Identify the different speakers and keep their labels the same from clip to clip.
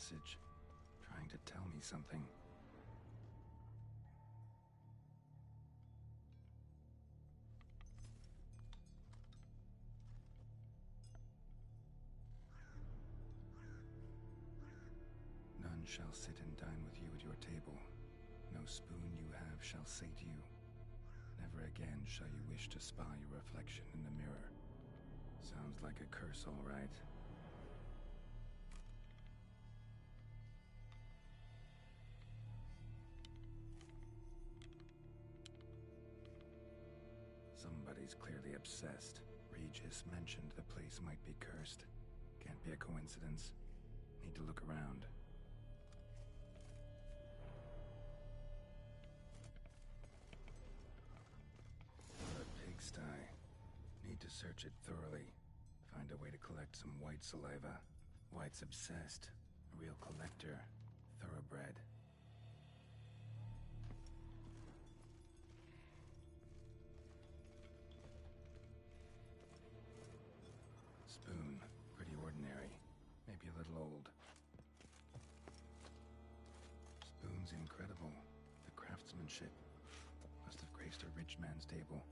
Speaker 1: message, trying to tell me something. None shall sit and dine with you at your table. No spoon you have shall sate you. Never again shall you wish to spy your reflection in the mirror. Sounds like a curse, all right. Somebody's clearly obsessed. Regis mentioned the place might be cursed. Can't be a coincidence. Need to look around. A pigsty. Need to search it thoroughly. Find a way to collect some white saliva. White's obsessed. A real collector. Thoroughbred. Spoon. Pretty ordinary. Maybe a little old. Spoon's incredible. The craftsmanship. Must have graced a rich man's table.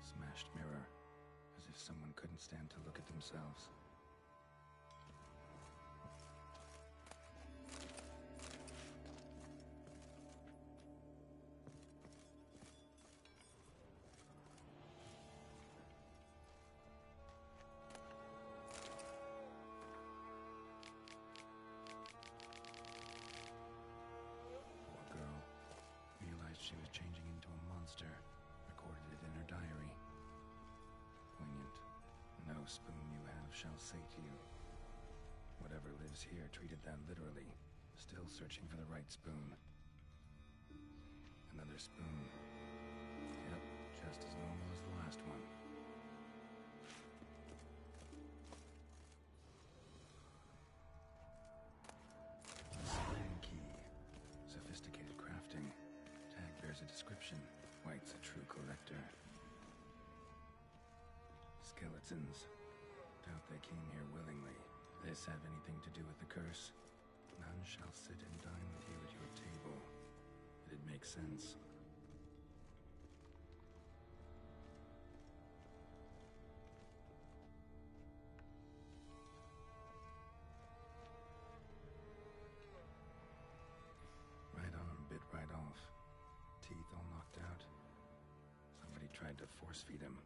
Speaker 1: Smashed mirror. As if someone couldn't stand to look at themselves. She was changing into a monster, recorded it in her diary. Poignant. No spoon you have shall sate you. Whatever lives here treated that literally, still searching for the right spoon. Another spoon. Yep, just as normal as the last one. Spoon key. Sophisticated crafting. There's a description. White's a true collector. Skeletons. Doubt they came here willingly. This have anything to do with the curse? None shall sit and dine with you at your table. It'd make sense. Right arm bit right off. Teeth all knocked out. Somebody tried to force feed him.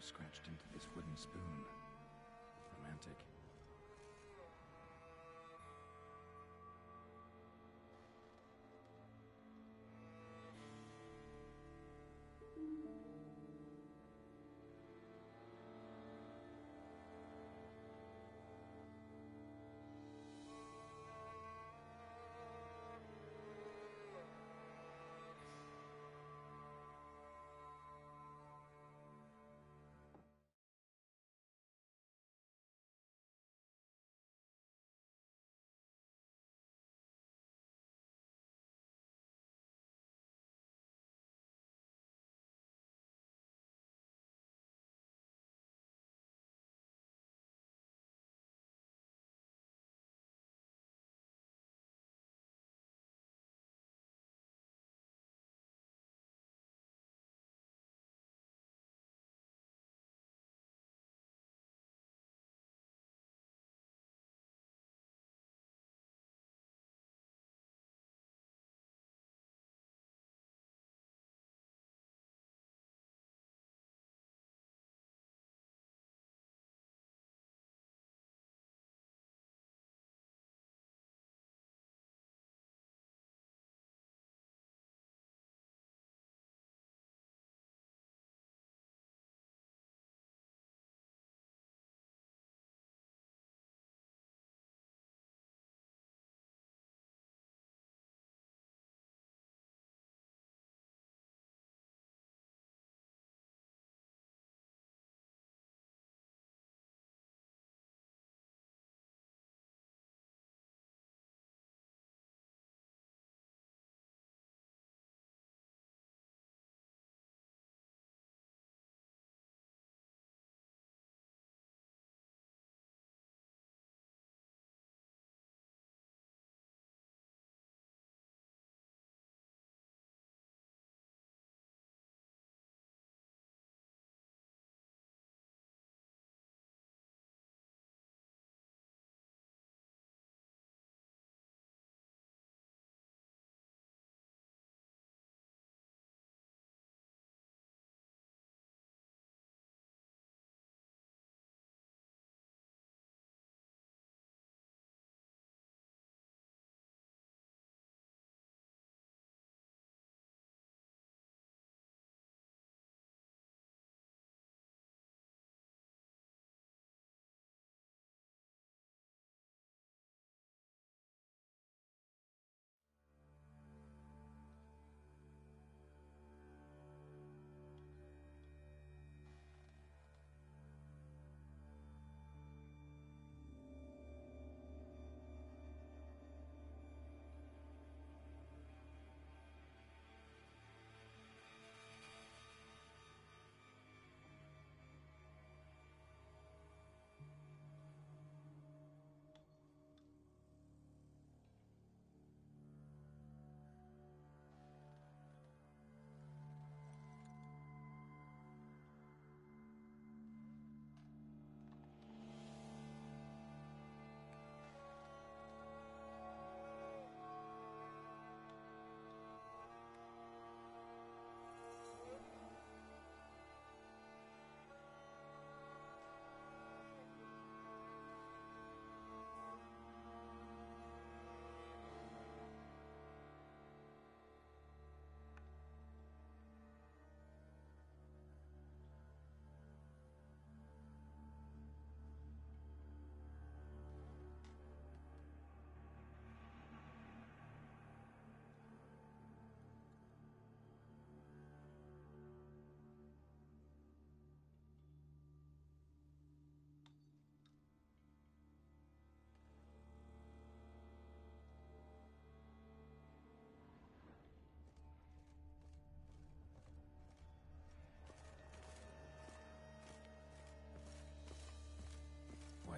Speaker 1: scratched into this wooden spoon. Romantic.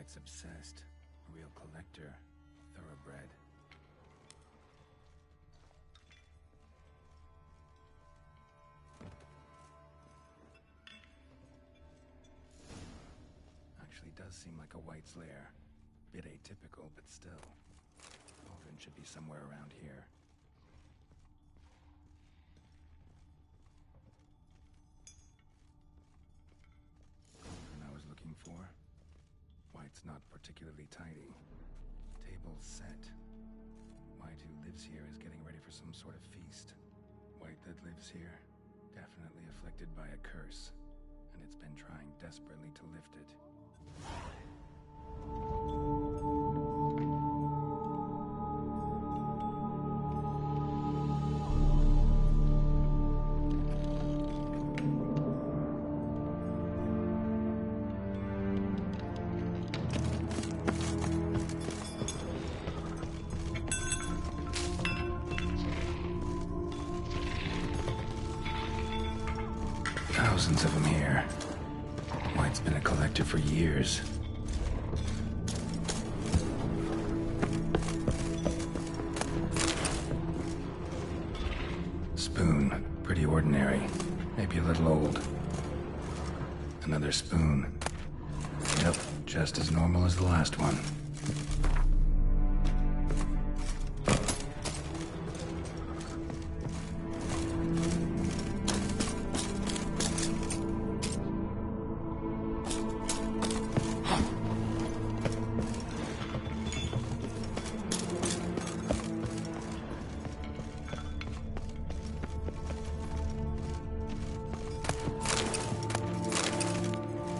Speaker 1: White's obsessed. A real collector. Thoroughbred. Actually does seem like a White's lair. Bit atypical, but still. Aldrin should be somewhere around here. It's not particularly tidy. Table's set. White, who lives here, is getting ready for some sort of feast. White that lives here, definitely afflicted by a curse, and it's been trying desperately to lift it. Thousands of them here. White's been a collector for years. Spoon. Pretty ordinary. Maybe a little old. Another spoon. Yep, just as normal as the last one.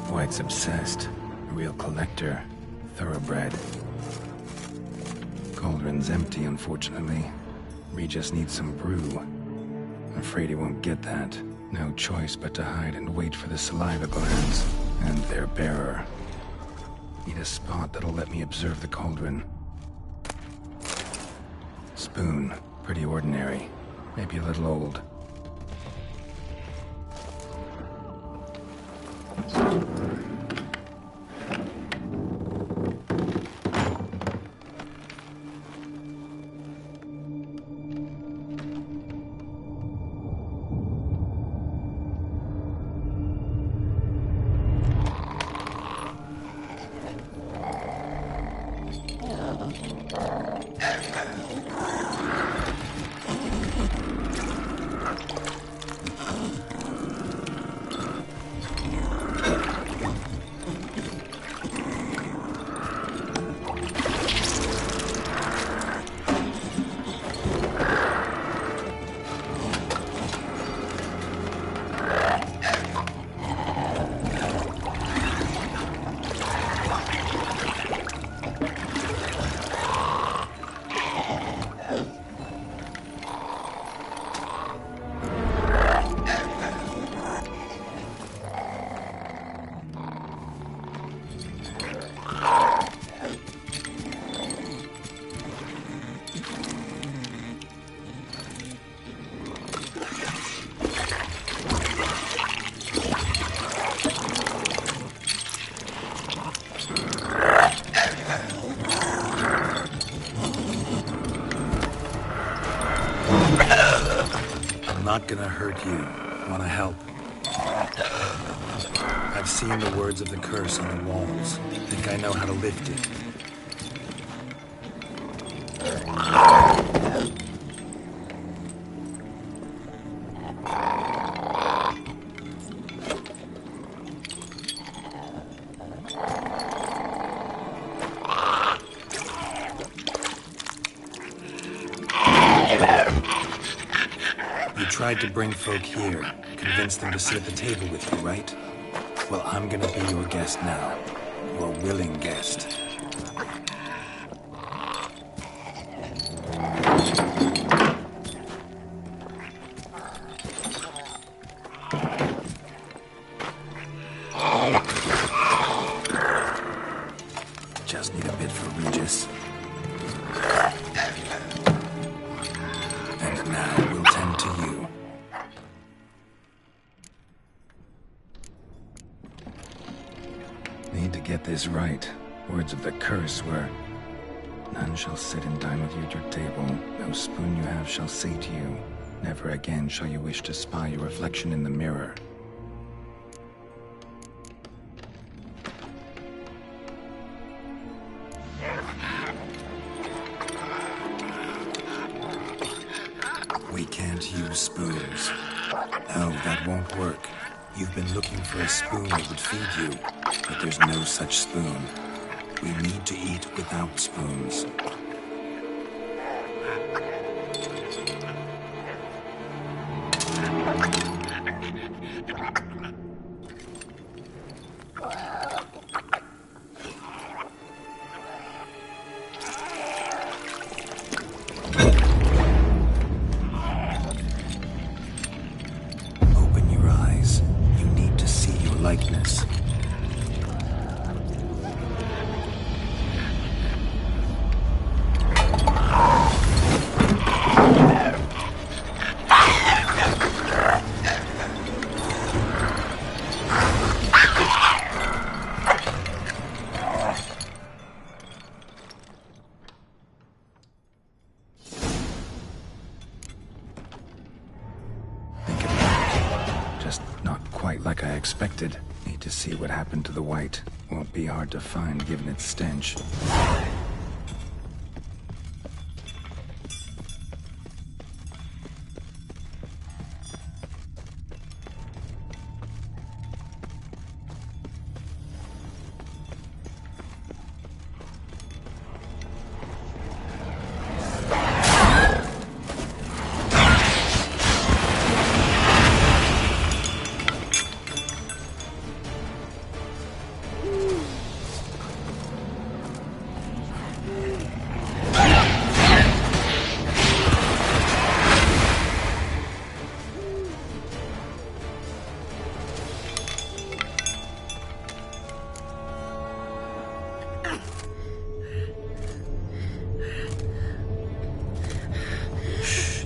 Speaker 1: White's obsessed. A real collector. Thoroughbred. Cauldron's empty, unfortunately. Regis needs some brew. I'm afraid he won't get that. No choice but to hide and wait for the saliva glands and their bearer. Need a spot that'll let me observe the cauldron. Spoon. Pretty ordinary. Maybe a little old. I'm not gonna hurt you. Wanna help? I've seen the words of the curse on the walls. Think I know how to lift it. You tried to bring folk here, convince them to sit at the table with you, right? Well, I'm gonna be your guest now. Your willing guest. Just need a bit for Regis. And now we'll tend to you. Need to get this right. Words of the curse were, none shall sit and dine with you at your table. No spoon you have shall say to you, never again shall you wish to spy your reflection in the mirror. We can't use spoons. No, that won't work. You've been looking for a spoon that would feed you, but there's no such spoon. We need to eat without spoons. Open your eyes. You need to see your likeness. Just not quite like I expected. Need to see what happened to the white. Won't be hard to find given its stench.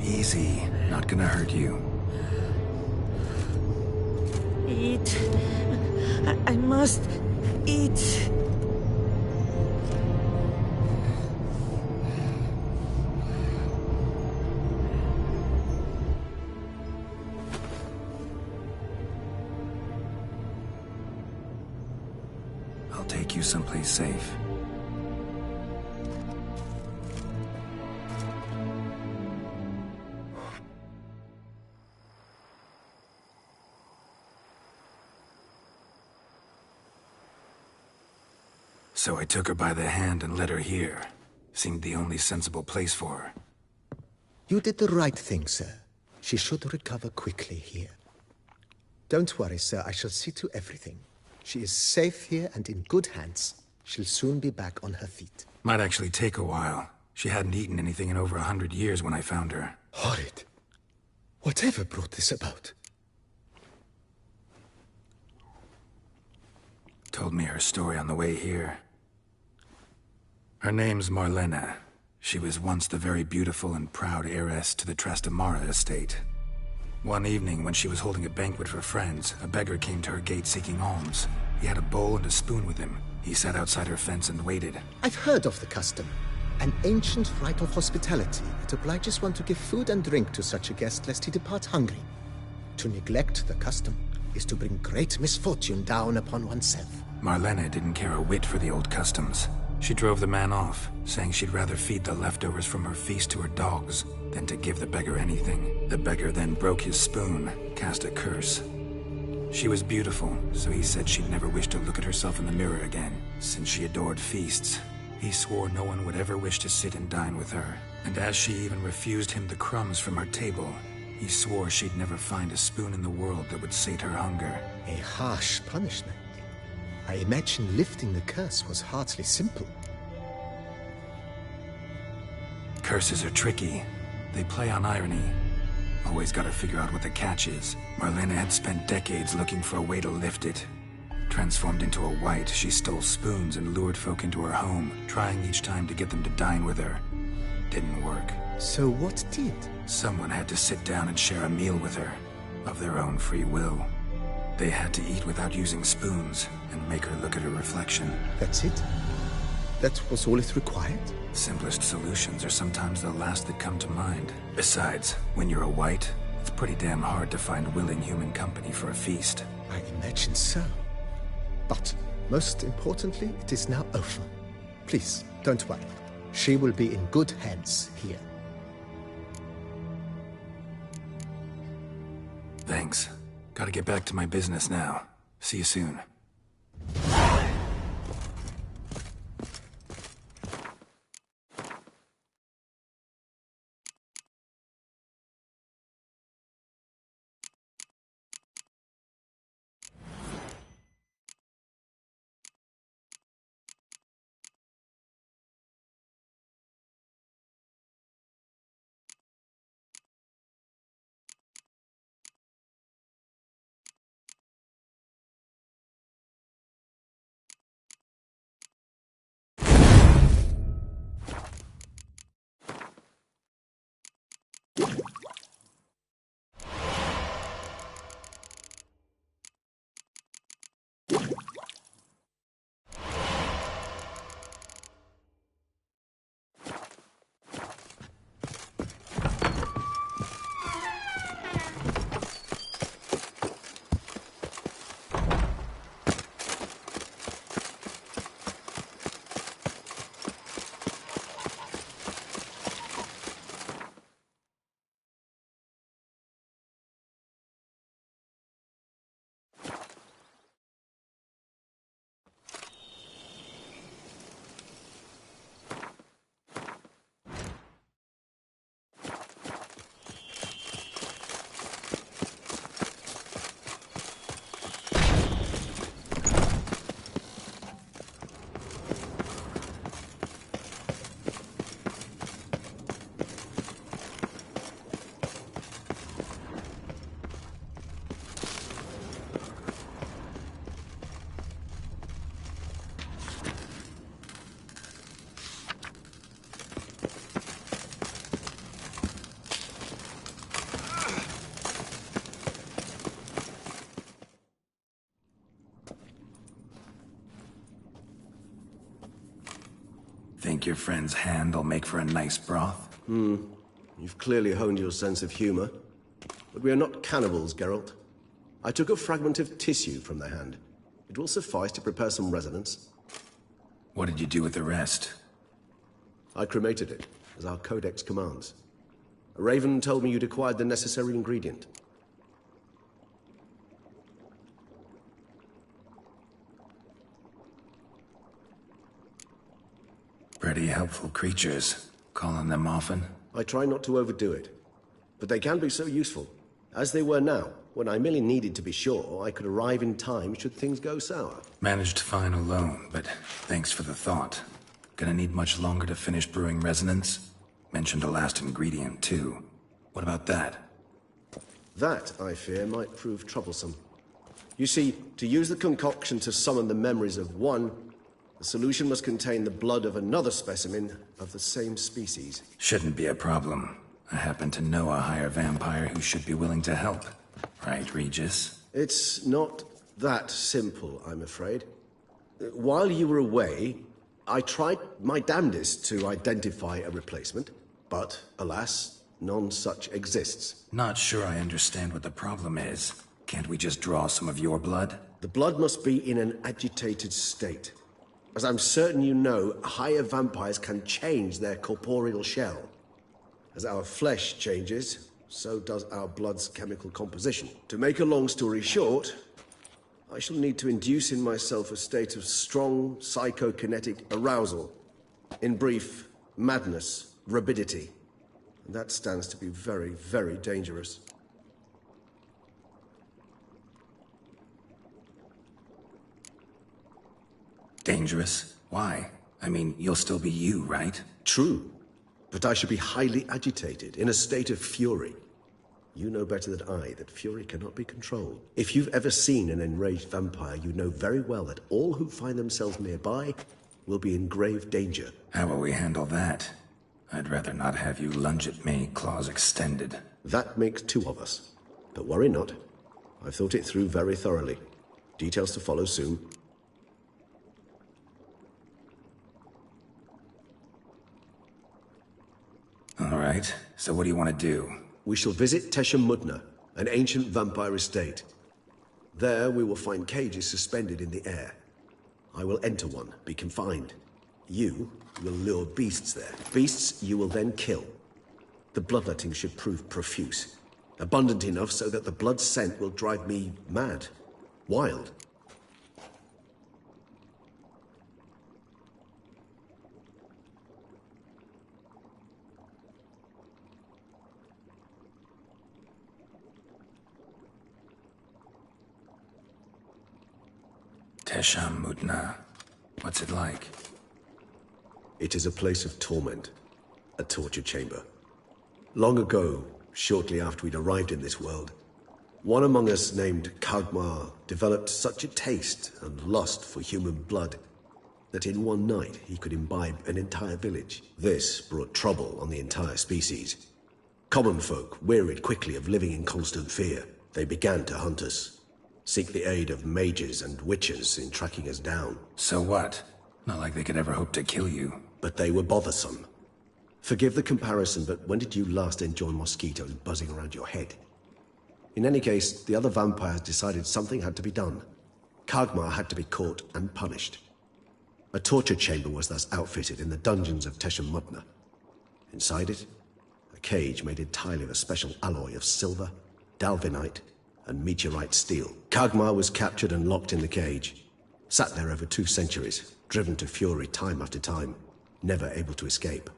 Speaker 1: Easy. Not gonna hurt you.
Speaker 2: Eat. I must eat.
Speaker 1: I'll take you someplace safe. So I took her by the hand and led her here. Seemed the only sensible place for her.
Speaker 3: You did the right thing, sir. She should recover quickly here. Don't worry, sir. I shall see to everything. She is safe here and in good hands. She'll soon be back on her feet.
Speaker 1: Might actually take a while. She hadn't eaten anything in over 100 years when I found her.
Speaker 3: Horrid. Whatever brought this about?
Speaker 1: Told me her story on the way here. Her name's Marlena. She was once the very beautiful and proud heiress to the Trastamara estate. One evening, when she was holding a banquet for friends, a beggar came to her gate seeking alms. He had a bowl and a spoon with him. He sat outside her fence and waited.
Speaker 3: I've heard of the custom. An ancient rite of hospitality that obliges one to give food and drink to such a guest lest he depart hungry. To neglect the custom is to bring great misfortune down upon oneself.
Speaker 1: Marlena didn't care a whit for the old customs. She drove the man off, saying she'd rather feed the leftovers from her feast to her dogs than to give the beggar anything. The beggar then broke his spoon, cast a curse. She was beautiful, so he said she'd never wish to look at herself in the mirror again. Since she adored feasts, he swore no one would ever wish to sit and dine with her. And as she even refused him the crumbs from her table, he swore she'd never find a spoon in the world that would sate her hunger.
Speaker 3: A harsh punishment. I imagine lifting the curse was hardly simple.
Speaker 1: Curses are tricky. They play on irony. Always gotta figure out what the catch is. Marlena had spent decades looking for a way to lift it. Transformed into a white, she stole spoons and lured folk into her home, trying each time to get them to dine with her. Didn't work.
Speaker 3: So what did?
Speaker 1: Someone had to sit down and share a meal with her, of their own free will. They had to eat without using spoons, and make her look at her reflection.
Speaker 3: That's it? That was all it required?
Speaker 1: Simplest solutions are sometimes the last that come to mind. Besides, when you're a white, it's pretty damn hard to find willing human company for a feast.
Speaker 3: I imagine so. But, most importantly, it is now over. Please, don't worry. She will be in good hands here.
Speaker 1: Thanks. Gotta get back to my business now. See you soon. your friend's hand'll make for a nice broth?
Speaker 4: You've clearly honed your sense of humor. But we are not cannibals, Geralt. I took a fragment of tissue from the hand. It will suffice to prepare some resonance.
Speaker 1: What did you do with the rest?
Speaker 4: I cremated it, as our codex commands. A raven told me you'd acquired the necessary ingredient.
Speaker 1: Pretty helpful creatures. Calling them often?
Speaker 4: I try not to overdo it. But they can be so useful. As they were now, when I merely needed to be sure I could arrive in time should things go sour.
Speaker 1: Managed fine alone, but thanks for the thought. Gonna need much longer to finish brewing resonance? Mentioned a last ingredient, too. What about that?
Speaker 4: That, I fear, might prove troublesome. You see, to use the concoction to summon the memories of one, the solution must contain the blood of another specimen of the same species.
Speaker 1: Shouldn't be a problem. I happen to know a higher vampire who should be willing to help. Right, Regis?
Speaker 4: It's not that simple, I'm afraid. While you were away, I tried my damnedest to identify a replacement, but, alas, none such exists.
Speaker 1: Not sure I understand what the problem is. Can't we just draw some of your blood?
Speaker 4: The blood must be in an agitated state. As I'm certain you know, higher vampires can change their corporeal shell. As our flesh changes, so does our blood's chemical composition. To make a long story short, I shall need to induce in myself a state of strong psychokinetic arousal. In brief, madness, rabidity. And that stands to be very, very dangerous.
Speaker 1: Dangerous? Why? I mean, you'll still be you, right?
Speaker 4: True. But I should be highly agitated, in a state of fury. You know better than I that fury cannot be controlled. If you've ever seen an enraged vampire, you know very well that all who find themselves nearby will be in grave danger.
Speaker 1: How will we handle that? I'd rather not have you lunge at me, claws extended.
Speaker 4: That makes two of us. But worry not. I've thought it through very thoroughly. Details to follow soon.
Speaker 1: All right, so what do you want to do?
Speaker 4: We shall visit Tesha Mudna, an ancient vampire estate. There we will find cages suspended in the air. I will enter one, be confined. You will lure beasts there. Beasts you will then kill. The bloodletting should prove profuse. Abundant enough so that the blood scent will drive me mad. Wild.
Speaker 1: Tesha Mudna. What's it like?
Speaker 4: It is a place of torment. A torture chamber. Long ago, shortly after we'd arrived in this world, one among us named Kagmar developed such a taste and lust for human blood that in one night he could imbibe an entire village. This brought trouble on the entire species. Common folk wearied quickly of living in constant fear. They began to hunt us. Seek the aid of mages and witches in tracking us down.
Speaker 1: So what? Not like they could ever hope to kill you.
Speaker 4: But they were bothersome. Forgive the comparison, but when did you last enjoy mosquitoes buzzing around your head? In any case, the other vampires decided something had to be done. Kagmar had to be caught and punished. A torture chamber was thus outfitted in the dungeons of Tesha Mudna. Inside it, a cage made entirely of a special alloy of silver, dalvinite, and meteorite steel. Kagmar was captured and locked in the cage. Sat there over 2 centuries, driven to fury time after time, never able to escape.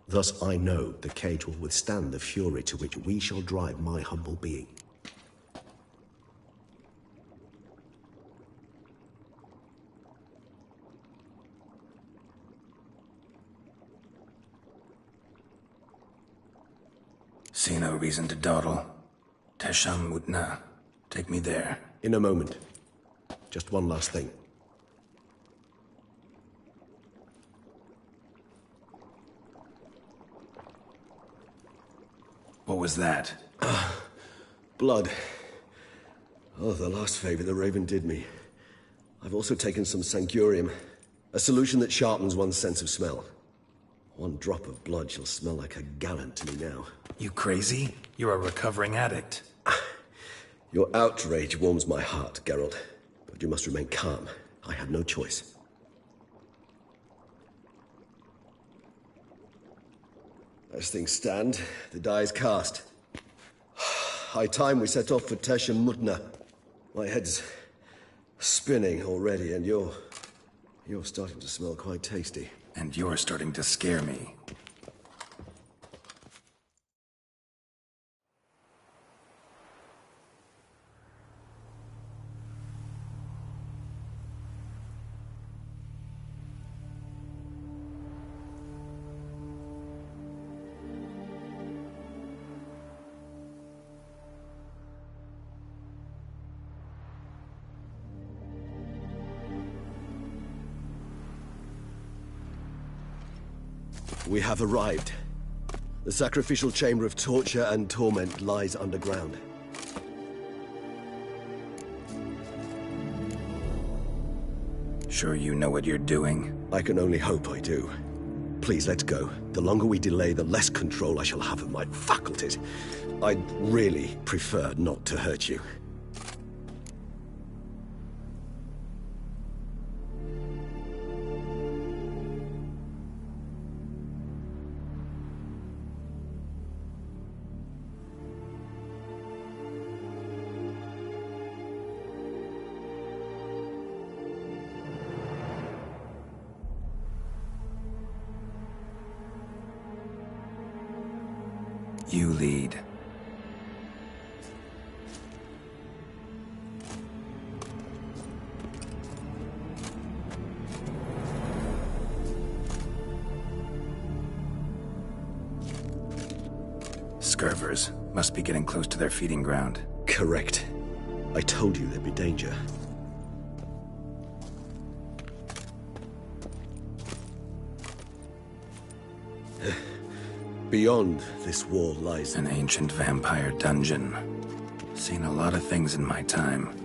Speaker 4: Thus I know the cage will withstand the fury to which we shall drive my humble being.
Speaker 1: See no reason to dawdle. Tesha Mudna. Take me there.
Speaker 4: In a moment. Just one last thing.
Speaker 1: What was that?
Speaker 4: Blood. Oh, the last favor the Raven did me. I've also taken some Sancurium, a solution that sharpens one's sense of smell. One drop of blood shall smell like a gallon to me now.
Speaker 1: You crazy? You're a recovering addict.
Speaker 4: Your outrage warms my heart, Geralt. But you must remain calm. I have no choice. As things stand, the die is cast. High time we set off for Tesh and Mutna. My head's spinning already, and you're starting to smell quite tasty.
Speaker 1: And you're starting to scare me.
Speaker 4: We have arrived. The sacrificial chamber of torture and torment lies underground.
Speaker 1: Sure you know what you're doing?
Speaker 4: I can only hope I do. Please, let's go. The longer we delay, the less control I shall have of my faculties. I'd really prefer not to hurt you.
Speaker 1: You lead. Scurvers must be getting close to their feeding ground.
Speaker 4: Correct. I told you there'd be danger. Beyond this wall lies
Speaker 1: An ancient vampire dungeon. Seen a lot of things in my time.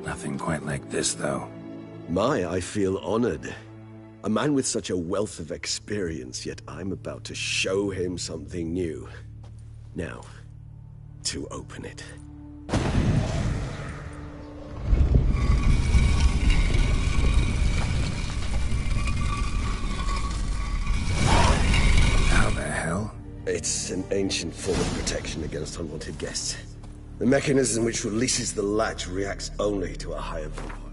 Speaker 1: Nothing quite like this, though.
Speaker 4: I feel honored. A man with such a wealth of experience, yet I'm about to show him something new. Now, to open it.
Speaker 1: How the hell?
Speaker 4: It's an ancient form of protection against unwanted guests. The mechanism which releases the latch reacts only to a higher vampire.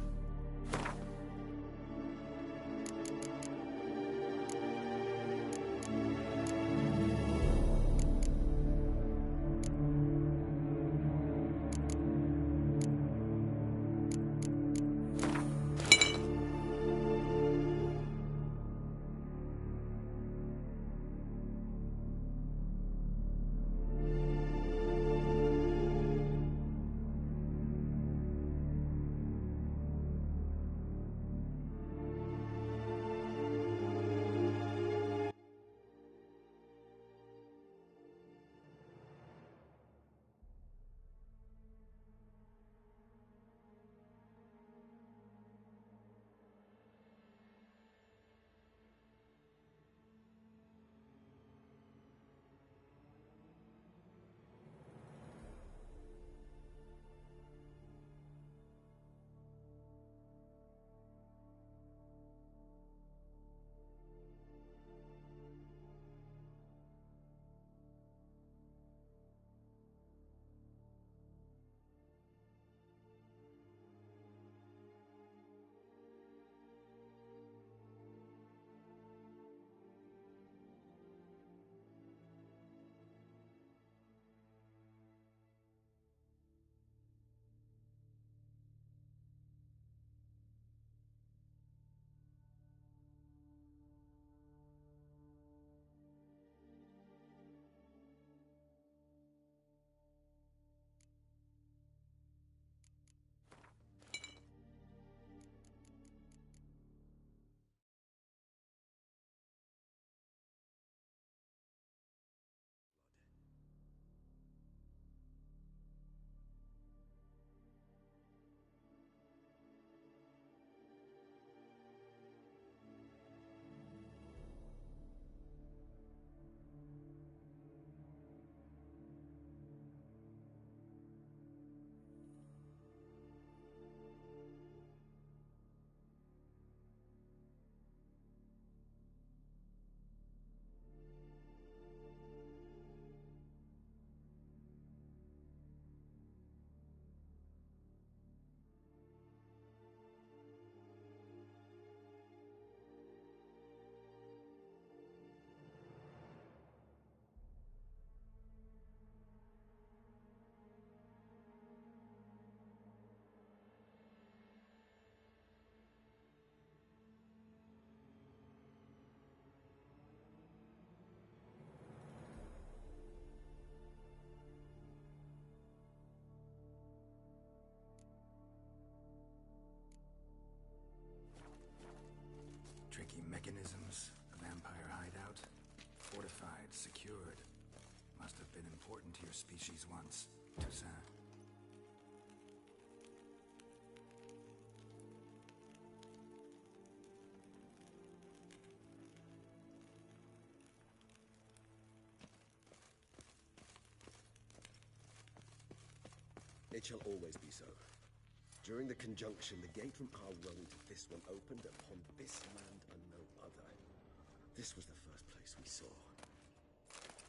Speaker 1: happened to your species once, Toussaint.
Speaker 4: It shall always be so. During the conjunction, the gate from our realm to this one opened upon this land and no other. This was the first place we saw.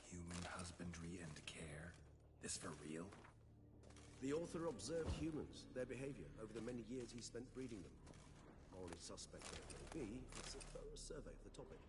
Speaker 1: Human husbandry and care? This for real?
Speaker 4: The author observed humans, their behavior, over the many years he spent breeding them. Morally suspect that it may be, it's a thorough survey of the topic.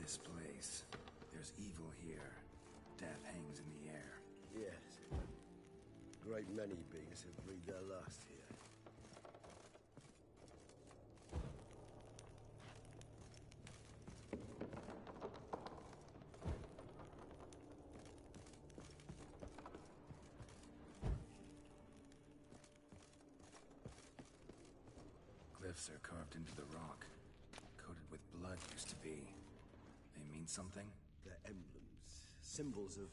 Speaker 1: This place. There's evil here. Death hangs in the air.
Speaker 4: Yes. Great many beings have breathed their last here.
Speaker 1: Glyphs are carved into the rock. Coated with blood used to be. They mean something?
Speaker 4: They're emblems, symbols of,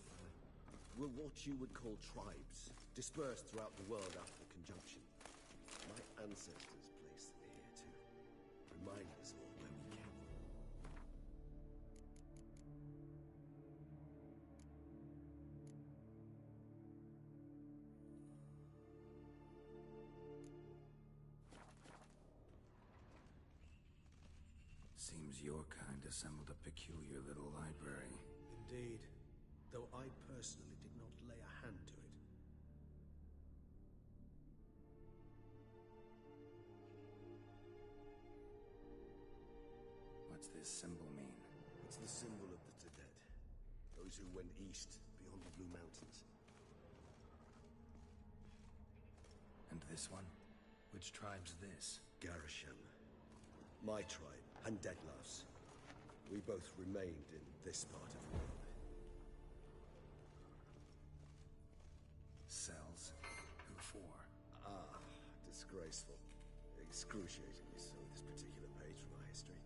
Speaker 4: well, what you would call tribes, dispersed throughout the world after the conjunction. My ancestors placed them here to remind us all where we came from.
Speaker 1: Seems your kind assembled a peculiar little library.
Speaker 4: Indeed, though I personally did not lay a hand to it.
Speaker 1: What's this symbol mean?
Speaker 4: It's the symbol of the Tedet. Those who went east, beyond the Blue Mountains.
Speaker 1: And this one? Which tribe's this?
Speaker 4: Garisham. My tribe, and Deadlouse. We both remained in this part of the world.
Speaker 1: Cells? Who for?
Speaker 4: Ah, disgraceful. Excruciatingly so, this particular page from our history.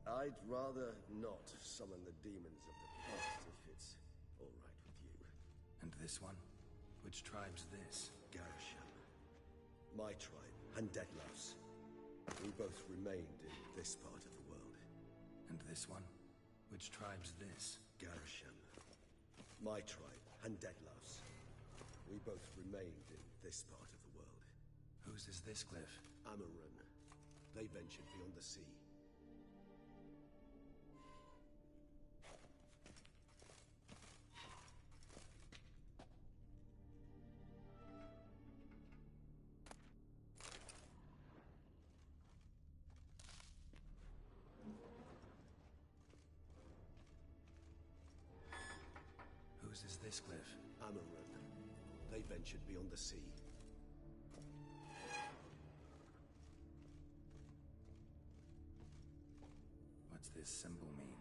Speaker 4: I'd rather not summon the demons of the past if it's all right with you.
Speaker 1: And this one? Which tribe's this?
Speaker 4: Garisham. My tribe, and Deadlouse. We both remained in this part of the world.
Speaker 1: And this one? Which tribe's this?
Speaker 4: Garisham. My tribe, and Deadlouse. We both remained in this part of the world.
Speaker 1: Whose is this cliff?
Speaker 4: Amarun. They ventured beyond the sea.
Speaker 1: Whose is this cliff?
Speaker 4: Amarun. They ventured beyond the sea.
Speaker 1: What's this symbol mean?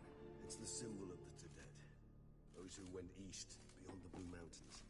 Speaker 4: It's the symbol of the Tedet. Those who went east, beyond the Blue Mountains.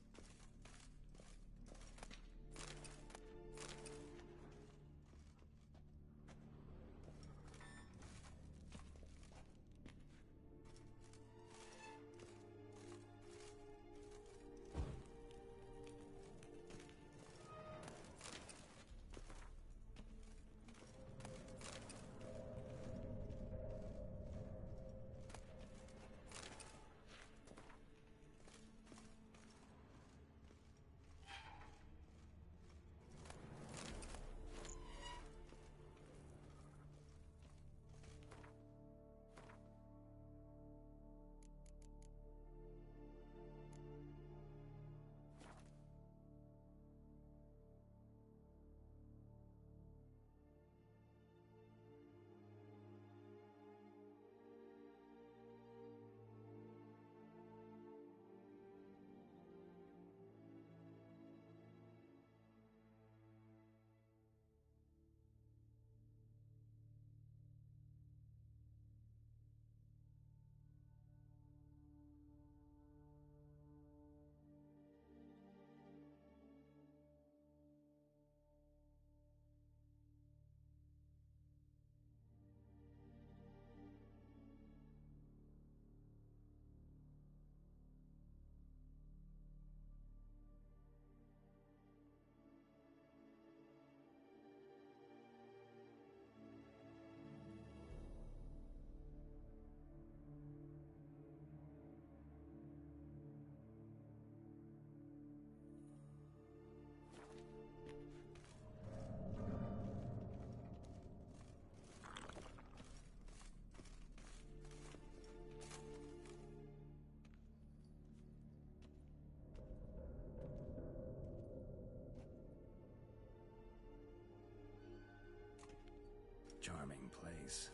Speaker 1: Charming place.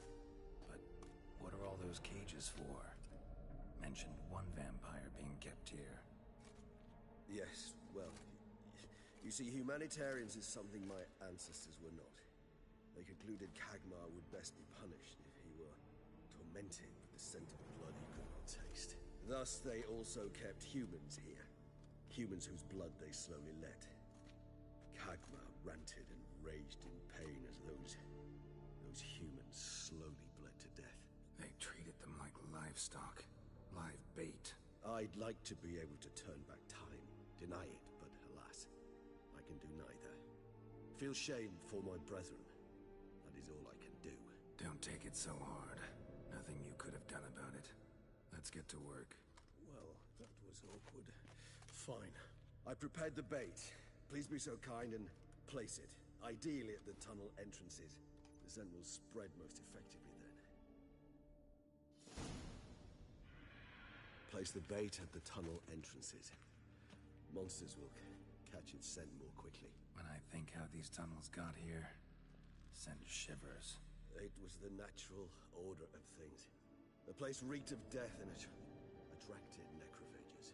Speaker 1: But what are all those cages for? Mentioned one vampire being kept here.
Speaker 4: Yes, well, you see, humanitarians is something my ancestors were not. They concluded Kagmar would best be punished if he were tormented with the scent of blood he could not taste. Thus, they also kept humans here. Humans whose blood they slowly let. Kagmar ranted and raged in pain as those humans slowly bled to death.
Speaker 1: They treated them like livestock. Live bait.
Speaker 4: I'd like to be able to turn back time, deny it, but alas, I can do neither. Feel shame for my brethren. That is all I can do.
Speaker 1: Don't take it so hard. Nothing you could have done about it. Let's get to work.
Speaker 4: Well, that was awkward. Fine. I prepared the bait. Please be so kind and place it. Ideally at the tunnel entrances. The scent will spread most effectively then. Place the bait at the tunnel entrances. Monsters will catch its scent more quickly.
Speaker 1: When I think how these tunnels got here, send shivers.
Speaker 4: It was the natural order of things. The place reeked of death and it attracted necrophages.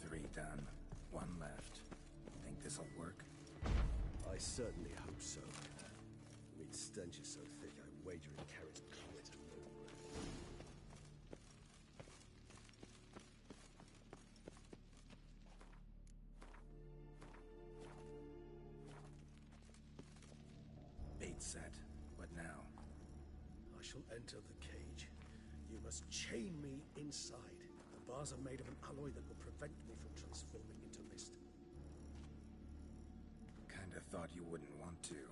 Speaker 1: Three done. One left. Think this'll work?
Speaker 4: I certainly hope so. The meat stench is so thick, I wager it carries comet and no breath.
Speaker 1: Bait set. What now?
Speaker 4: I shall enter the cage. You must chain me inside. The bars are made of an alloy that will prevent me from transforming into mist.
Speaker 1: Kinda thought you wouldn't want to.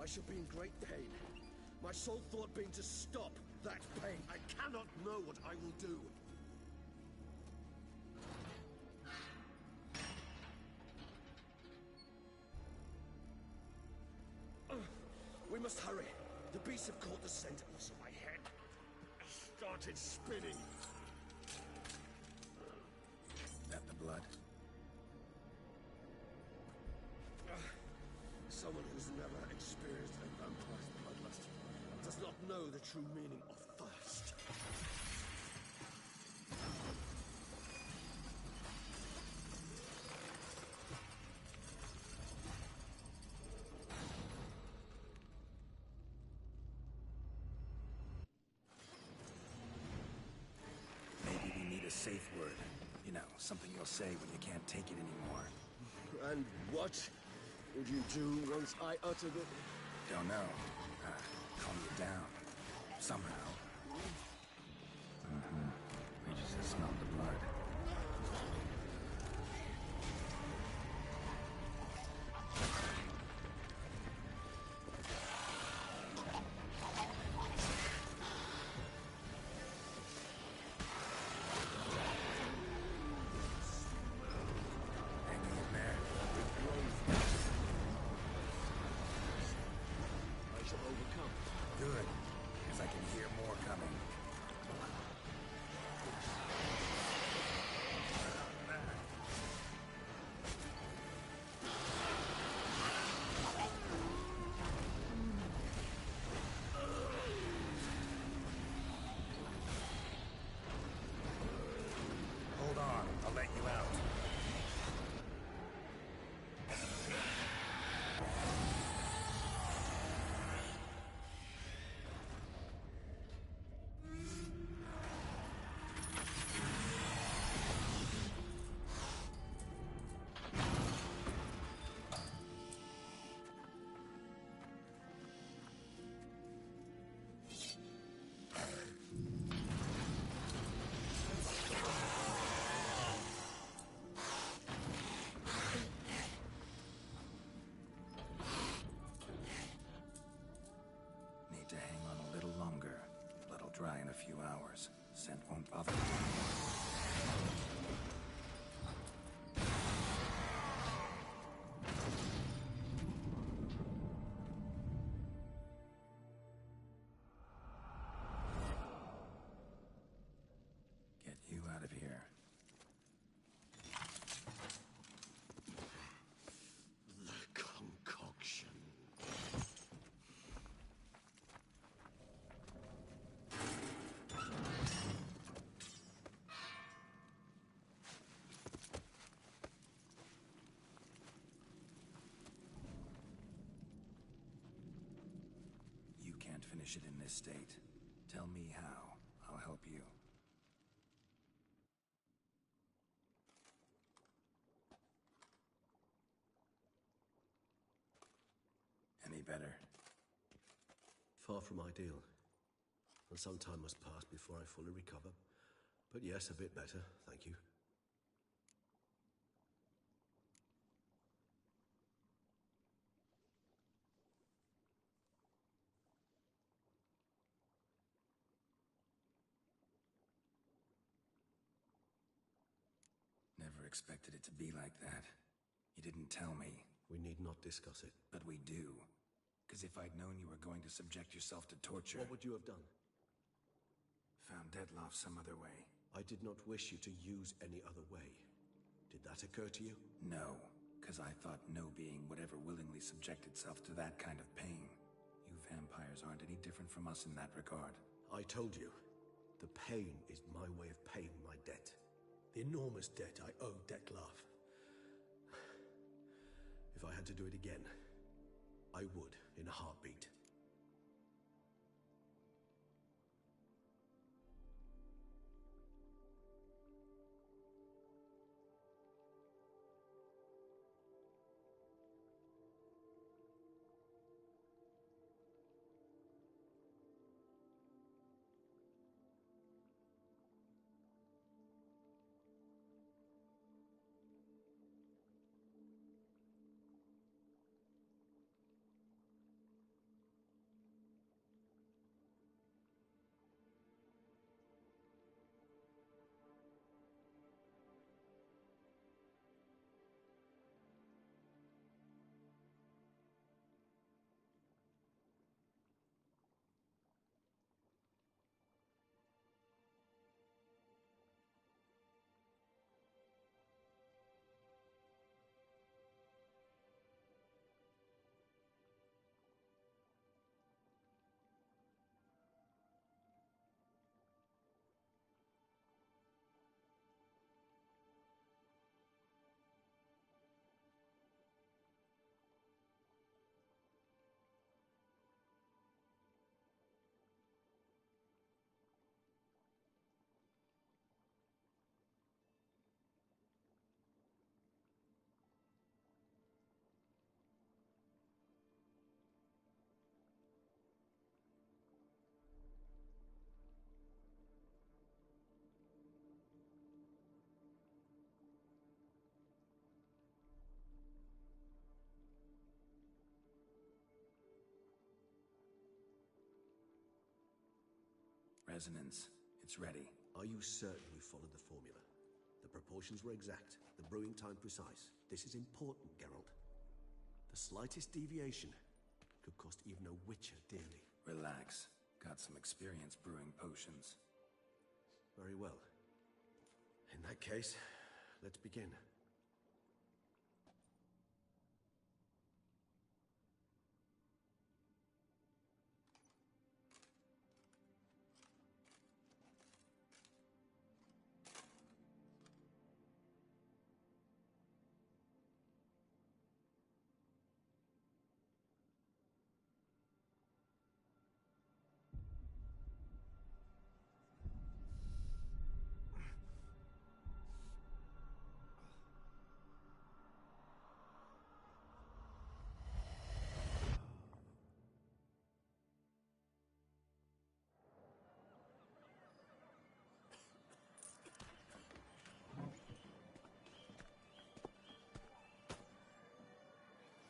Speaker 4: I shall be in great pain. My sole thought being to stop that pain. I cannot know what I will do. We must hurry. The beasts have caught the scent, and so my head started spinning.
Speaker 1: That the blood?
Speaker 4: Someone who's never experienced a vampire's bloodlust does not know the true meaning of thirst.
Speaker 1: Maybe we need a safe word. You know, something you'll say when you can't take it anymore.
Speaker 4: And what would you do once I uttered it?
Speaker 1: Don't know. Calm you down. Somehow. We just smelled the blood. Hanging in there.
Speaker 4: I shall overcome.
Speaker 1: Good. Because I can hear more finish it in this state. Tell me how. I'll help you. Any better?
Speaker 4: Far from ideal. And some time must pass before I fully recover. But yes, a bit better, thank you.
Speaker 1: Never expected it to be like that. You didn't tell me.
Speaker 4: We need not discuss it.
Speaker 1: But we do. Because if I'd known you were going to subject yourself to torture...
Speaker 4: What would you have done?
Speaker 1: Found Dettlaff some other way.
Speaker 4: I did not wish you to use any other way. Did that occur to you?
Speaker 1: No, because I thought no being would ever willingly subject itself to that kind of pain. You vampires aren't any different from us in that regard.
Speaker 4: I told you, the pain is my way of paying my debt. The enormous debt I owe Dettlaff. If I had to do it again, I would, in a heartbeat.
Speaker 1: Resonance. It's ready.
Speaker 4: Are you certain you followed the formula? The proportions were exact, the brewing time precise. This is important, Geralt. The slightest deviation could cost even a Witcher dearly.
Speaker 1: Relax. Got some experience brewing potions.
Speaker 4: Very well. In that case, let's begin.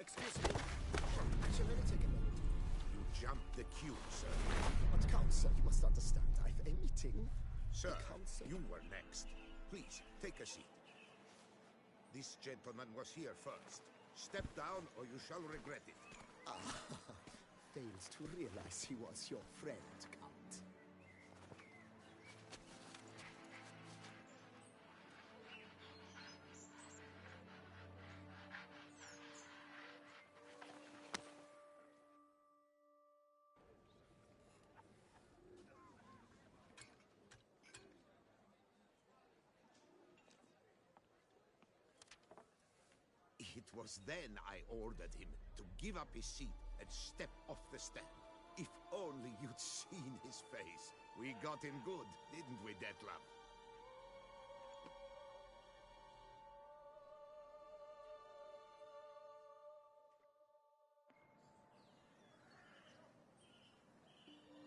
Speaker 3: Excuse me. Shall I take a moment?
Speaker 5: You jumped the queue, sir.
Speaker 3: But Council, you must understand, I've a meeting.
Speaker 5: Sir,
Speaker 3: The Council.
Speaker 5: you were next. Please, take a seat. This gentleman was here first. Step down or you shall regret it.
Speaker 3: Fails to realize he was your friend, Count.
Speaker 5: It was then I ordered him to give up his seat and step off the step. If only you'd seen his face. We got him good, didn't we, Dettlaff?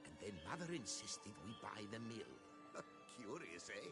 Speaker 5: And then Mother insisted we buy the mill. Curious, eh?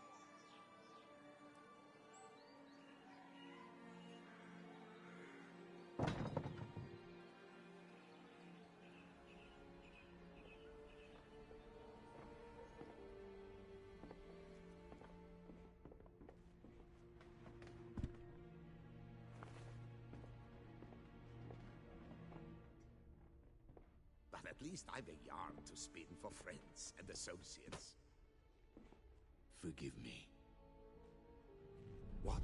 Speaker 5: But at least I've a yarn to spin for friends and associates.
Speaker 6: Forgive me.
Speaker 5: What?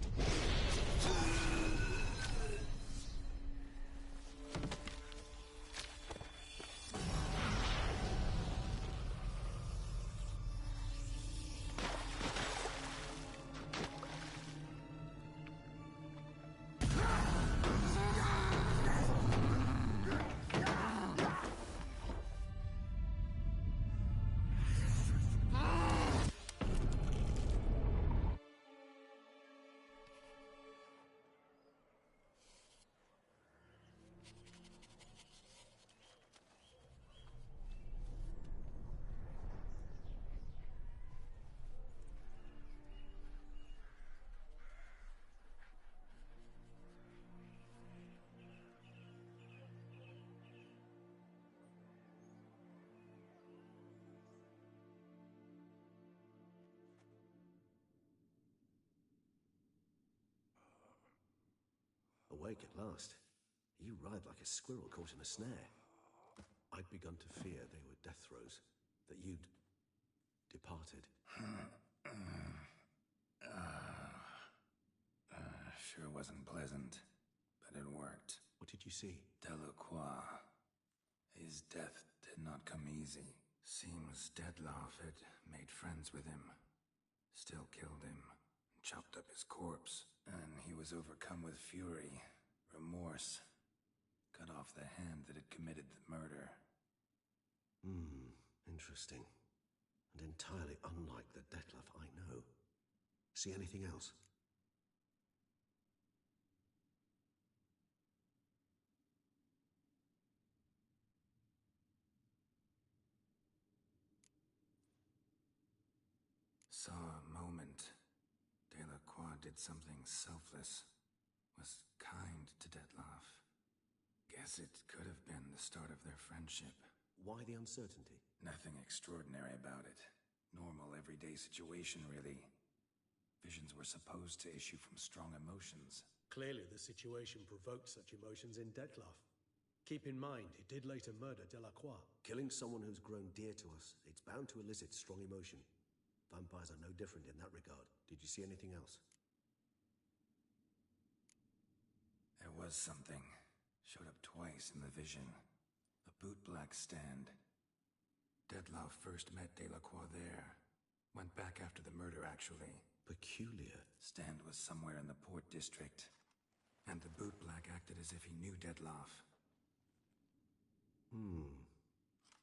Speaker 4: Awake at last. You ride like a squirrel caught in a snare. I'd begun to fear they were death throes, that you'd departed.
Speaker 1: Sure wasn't pleasant, but it worked.
Speaker 4: What did you see?
Speaker 1: Delacroix. His death did not come easy. Seems Dettlaff had made friends with him. Still killed him, chopped up his corpse, and he was overcome with fury, remorse. Cut off the hand that had committed the murder.
Speaker 4: Interesting. And entirely unlike the Dettlaff I know. See anything else?
Speaker 1: Saw a moment. Delacroix did something selfless. Was kind to Dettlaff. Guess it could have been the start of their friendship.
Speaker 4: Why the uncertainty?
Speaker 1: Nothing extraordinary about it. Normal, everyday situation, really. Visions were supposed to issue from strong emotions.
Speaker 7: Clearly, the situation provoked such emotions in Dettlaff. Keep in mind, he did later murder Delacroix.
Speaker 4: Killing someone who's grown dear to us, it's bound to elicit strong emotion. Vampires are no different in that regard. Did you see anything else?
Speaker 1: There was something. Showed up twice in the vision. A bootblack stand. Dettlaff first met Delacroix there. Went back after the murder, actually.
Speaker 4: Peculiar.
Speaker 1: Stand was somewhere in the Port District. And the bootblack acted as if he knew Dettlaff.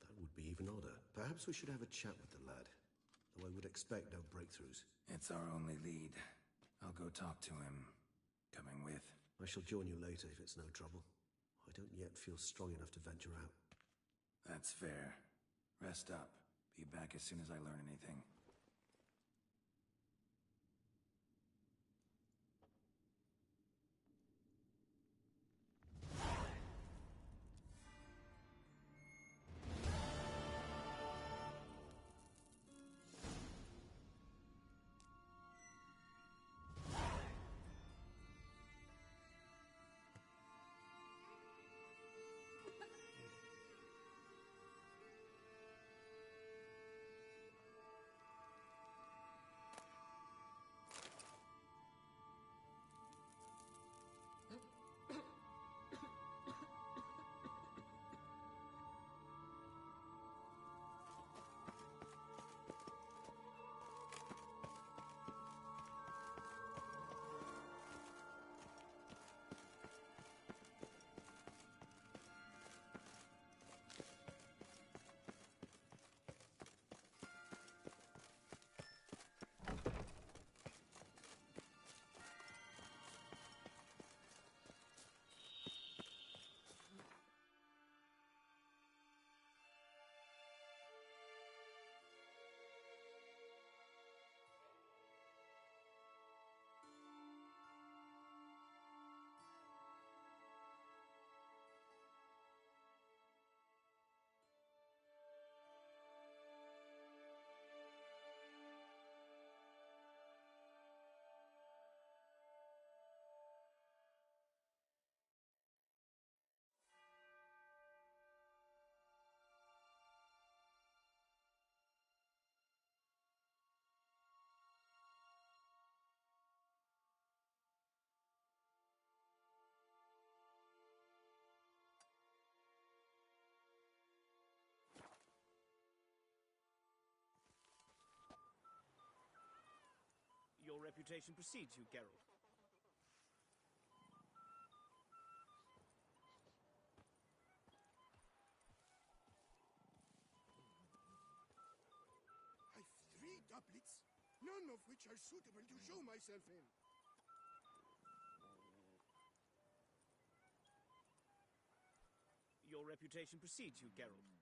Speaker 4: That would be even odder. Perhaps we should have a chat with the lad. Though I would expect no breakthroughs.
Speaker 1: It's our only lead. I'll go talk to him. Coming with.
Speaker 4: I shall join you later if it's no trouble. I don't yet feel strong enough to venture out.
Speaker 1: That's fair. Rest up. Be back as soon as I learn anything.
Speaker 8: reputation precedes you, Geralt.
Speaker 5: I've 3 doublets, none of which are suitable to show myself in.
Speaker 8: Your reputation precedes you, Geralt.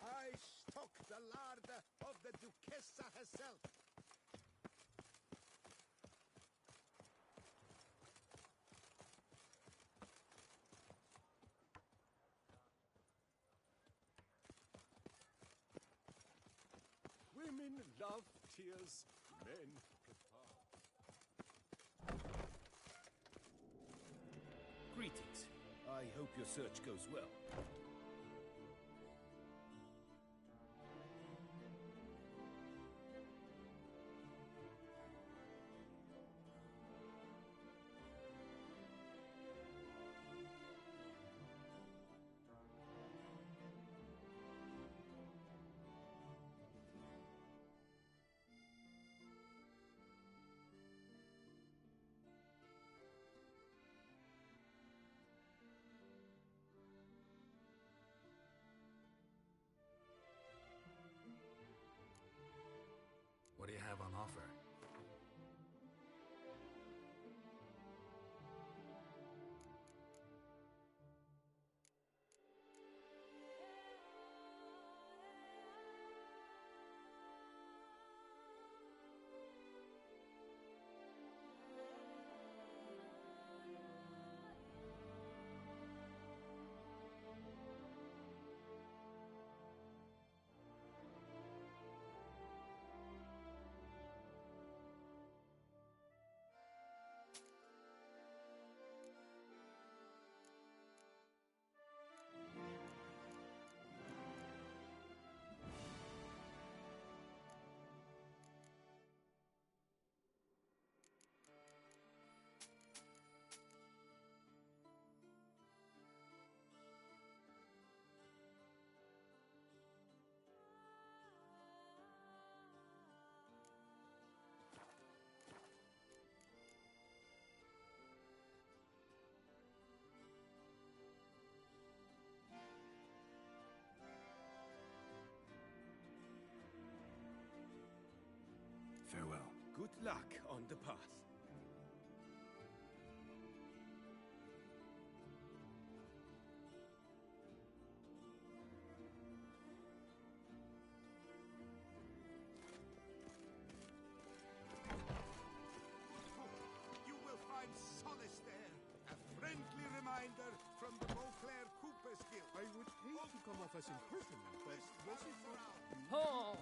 Speaker 5: I stock the larder of the Duchessa herself.
Speaker 9: Women love tears, men prefer.
Speaker 8: Greetings. I hope your search goes well.
Speaker 1: What do you have on offer? Farewell.
Speaker 9: Good luck on the path.
Speaker 5: You will find solace there. A friendly reminder from the Beauclair Cooper's Guild.
Speaker 9: I would hate to come off as impertinent, but was it not?
Speaker 2: Oh!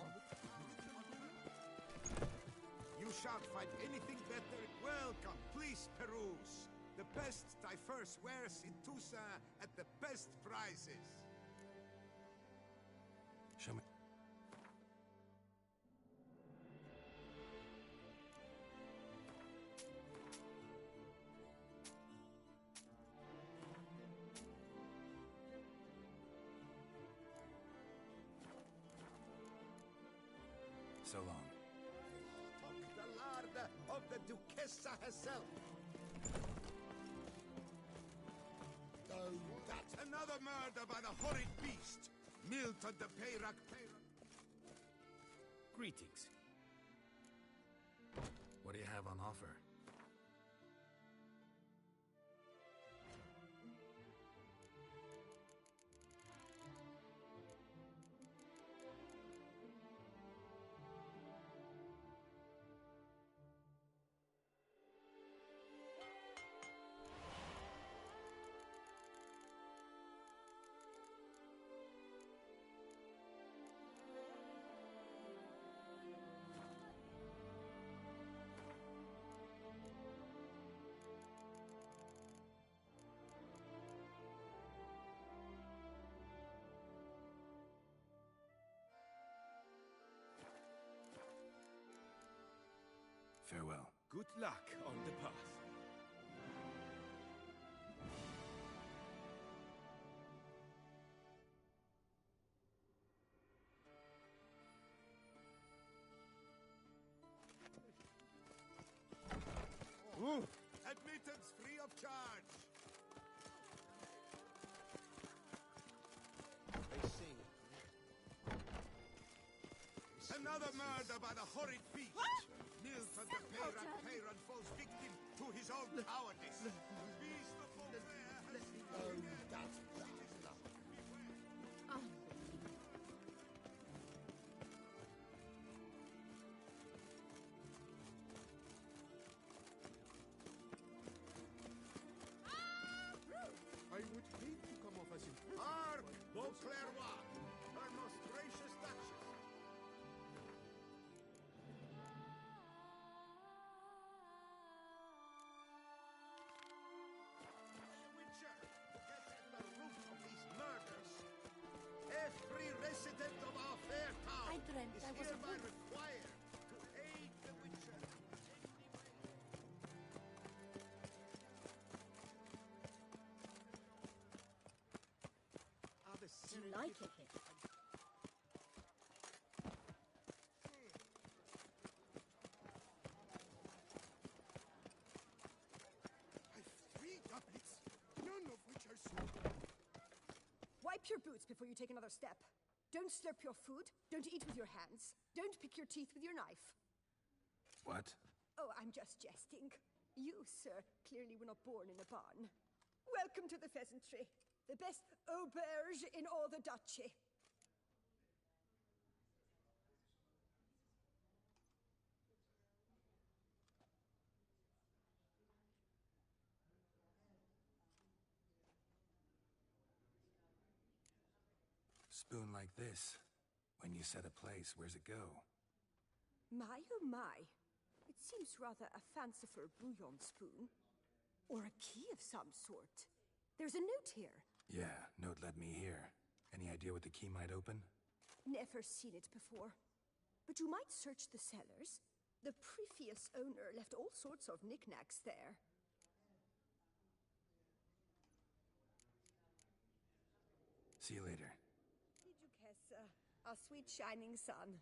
Speaker 5: You shan't find anything better. Welcome, please peruse. The best diverse wares in Toussaint at the best prices.
Speaker 1: Show me. So long.
Speaker 5: Stock the larder of the Duchessa herself. Oh, that's another murder by the horrid beast. Milton the Peyrac.
Speaker 8: Greetings.
Speaker 1: What do you have on offer? Farewell.
Speaker 9: Good luck on the path.
Speaker 5: charge!
Speaker 8: They sing.
Speaker 5: Another murder by the horrid beast! Nilton the Peyran falls victim to his own cowardice. Beast of Beauclair has...
Speaker 9: I would hate to come off as impertinent.
Speaker 5: Hark! Beauclair, her most gracious duchess. Witcher, get at the root of these murders. Every resident of our fair town
Speaker 10: I dreamt
Speaker 5: is
Speaker 10: I was a
Speaker 5: hereby
Speaker 10: witch.
Speaker 5: required to aid the Witcher.
Speaker 10: Do you like it here?
Speaker 5: I've 3 doublets, none of which are suitable.
Speaker 11: Wipe your boots before you take another step. Don't slurp your food. Don't eat with your hands. Don't pick your teeth with your knife.
Speaker 1: What?
Speaker 11: Oh, I'm just jesting. You, sir, clearly were not born in a barn. Welcome to the Pheasantry, the best auberge in all the duchy.
Speaker 1: Spoon like this. When you set a place, where's it go?
Speaker 11: My, oh my. It seems rather a fanciful bouillon spoon. Or a key of some sort. There's a note here.
Speaker 1: Yeah, note led me here. Any idea what the key might open?
Speaker 11: Never seen it before. But you might search the cellars. The previous owner left all sorts of knickknacks there.
Speaker 1: See you later.
Speaker 11: Duchessa, our sweet shining sun.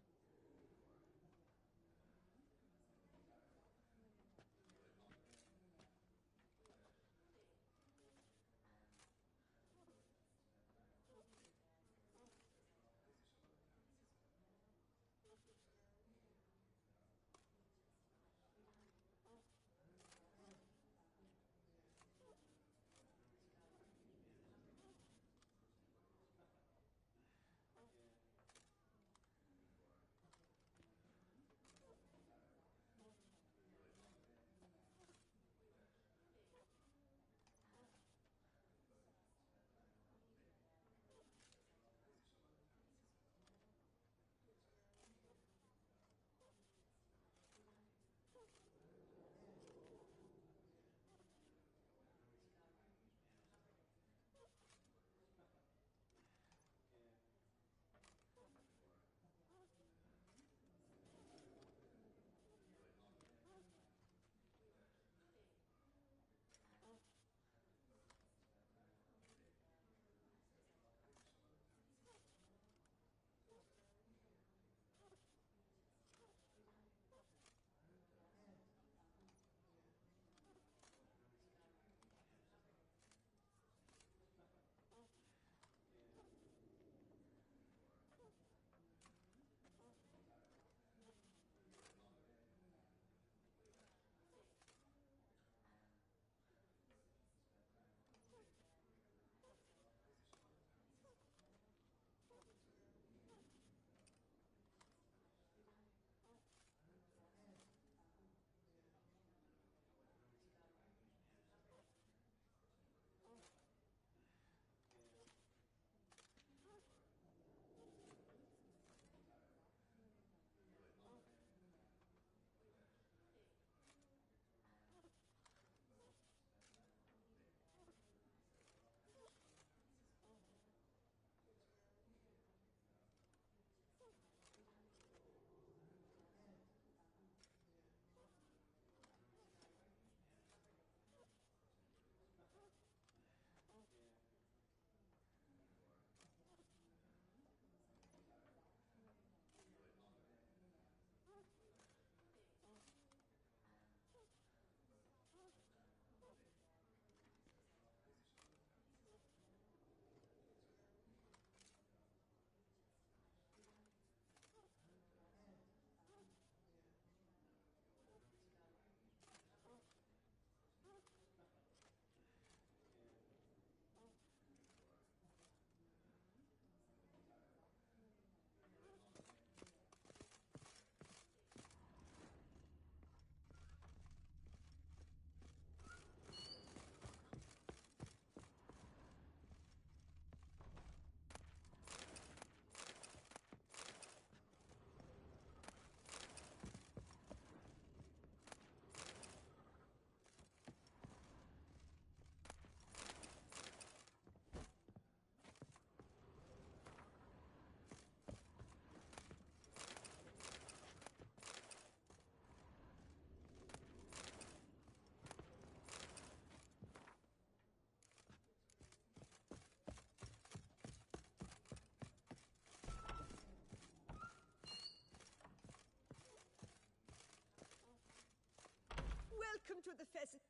Speaker 11: to the pheasant.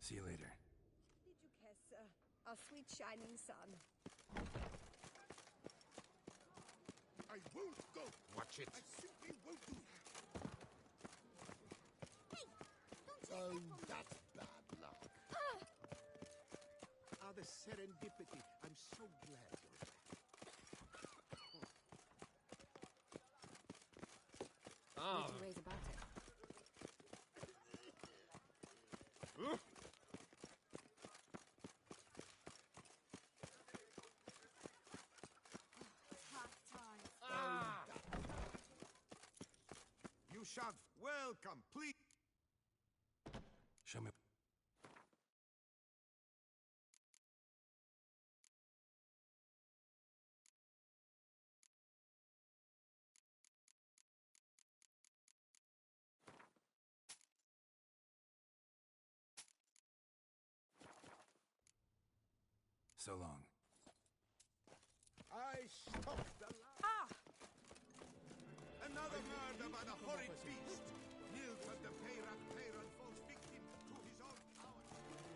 Speaker 1: See you later.
Speaker 11: Did you kiss our sweet shining sun?
Speaker 5: I won't go. Watch it. I simply won't do that.
Speaker 11: Hey, don't you
Speaker 5: Oh, that's bad luck. Ah, the serendipity. I'm so glad you're back.
Speaker 10: Little ways about it.
Speaker 5: You shout, welcome, please.
Speaker 1: Show me. So long.
Speaker 5: I stopped the Another murder by the horrid beast. Nilfgaard the Peyran falls victim to his own cowardice.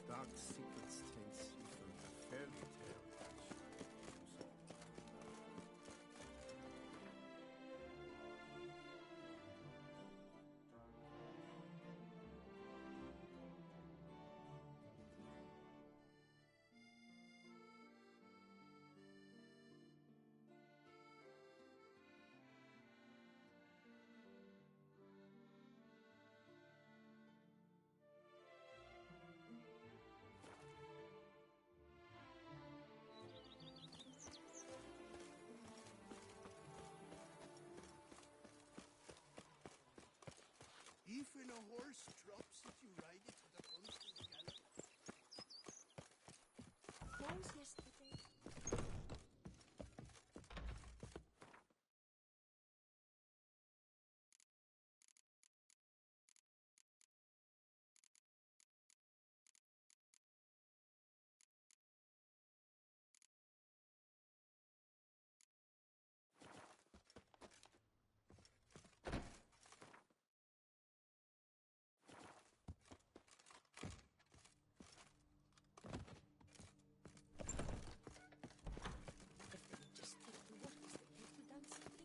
Speaker 8: Dark secrets tense from a fairy tale.
Speaker 5: Even a horse drops if you ride it with a constant gallop.
Speaker 10: Close yesterday.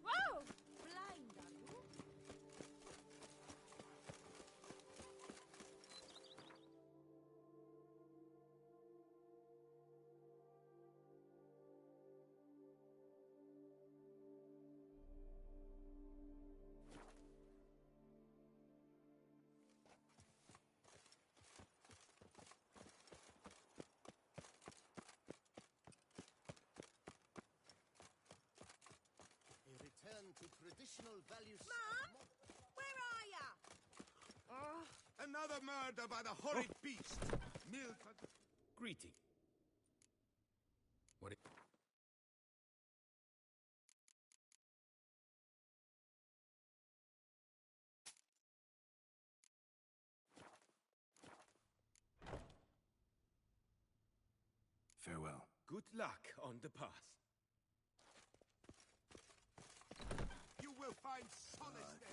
Speaker 11: Whoa!
Speaker 10: Blind, are you?
Speaker 8: A return to traditional values.
Speaker 11: Mom? Where are ya?
Speaker 5: Another murder by the horrid beast. Nilfgaard.
Speaker 8: Greeting.
Speaker 1: What? Farewell.
Speaker 8: Good luck on the path.
Speaker 5: You will find solace there.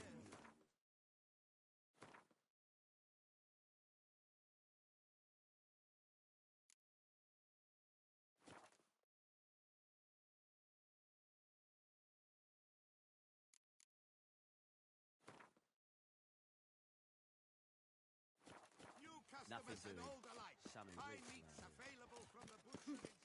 Speaker 6: nothing
Speaker 5: and
Speaker 6: doing.
Speaker 5: old alike.
Speaker 6: Selling
Speaker 5: Fine
Speaker 6: roots
Speaker 5: meats
Speaker 6: around here.
Speaker 5: available from the butcher in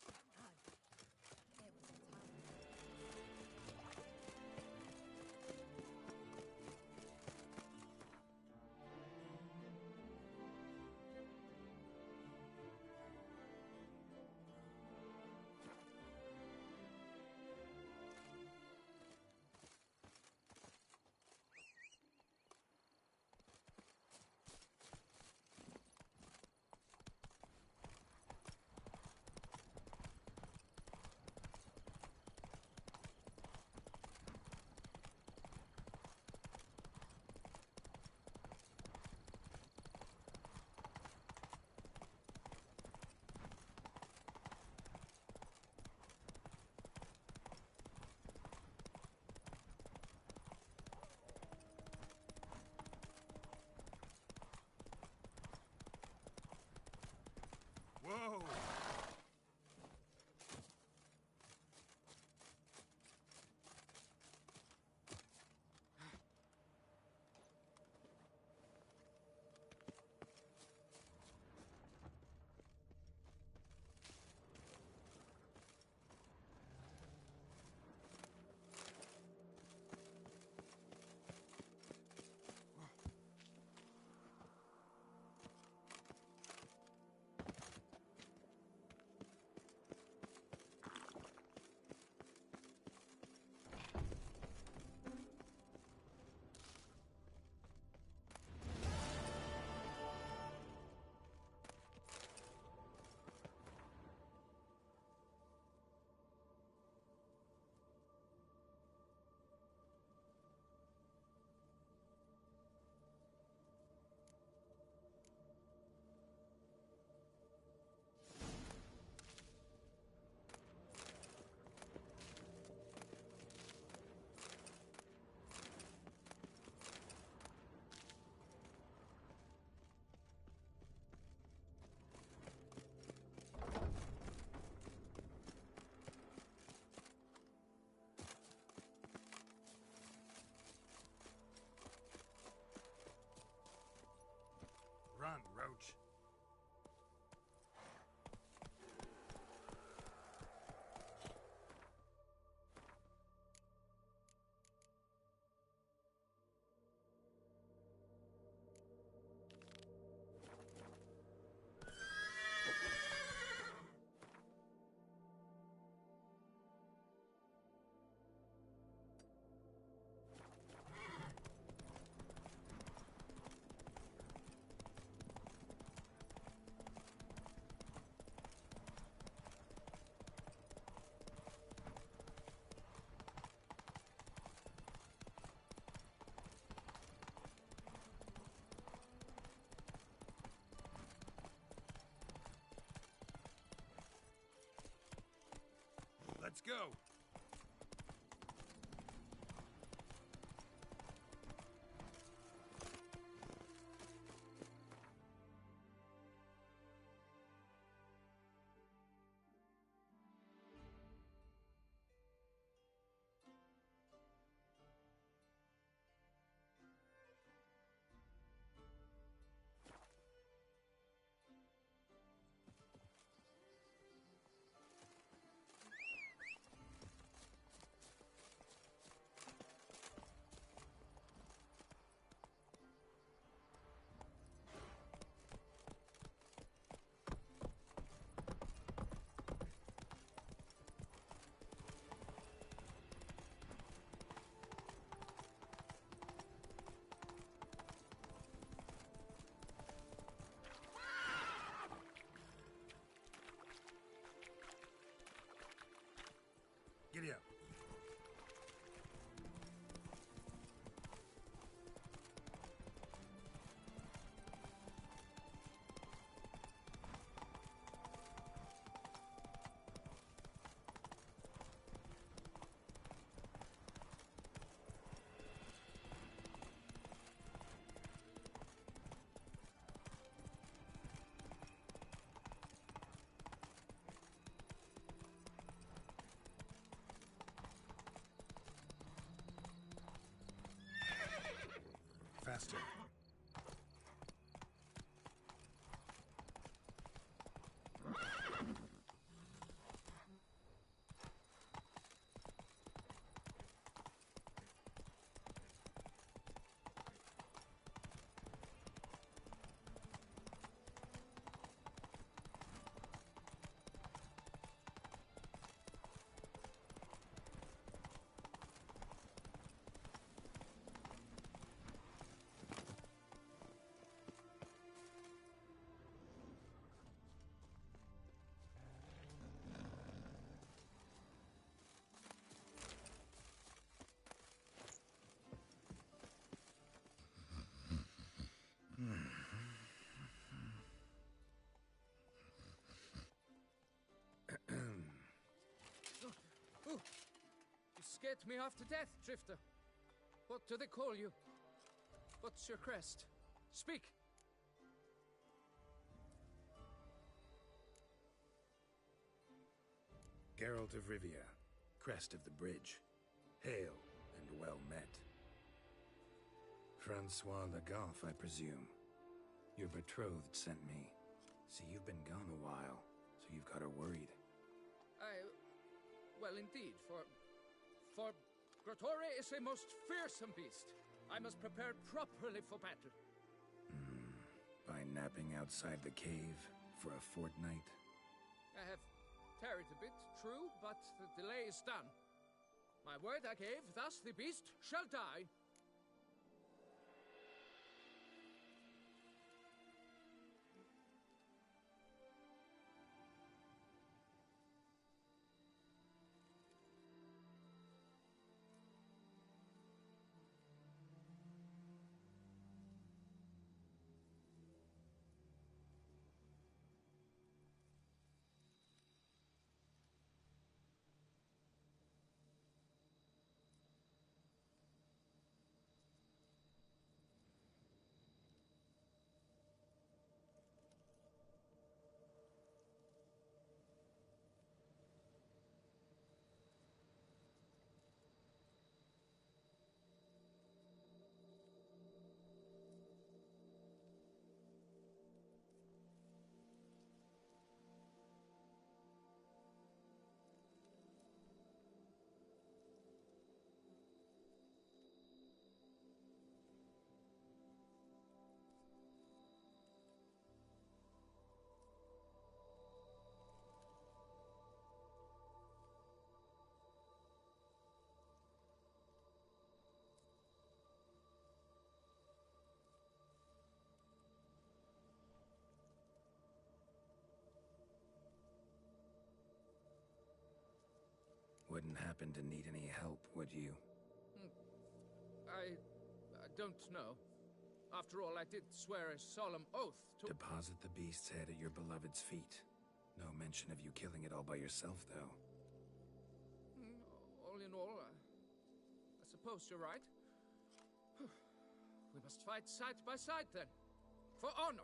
Speaker 5: Whoa! Run, Roach. Let's go. Giddy up. Faster.
Speaker 12: skate me off to death, Drifter. What do they call you? What's your crest? Speak!
Speaker 1: Geralt of Rivia, crest of the bridge. Hail, and well met. Francois Le Goff, I presume. Your betrothed sent me. See, you've been gone a while, so you've got her worried.
Speaker 12: Well, indeed, for Grotore is a most fearsome beast. I must prepare properly for battle.
Speaker 1: By napping outside the cave for a fortnight?
Speaker 12: I have tarried a bit, true, but the delay is done. My word I gave, thus the beast shall die.
Speaker 1: Wouldn't happen to need any help, would you?
Speaker 12: I don't know. After all, I did swear a solemn oath to—
Speaker 1: Deposit the beast's head at your beloved's feet. No mention of you killing it all by yourself, though.
Speaker 12: All in all, I suppose you're right. We must fight side by side, then. For honor!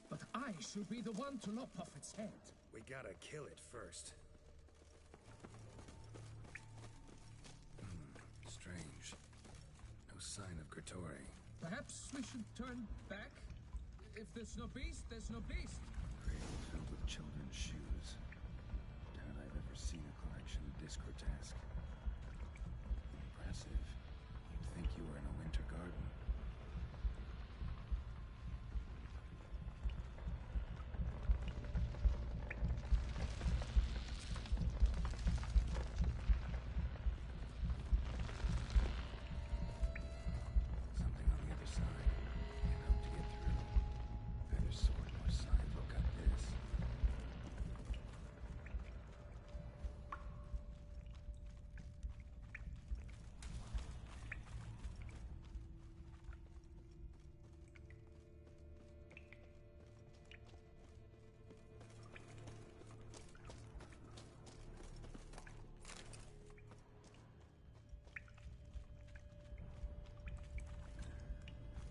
Speaker 13: But I should be the one to lop off its head.
Speaker 1: We gotta kill it first. Strange. No sign of Grotore.
Speaker 13: Perhaps we should turn back? If there's no beast, there's no beast.
Speaker 1: Cradle filled with children's shoes. Doubt I've ever seen a collection this grotesque. Impressive. You'd think you were in a winter garden. Something on the other side. Can't hope to get through. Either sword or scythe will cut this.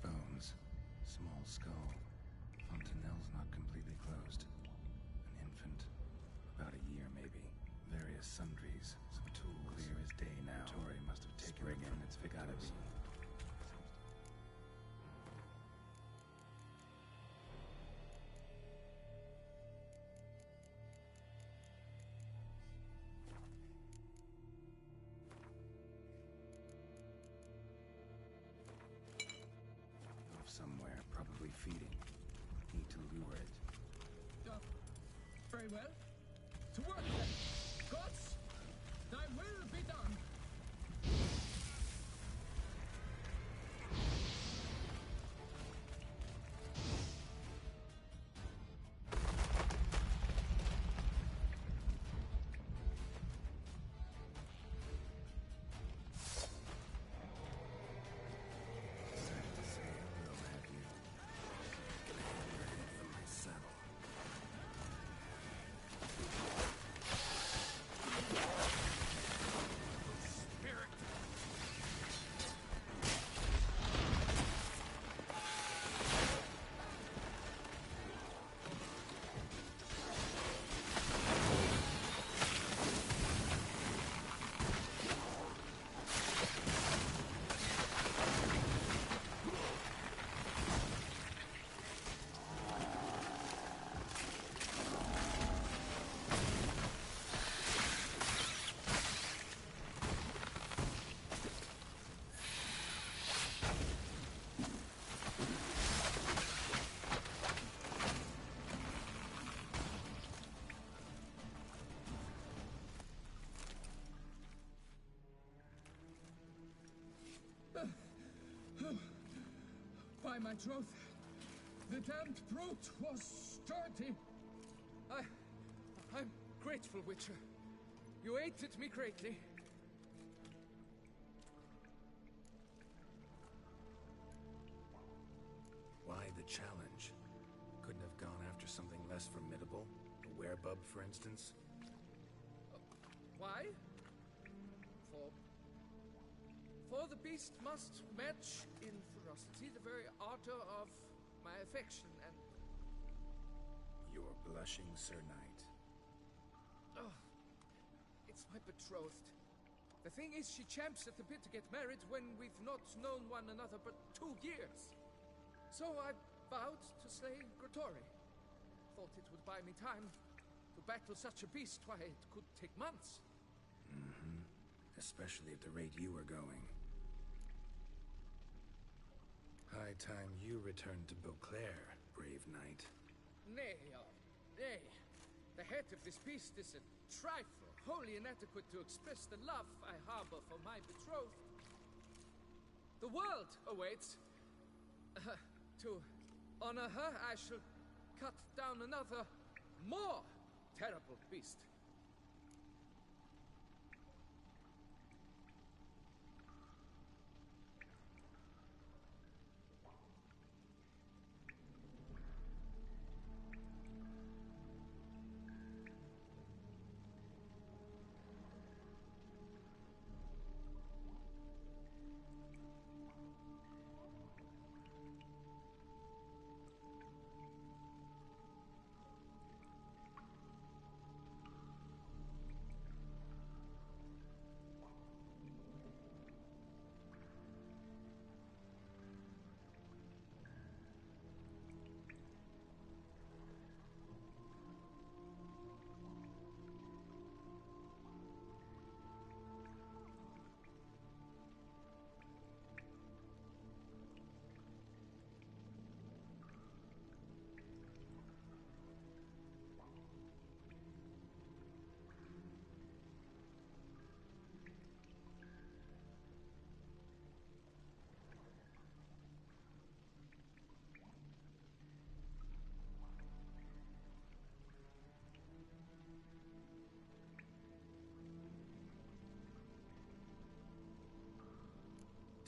Speaker 1: Bones. Small skull. Fontanelle's not completely closed. An infant. About a year, maybe. Various sundries. Some tools. Clear as day now. Tori must have taken it from its victims. Gotta be. Off somewhere, probably feeding. Need to lure it.
Speaker 13: Very well. To work then. Gods, thy will be done. By my troth, the damned brute was sturdy.
Speaker 12: I'm grateful, Witcher. You aided me greatly.
Speaker 1: Why the challenge? Couldn't have gone after something less formidable? A werebub, for instance?
Speaker 12: Why? For the beast must match in ferocity the very ardor of my affection and...
Speaker 1: You're blushing, Sir Knight.
Speaker 12: Oh, it's my betrothed. The thing is, she champs at the bit to get married when we've not known one another but 2 years. So I vowed to slay Grottori. Thought it would buy me time to battle such a beast. Why, it could take months.
Speaker 1: Mm-hmm. Especially at the rate you were going. High time you returned to Beauclair, brave knight.
Speaker 12: Nay, nay. The head of this beast is a trifle, wholly inadequate to express the love I harbor for my betrothed. The world awaits. To honor her, I shall cut down another, more terrible beast.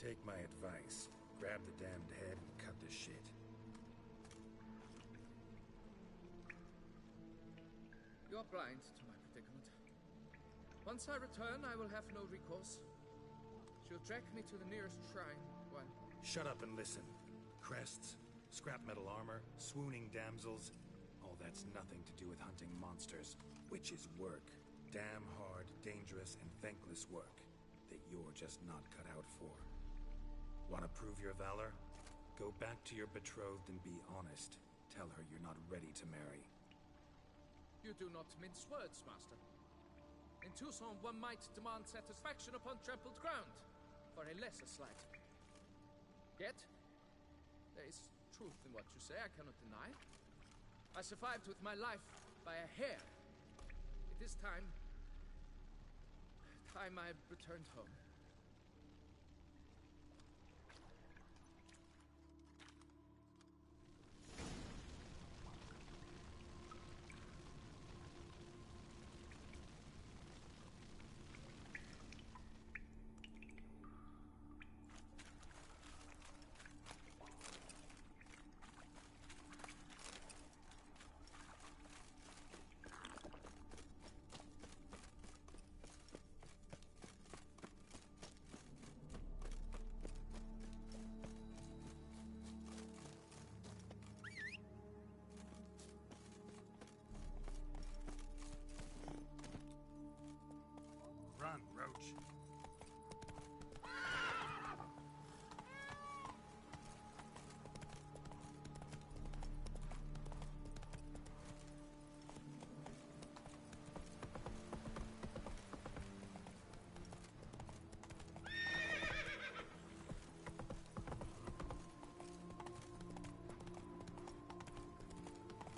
Speaker 1: Take my advice. Grab the damned head and cut the shit.
Speaker 12: You're blind to my predicament. Once I return, I will have no recourse. She'll track me to the nearest shrine, while...
Speaker 1: Shut up and listen. Crests, scrap metal armor, swooning damsels... all that's nothing to do with hunting monsters. Witches' work. Damn hard, dangerous, and thankless work that you're just not cut out for. Want to prove your valor? Go back to your betrothed and be honest. Tell her you're not ready to marry.
Speaker 12: You do not mince words, Master. In Tucson, one might demand satisfaction upon trampled ground, for a lesser slight. Yet, there is truth in what you say, I cannot deny. I survived with my life by a hair. It is time I returned home.
Speaker 5: Run, Roach.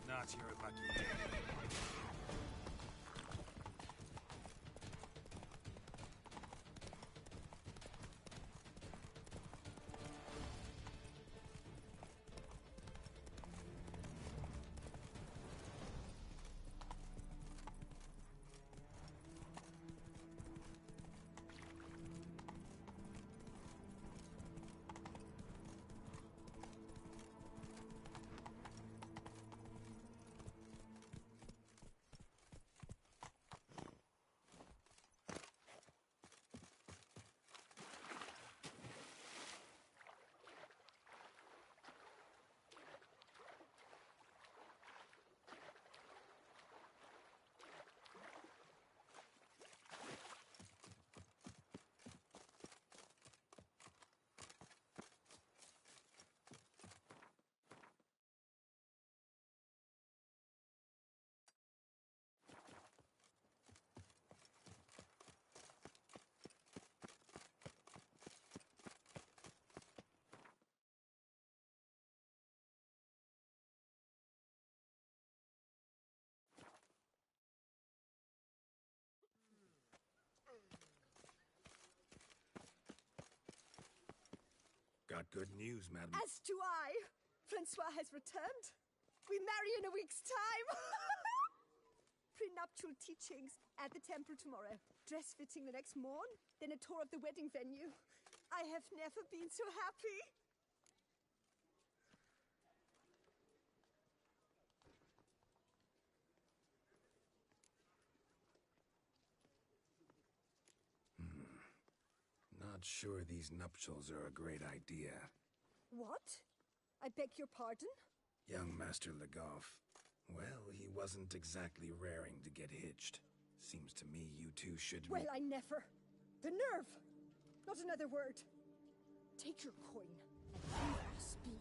Speaker 5: Not your lucky day. Got good news, madam.
Speaker 11: As do I. Francois has returned. We marry in a week's time. Prenuptial teachings at the temple tomorrow. Dress fitting the next morn. Then a tour of the wedding venue. I have never been so happy.
Speaker 1: Not sure these nuptials are a great idea.
Speaker 11: What? I beg your pardon?
Speaker 1: Young Master Legoff. Well, he wasn't exactly raring to get hitched. Seems to me you two should...
Speaker 11: Well, I never. The nerve! Not another word. Take your coin and leave us be.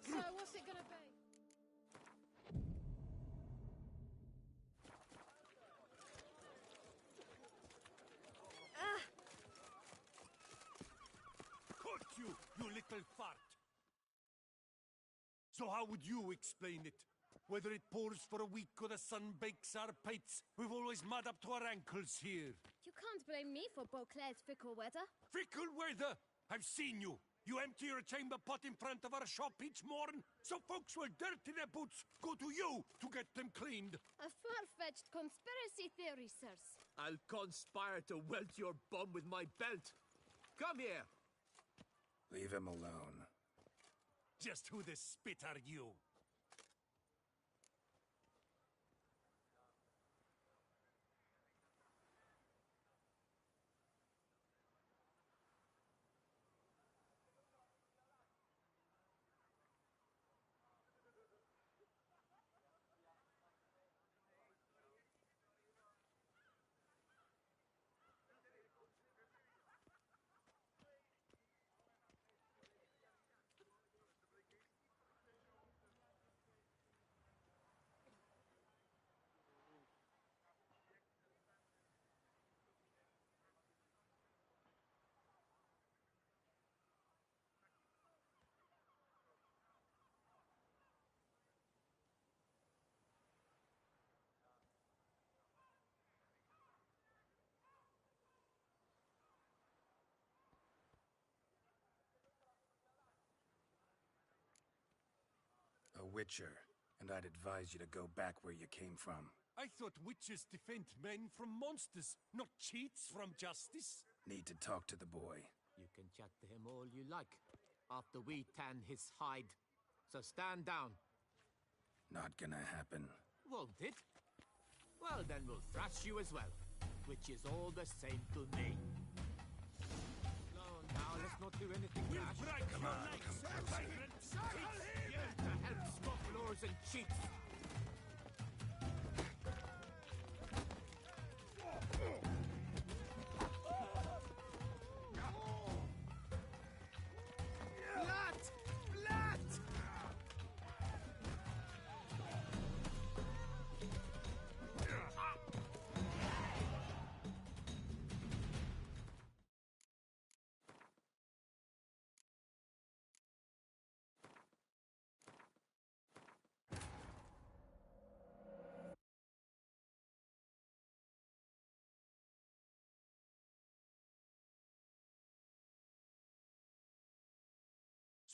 Speaker 10: So, what's it gonna be?
Speaker 5: Caught you, you little fart! So how would you explain it? Whether it pours for a week or the sun bakes our pipes, we've always mud up to our ankles here.
Speaker 10: You can't blame me for Beauclair's fickle weather.
Speaker 5: Fickle weather! I've seen you! You empty your chamber pot in front of our shop each morn, so folks will dirty their boots go to you to get them cleaned.
Speaker 10: A far-fetched conspiracy theory, sirs.
Speaker 8: I'll conspire to welt your bum with my belt. Come here.
Speaker 1: Leave him alone.
Speaker 5: Just who the spit are you?
Speaker 1: A witcher, and I'd advise you to go back where you came from.
Speaker 5: I thought witches defend men from monsters, not cheats from justice.
Speaker 1: Need to talk to the boy.
Speaker 8: You can chat to him all you like, after we tan his hide. So stand down.
Speaker 1: Not gonna happen.
Speaker 8: Won't it? Well, then we'll thrash you as well, which is all the same to me. No, now let's not do anything rash.
Speaker 5: Come on,
Speaker 8: Here to help scofflaws and cheats.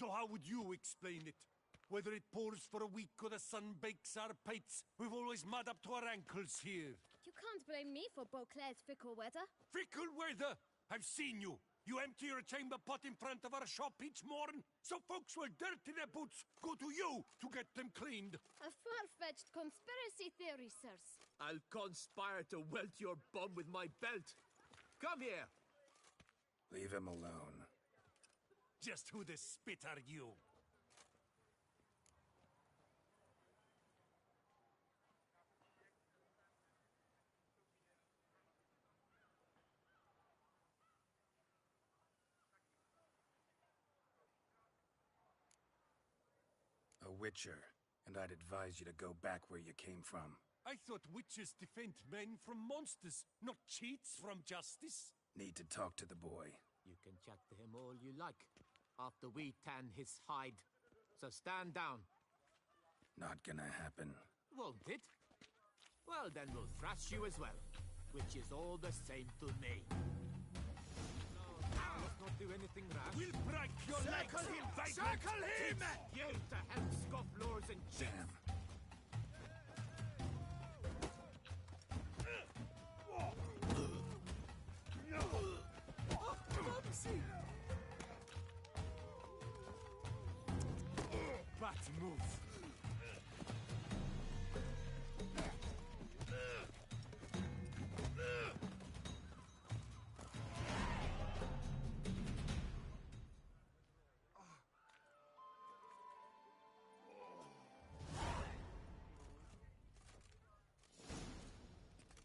Speaker 5: So how would you explain it? Whether it pours for a week or the sun bakes our pates, we've always mud up to our ankles here.
Speaker 10: You can't blame me for Beauclair's fickle weather.
Speaker 5: Fickle weather! I've seen you. You empty your chamber pot in front of our shop each morn, so folks will dirty their boots, go to you to get them cleaned.
Speaker 10: A far-fetched conspiracy theory, sirs.
Speaker 8: I'll conspire to welt your bum with my belt. Come here.
Speaker 1: Leave him alone.
Speaker 5: Just who the spit are you?
Speaker 1: A witcher, and I'd advise you to go back where you came from.
Speaker 5: I thought witches defend men from monsters, not cheats from justice.
Speaker 1: Need to talk to the boy.
Speaker 8: You can chat to him all you like, after we tan his hide. So stand down.
Speaker 1: Not gonna happen.
Speaker 8: Won't it? Well, then we'll thrash you as well, which is all the same to me. No, now let's not do anything rash.
Speaker 5: We'll break your legs! Him! Circle him!
Speaker 8: You to help scofflaws and cheats.
Speaker 1: Damn.
Speaker 5: Bat move.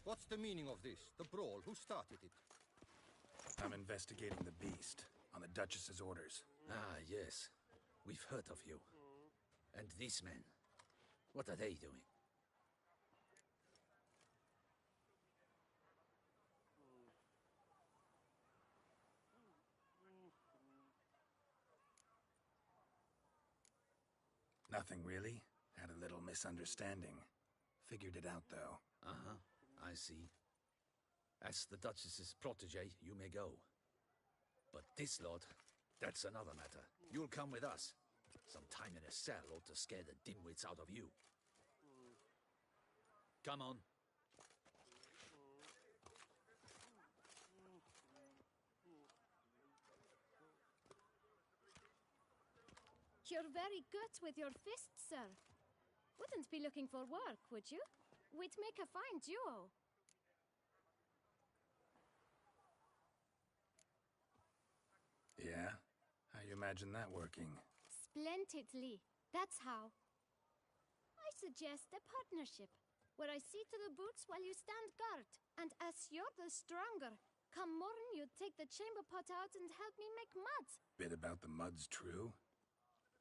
Speaker 14: What's the meaning of this? The brawl? Who started it?
Speaker 1: I'm investigating the beast, on the Duchess's orders.
Speaker 6: Ah, yes. We've heard of you. And these men, what are they doing?
Speaker 1: Nothing really. Had a little misunderstanding. Figured it out, though.
Speaker 6: Uh-huh, I see. As the Duchess's protege, you may go. But this lot, that's another matter. You'll come with us. Some time in a cell ought to scare the dimwits out of you. Come on.
Speaker 10: You're very good with your fists, sir. Wouldn't be looking for work, would you? We'd make a fine duo.
Speaker 1: Yeah? How you imagine that working?
Speaker 10: Splendidly. That's how. I suggest a partnership, where I see to the boots while you stand guard. And as you're the stronger, come morn you take the chamber pot out and help me make mud.
Speaker 1: Bit about the mud's true?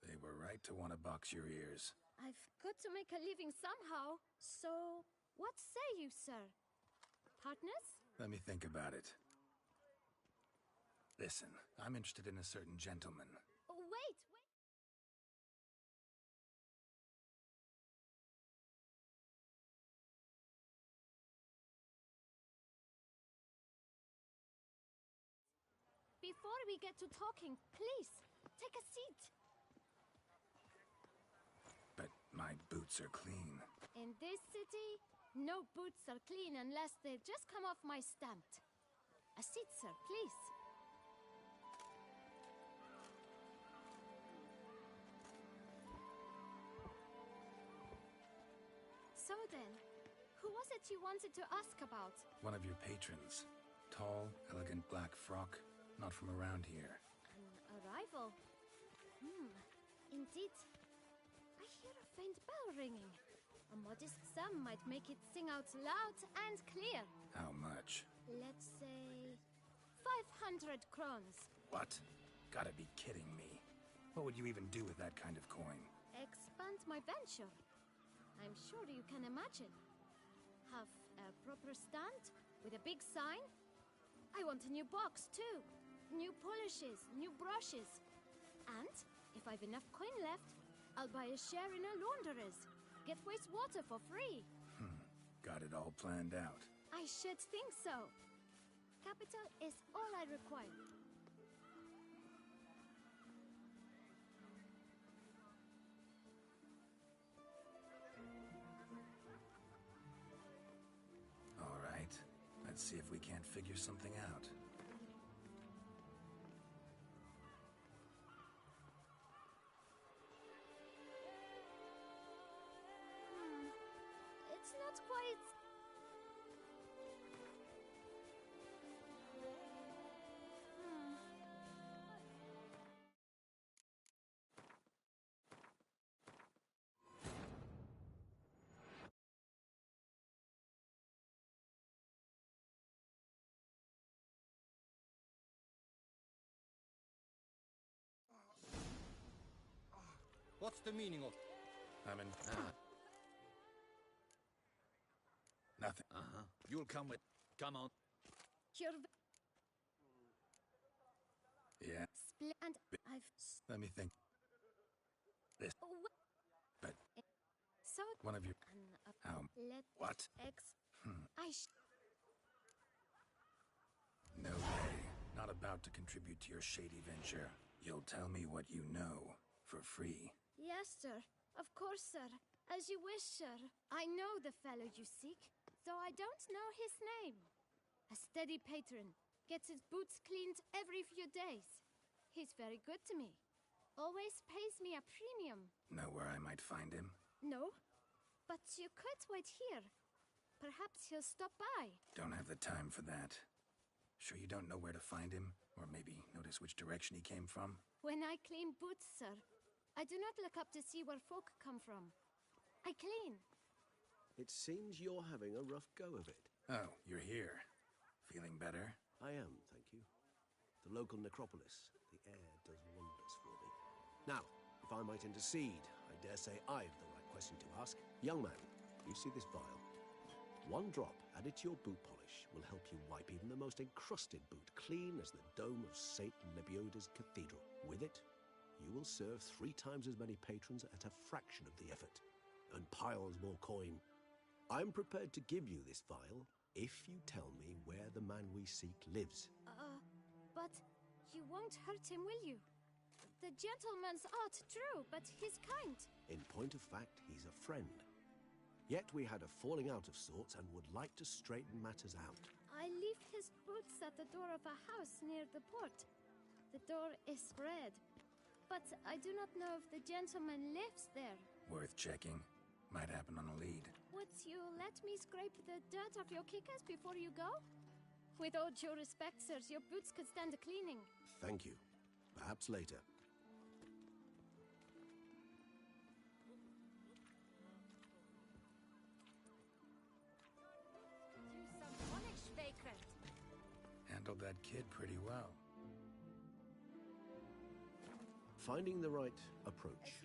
Speaker 1: They were right to want to box your ears.
Speaker 10: I've got to make a living somehow. So, what say you, sir? Partners?
Speaker 1: Let me think about it. Listen, I'm interested in a certain gentleman.
Speaker 10: Oh, wait! Before we get to talking, please, take a seat.
Speaker 1: But My boots are clean.
Speaker 10: In this city, no boots are clean unless they just come off my stamp. A seat, sir, please. So then, who was it you wanted to ask about?
Speaker 1: One of your patrons. Tall, elegant black frock. Not from around here.
Speaker 10: An arrival? Indeed. I hear a faint bell ringing. A modest sum might make it sing out loud and clear.
Speaker 1: How much?
Speaker 10: Let's say 500 crowns.
Speaker 1: What? Gotta be kidding me. What would you even do with that kind of coin?
Speaker 10: Expand my venture. I'm sure you can imagine. Have a proper stand with a big sign. I want a new box too. New polishes, new brushes. And if I've enough coin left, I'll buy a share in a launderer's. Get wastewater for free.
Speaker 1: Got it all planned out.
Speaker 10: I should think so. Capital is all I require.
Speaker 1: All right. Let's see if we can't figure something out.
Speaker 10: It's not quite...
Speaker 14: What's the meaning of...
Speaker 1: I'm in... Nothing.
Speaker 6: You'll come with... Come on.
Speaker 10: You're...
Speaker 1: Yeah.
Speaker 10: And I've...
Speaker 1: Let me think. This. But
Speaker 10: So...
Speaker 1: one of you... How...
Speaker 10: Let...
Speaker 1: What?
Speaker 10: I
Speaker 1: No way. Not about to contribute to your shady venture. You'll tell me what you know. For free.
Speaker 10: Yes, sir. Of course, sir. As you wish, sir. I know the fellow you seek, though I don't know his name. A steady patron. Gets his boots cleaned every few days. He's very good to me. Always pays me a premium.
Speaker 1: Know where I might find him?
Speaker 10: No, but you could wait here. Perhaps he'll stop by.
Speaker 1: Don't have the time for that. Sure you don't know where to find him? Or maybe notice which direction he came from?
Speaker 10: When I clean boots, sir, I do not look up to see where folk come from. I clean.
Speaker 4: It seems you're having a rough go of it.
Speaker 1: Oh, you're here. Feeling better?
Speaker 4: I am, thank you. The local necropolis. The air does wonders for me. Now, if I might intercede, I dare say I've the right question to ask. Young man, you see this vial? One drop added to your boot polish will help you wipe even the most encrusted boot clean as the dome of St. Lebioda's cathedral. With it, you will serve 3 times as many patrons at a fraction of the effort, and piles more coin. I'm prepared to give you this vial if you tell me where the man we seek lives.
Speaker 10: But you won't hurt him, will you? The gentleman's art, true, but he's kind.
Speaker 4: In point of fact, he's a friend. Yet we had a falling out of sorts and would like to straighten matters out.
Speaker 10: I leave his boots at the door of a house near the port. The door is red, but I do not know if the gentleman lives there.
Speaker 1: Worth checking. Might happen on a lead.
Speaker 10: Would you let me scrape the dirt off your kickers before you go? With all due respect, sirs, your boots could stand a cleaning.
Speaker 4: Thank you. Perhaps later.
Speaker 1: Handled that kid pretty well.
Speaker 4: Finding the right approach.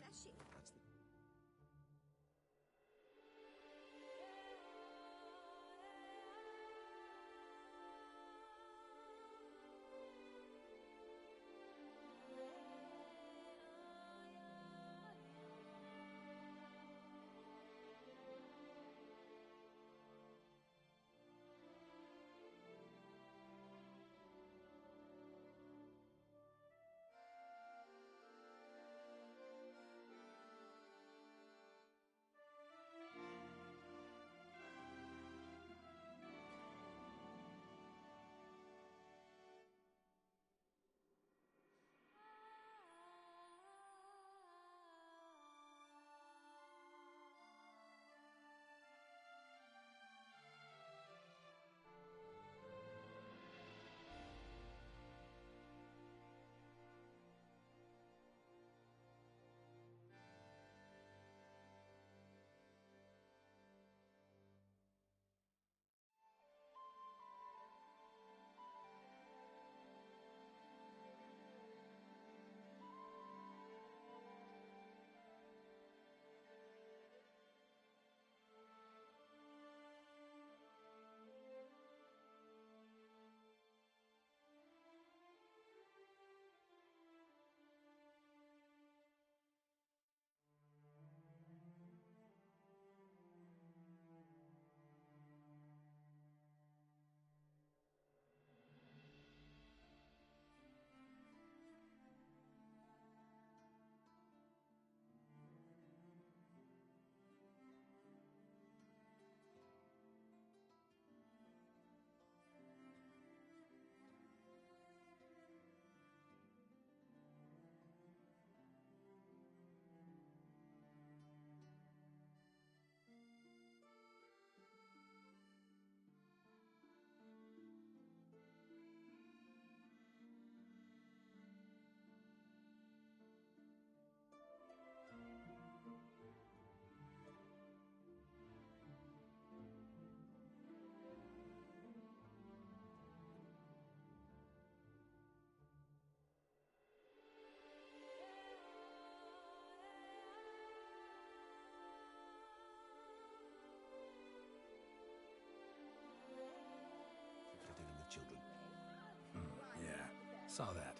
Speaker 15: saw that.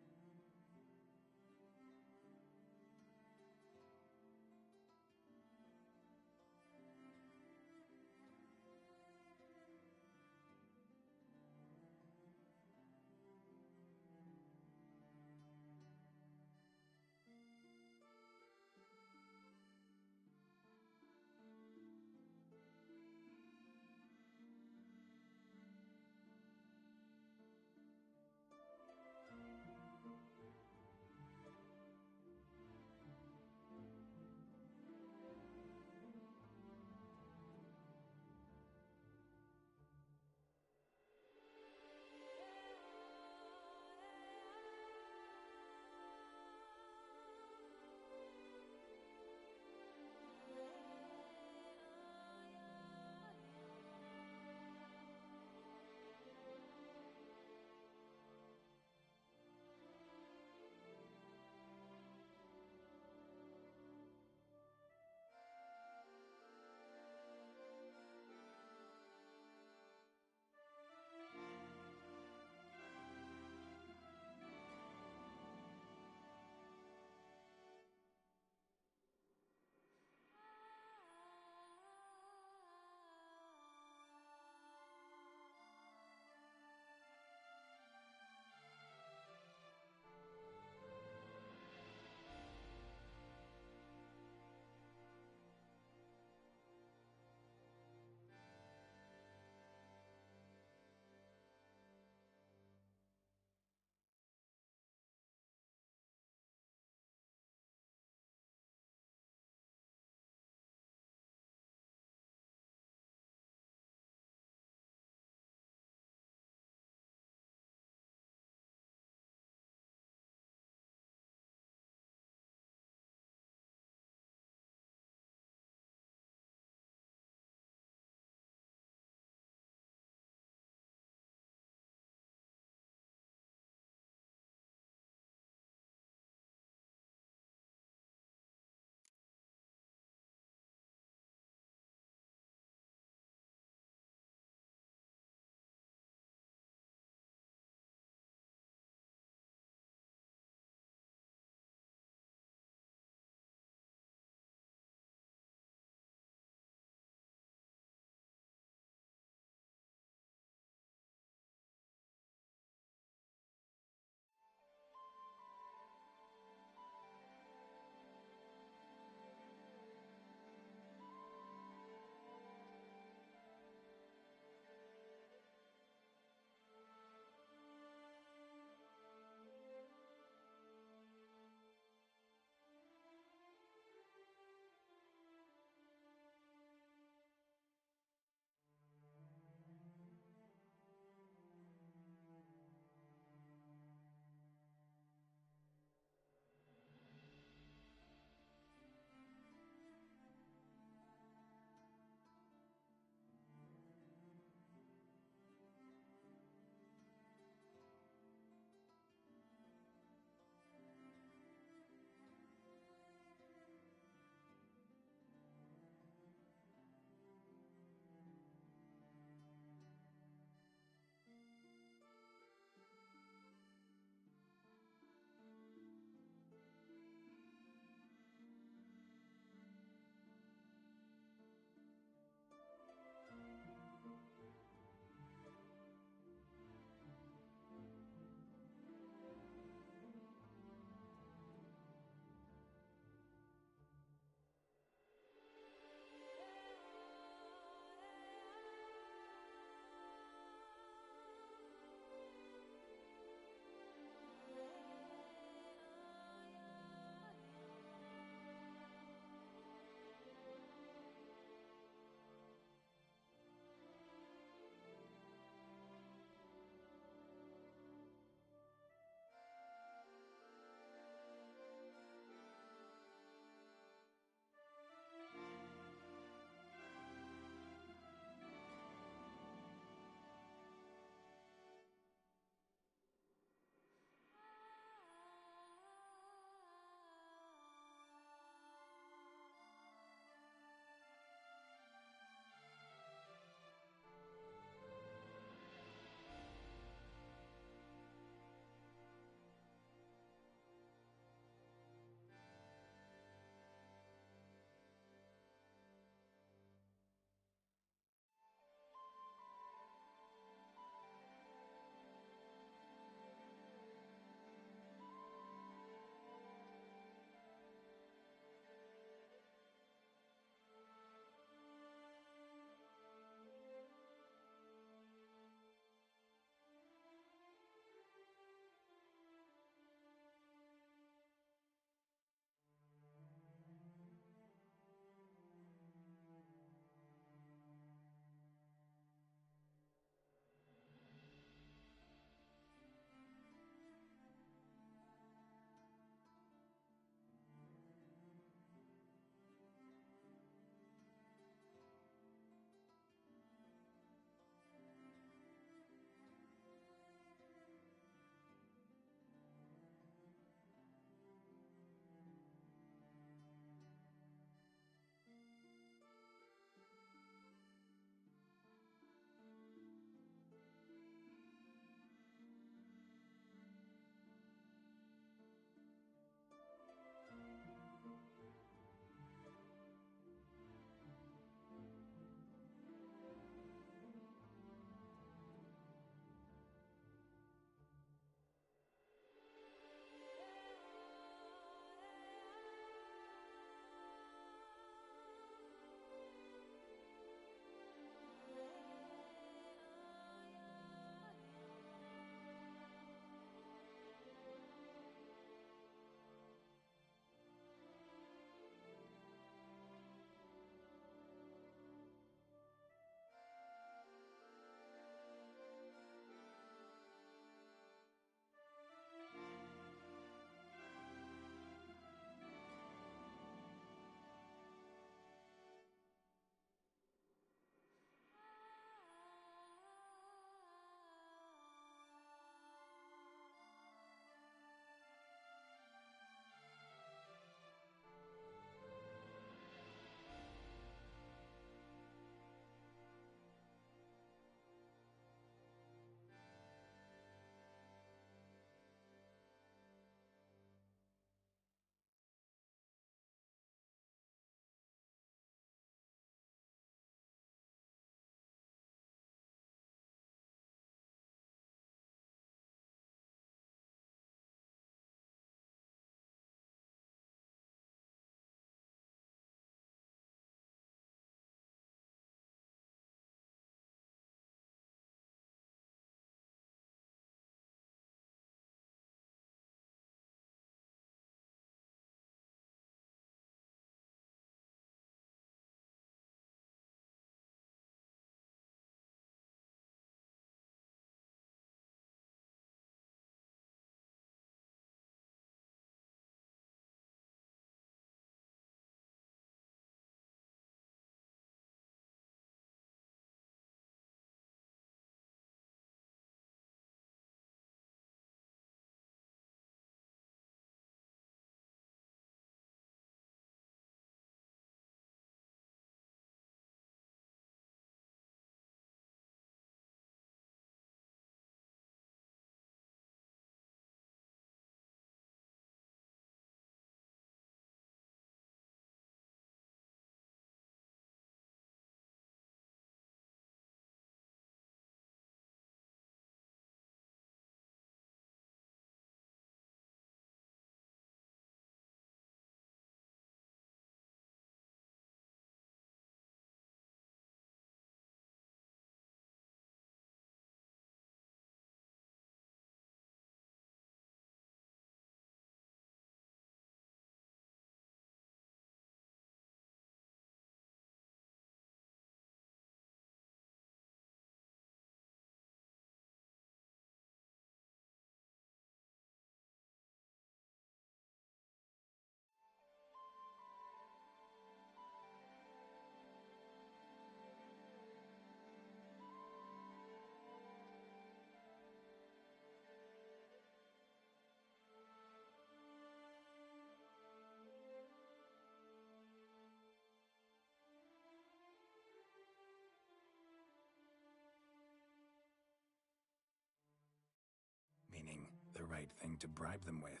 Speaker 1: anything to bribe them with.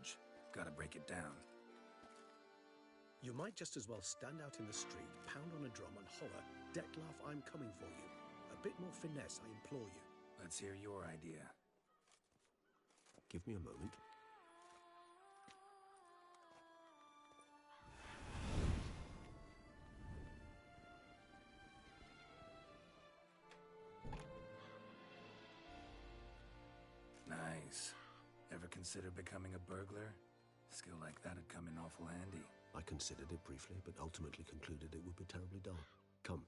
Speaker 1: charge. Gotta break it down.
Speaker 7: You might just as well stand out in the street, pound on a drum and holler, Dettlaff, I'm coming for you. A bit more finesse, I implore you.
Speaker 1: Let's hear your idea.
Speaker 4: Give me a moment.
Speaker 1: Nice. Ever consider becoming a burglar? Skill like that'd come in awful handy.
Speaker 4: I considered it briefly, but ultimately concluded it would be terribly dull. Come.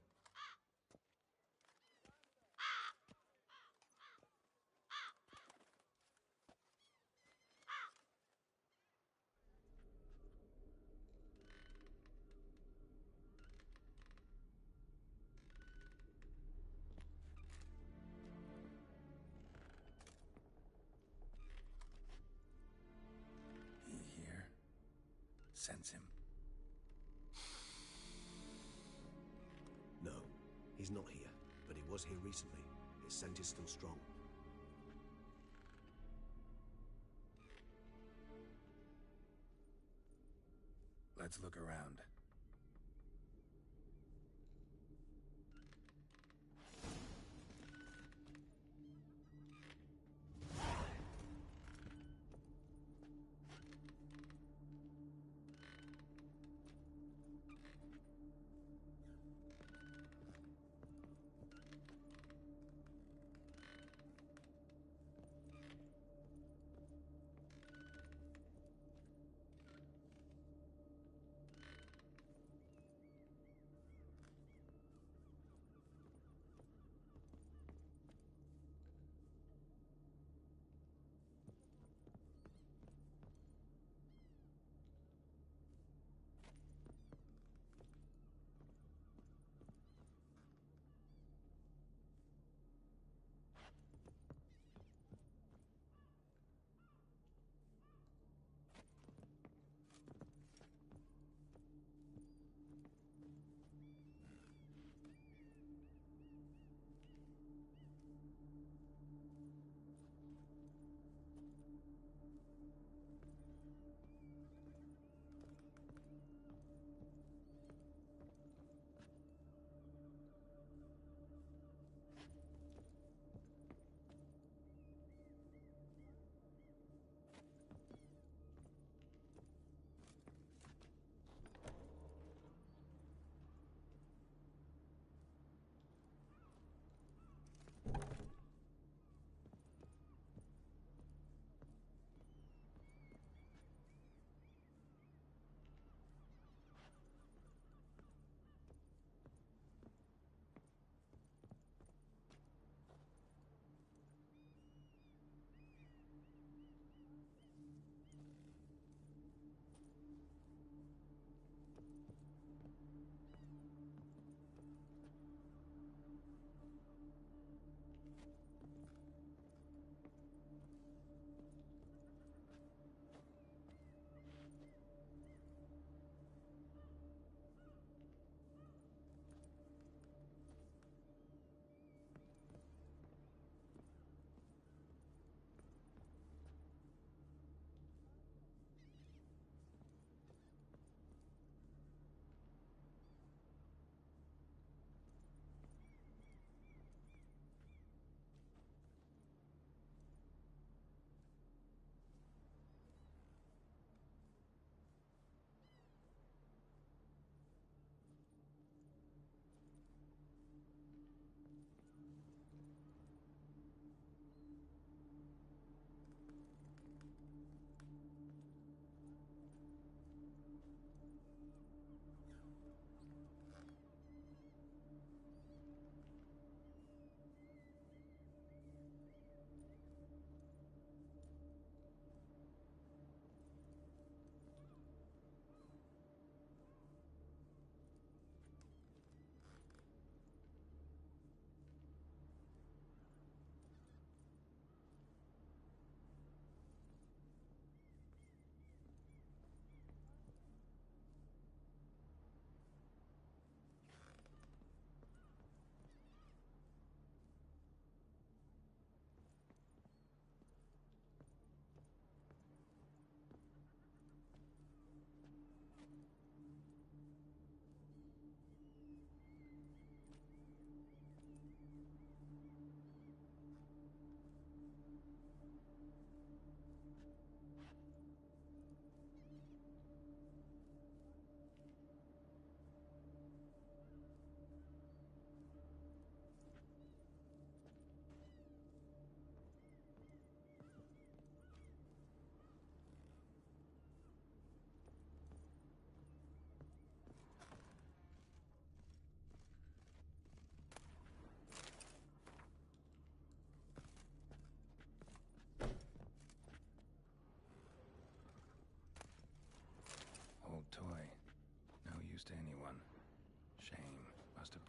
Speaker 1: He here? Sense him.
Speaker 4: No, he's not here, but he was here recently. His scent is still strong.
Speaker 1: Let's look around.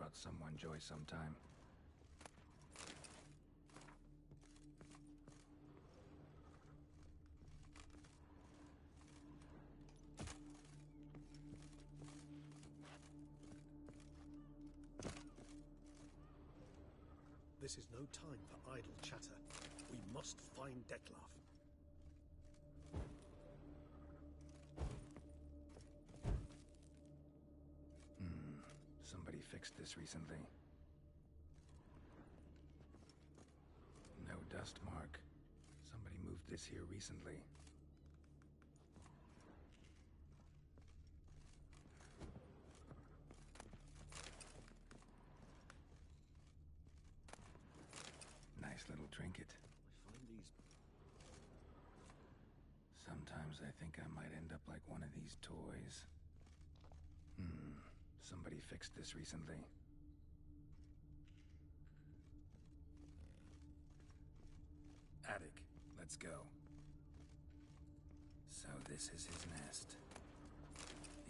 Speaker 1: brought someone joy sometime.
Speaker 7: This is no time for idle chatter. We must find Dettlaff.
Speaker 1: Somebody fixed this recently. No dust mark. Somebody moved this here recently. Nice little trinket.
Speaker 4: I find these...
Speaker 1: Sometimes I think I might end up like one of these toys. Somebody fixed this recently. Attic, let's go. So this is his nest.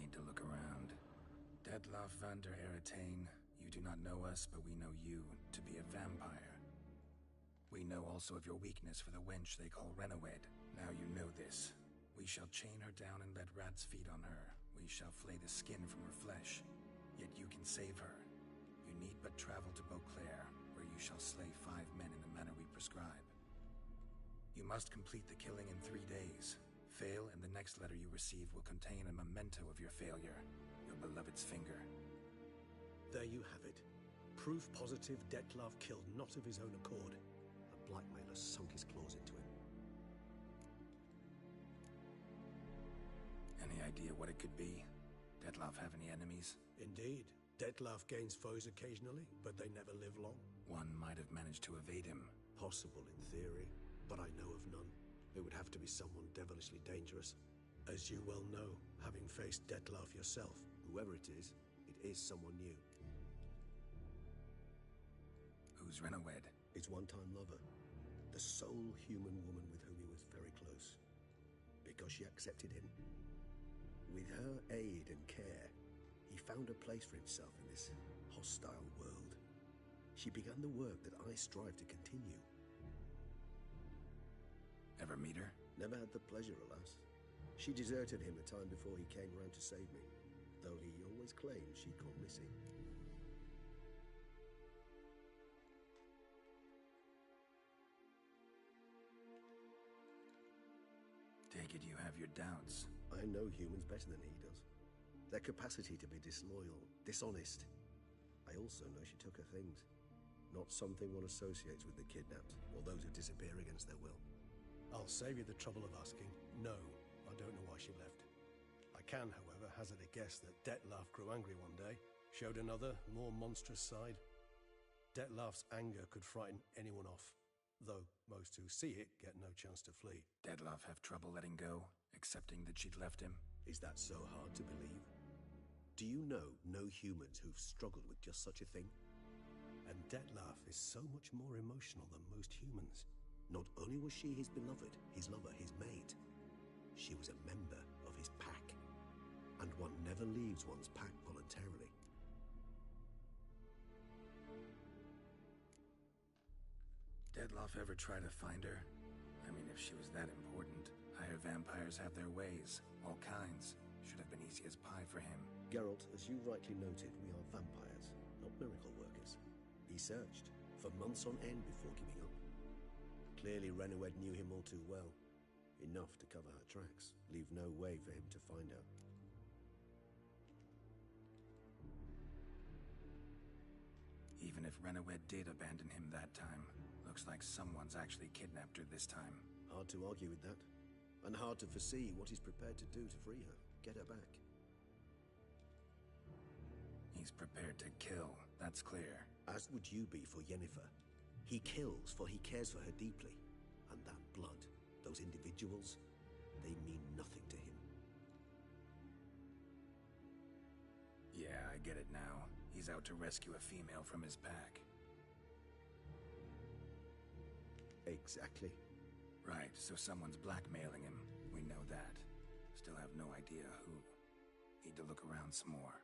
Speaker 1: Need to look around. Dettlaff van der Eretain, you do not know us, but we know you to be a vampire. We know also of your weakness for the wench they call Renawed. Now you know this. We shall chain her down and let rats feed on her. We shall flay the skin from her flesh. Yet you can save her. You need but travel to Beauclair, where you shall slay 5 men in the manner we prescribe. You must complete the killing in 3 days. Fail, and the next letter you receive will contain a memento of your failure. Your beloved's finger.
Speaker 7: There you have it. Proof positive Dettlaff killed not of his own accord. A blackmailer sunk his claws into him.
Speaker 1: Any idea what it could be? Dettlaff have any enemies?
Speaker 7: Indeed. Dettlaff gains foes occasionally, but they never live long.
Speaker 1: One might have managed to evade him.
Speaker 7: Possible in theory, but I know of none. It would have to be someone devilishly dangerous. As you well know, having faced Dettlaff yourself.
Speaker 4: Whoever it is someone new.
Speaker 1: Who's Renawed?
Speaker 7: His one-time lover. The sole human woman with whom he was very close. Because she accepted him. With her aid and care, he found a place for himself in this hostile world. She began the work that I strive to continue.
Speaker 1: Ever meet her?
Speaker 7: Never had the pleasure, alas. She deserted him a time before he came round to save me, though he always claimed she'd gone missing.
Speaker 1: Take it you have your doubts.
Speaker 7: I know humans better than he does. Their capacity to be disloyal, dishonest. I also know she took her things. Not something one associates with the kidnapped, or those who disappear against their will. I'll save you the trouble of asking. No, I don't know why she left. I can, however, hazard a guess that Dettlaff grew angry one day, showed another, more monstrous side. Dettlaff's anger could frighten anyone off, though most who see it get no chance to flee.
Speaker 1: Dettlaff have trouble letting go, accepting that she'd left him?
Speaker 7: Is that so hard to believe? Do you know no humans who've struggled with just such a thing? And Dettlaff is so much more emotional than most humans. Not only was she his beloved, his lover, his mate, she was a member of his pack. And one never leaves one's pack voluntarily.
Speaker 1: Dettlaff ever try to find her? I mean, if she was that important. Higher vampires have their ways, all kinds. Should have been easy as pie for him.
Speaker 7: Geralt, as you rightly noted, we are vampires, not miracle workers. He searched, for months on end before giving up. Clearly Renawed knew him all too well. Enough to cover her tracks, leave no way for him to find her.
Speaker 1: Even if Renawed did abandon him that time, looks like someone's actually kidnapped her this time.
Speaker 7: Hard to argue with that. And hard to foresee what he's prepared to do to free her, get her back.
Speaker 1: He's prepared to kill, that's clear.
Speaker 7: As would you be for Yennefer. He kills for he cares for her deeply. And that blood, those individuals, they mean nothing to him.
Speaker 1: Yeah, I get it now. He's out to rescue a female from his pack.
Speaker 7: Exactly.
Speaker 1: Right, so someone's blackmailing him. We know that. Still have no idea who. Need to look around some more.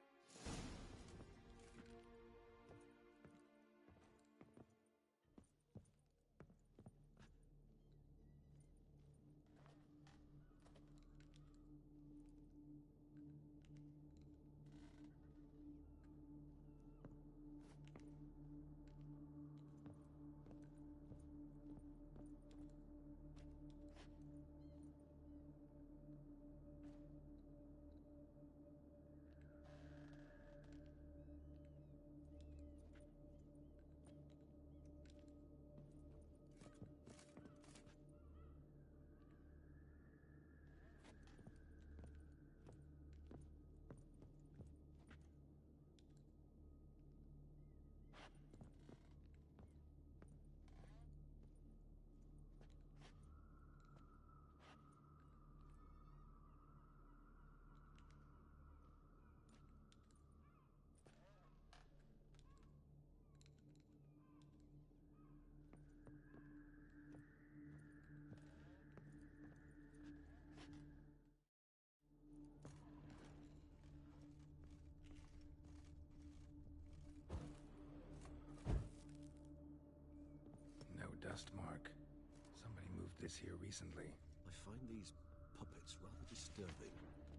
Speaker 1: this here recently.
Speaker 7: I find these puppets rather disturbing.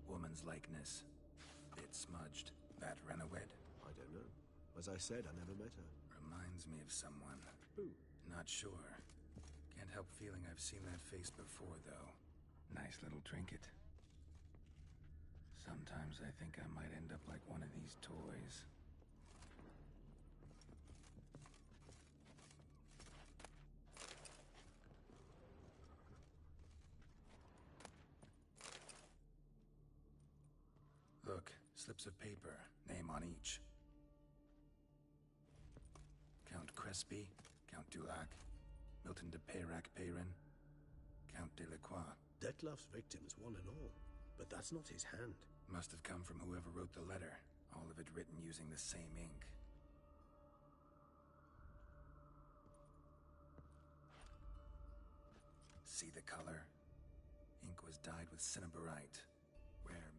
Speaker 1: Woman's likeness. Bit smudged. That Renowed?
Speaker 7: I don't know. As I said, I never met her.
Speaker 1: Reminds me of someone.
Speaker 7: Who?
Speaker 1: Not sure. Can't help feeling I've seen that face before, though. Nice little trinket. Sometimes I think I might end up like one of these toys. Look, slips of paper, name on each. Count Crespi, Count Dulac, Milton de Peyrac-Peyrin, Count Delacroix.
Speaker 7: Detlef's victims, one and all. But that's not his hand.
Speaker 1: Must have come from whoever wrote the letter. All of it written using the same ink. See the color? Ink was dyed with cinnabarite. Rare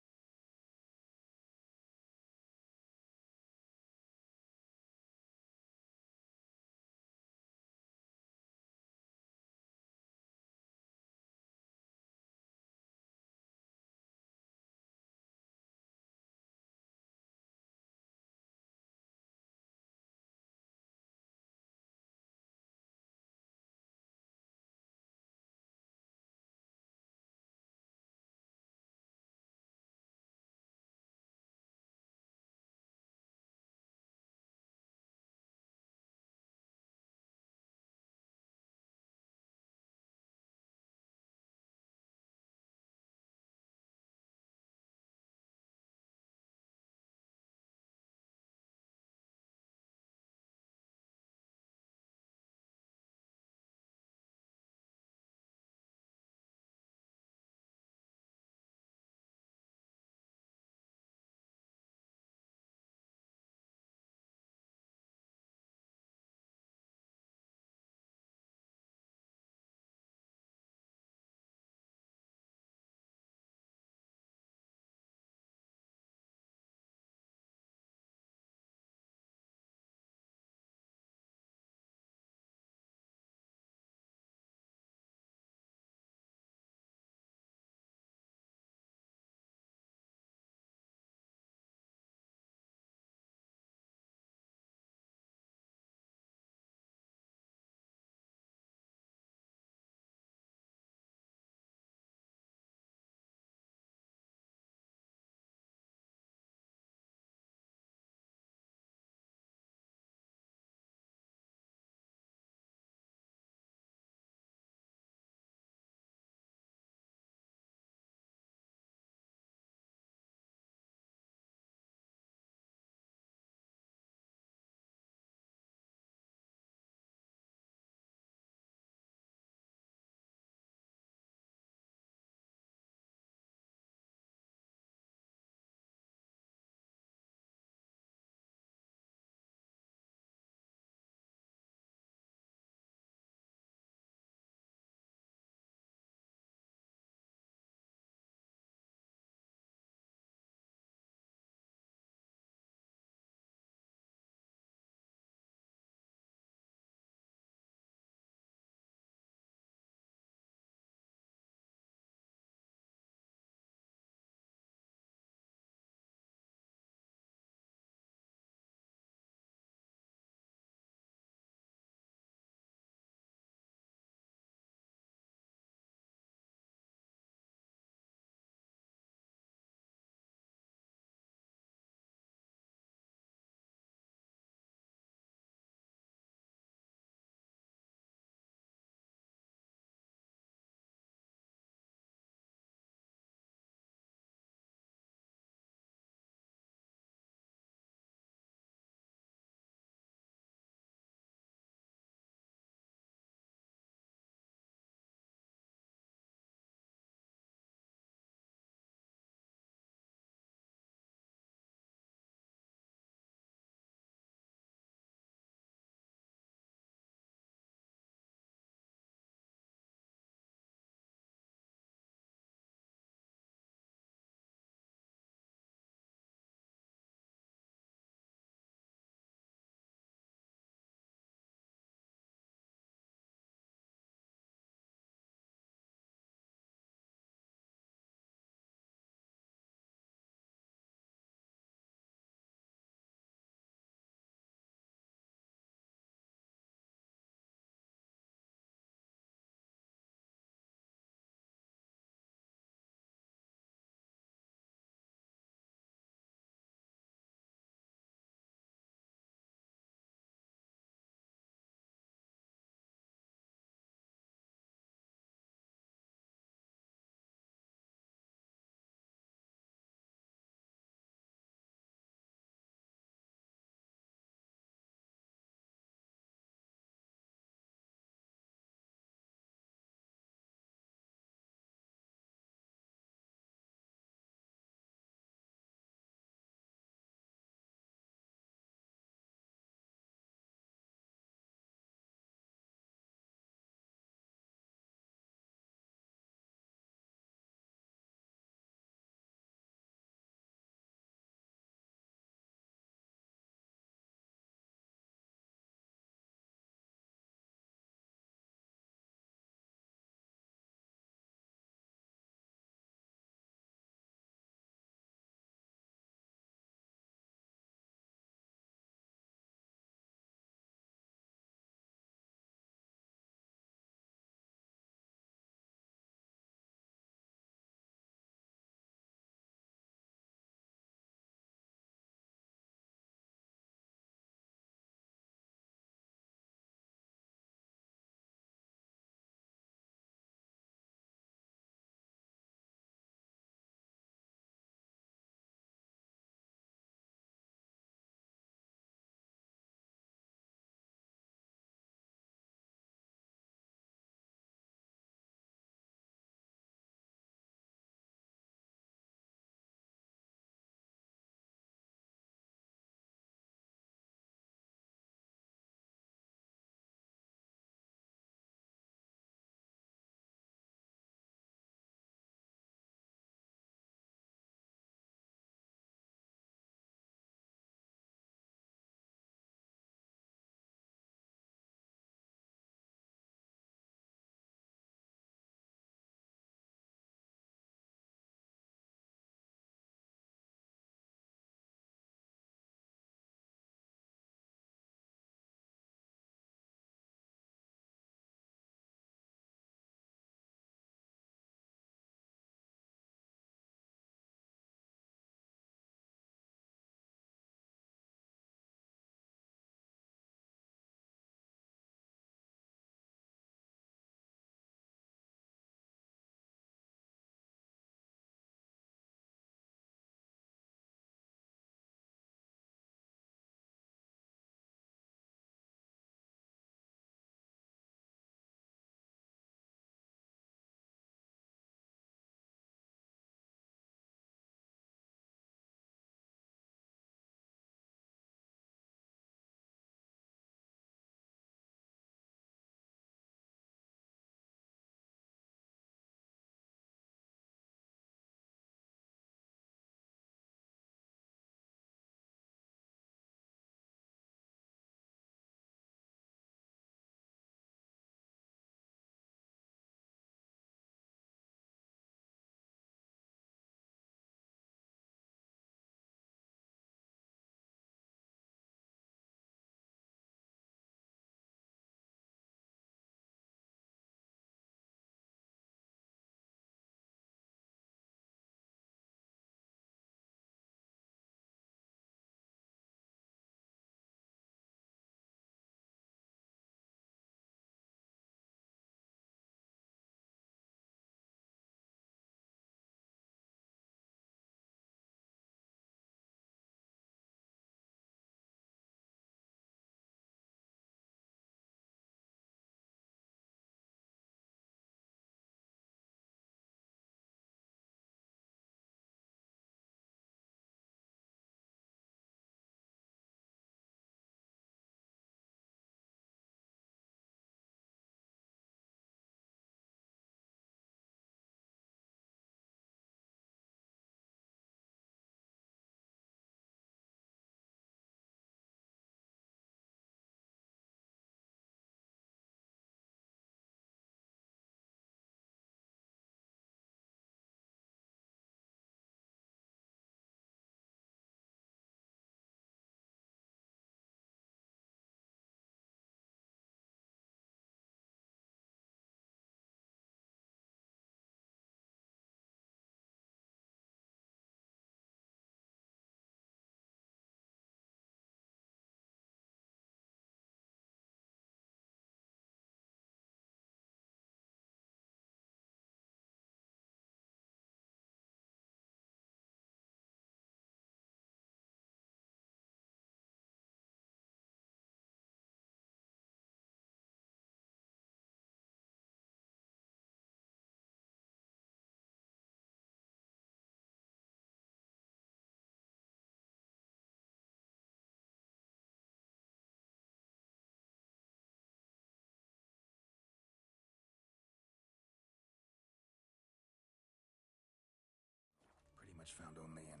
Speaker 1: knowledge found only in...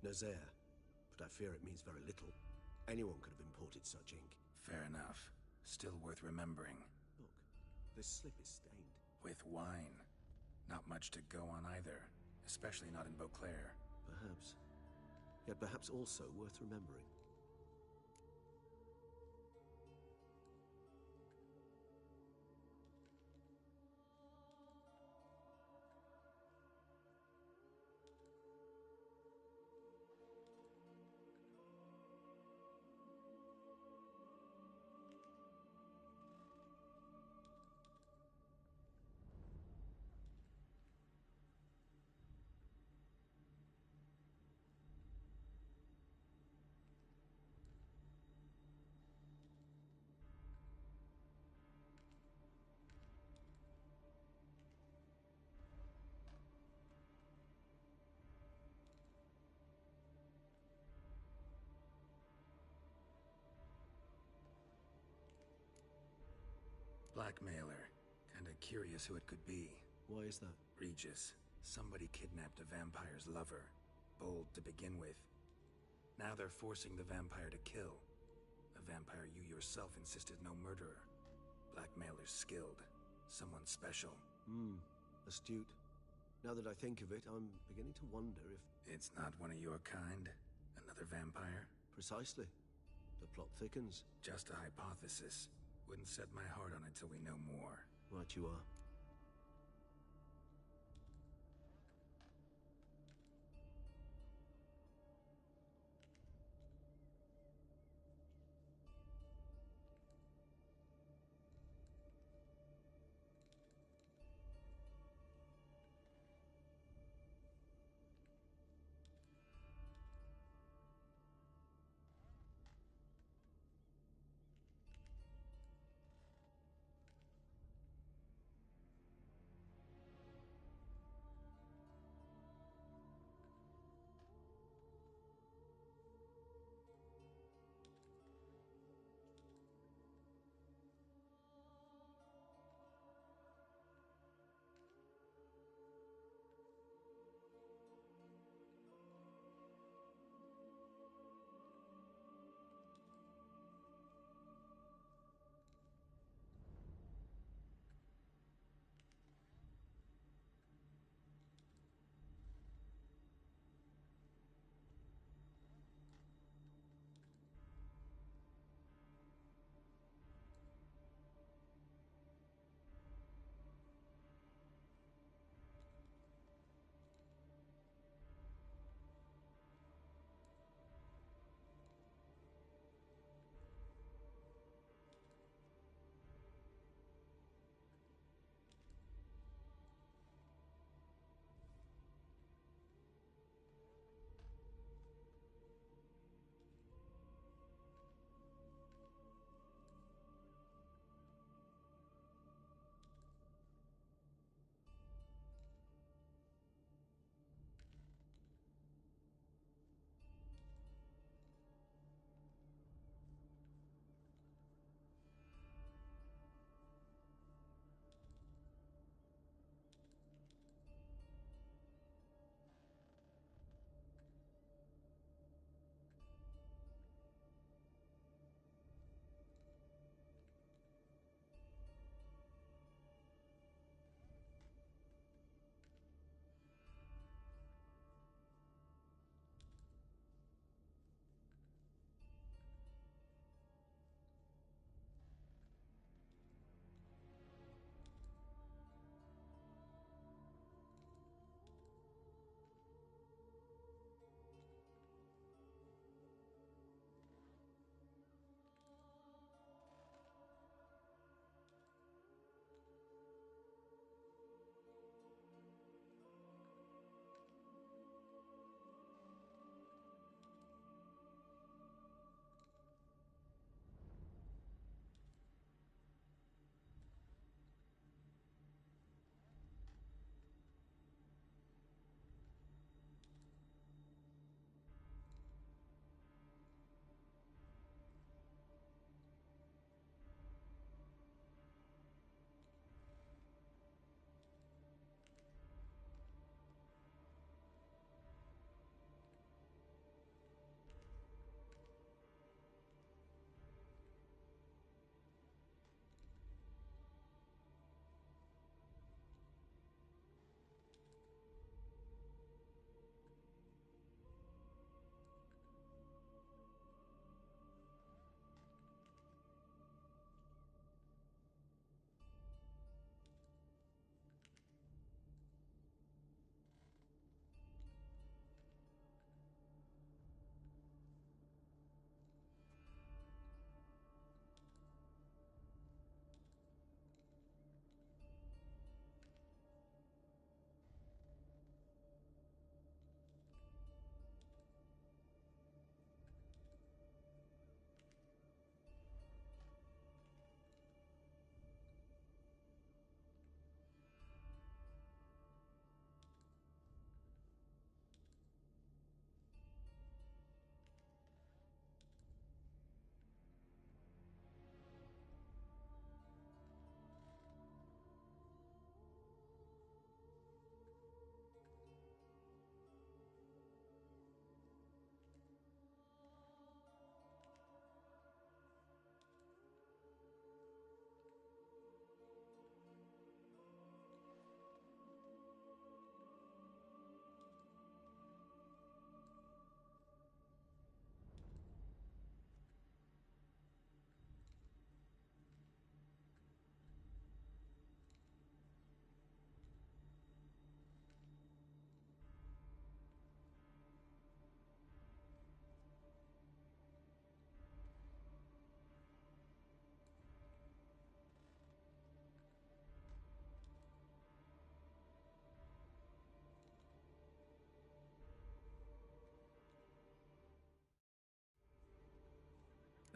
Speaker 7: Nazaire, but I fear it means very little. Anyone could have imported such ink.
Speaker 1: Fair enough. Still worth remembering.
Speaker 7: Look, this slip is stained.
Speaker 1: With wine. Not much to go on either, especially not in Beauclair.
Speaker 7: Perhaps. Yet perhaps also worth remembering.
Speaker 1: Blackmailer. Kinda curious who it could be.
Speaker 7: Why is that?
Speaker 1: Regis. Somebody kidnapped a vampire's lover. Bold to begin with. Now they're forcing the vampire to kill. A vampire you yourself insisted no murderer. Blackmailer's skilled. Someone special.
Speaker 7: Astute. Now that I think of it, I'm beginning to wonder if...
Speaker 1: It's not one of your kind? Another vampire?
Speaker 7: Precisely. The plot thickens.
Speaker 1: Just a hypothesis. Wouldn't set my heart on it till we know more.
Speaker 7: Right you are.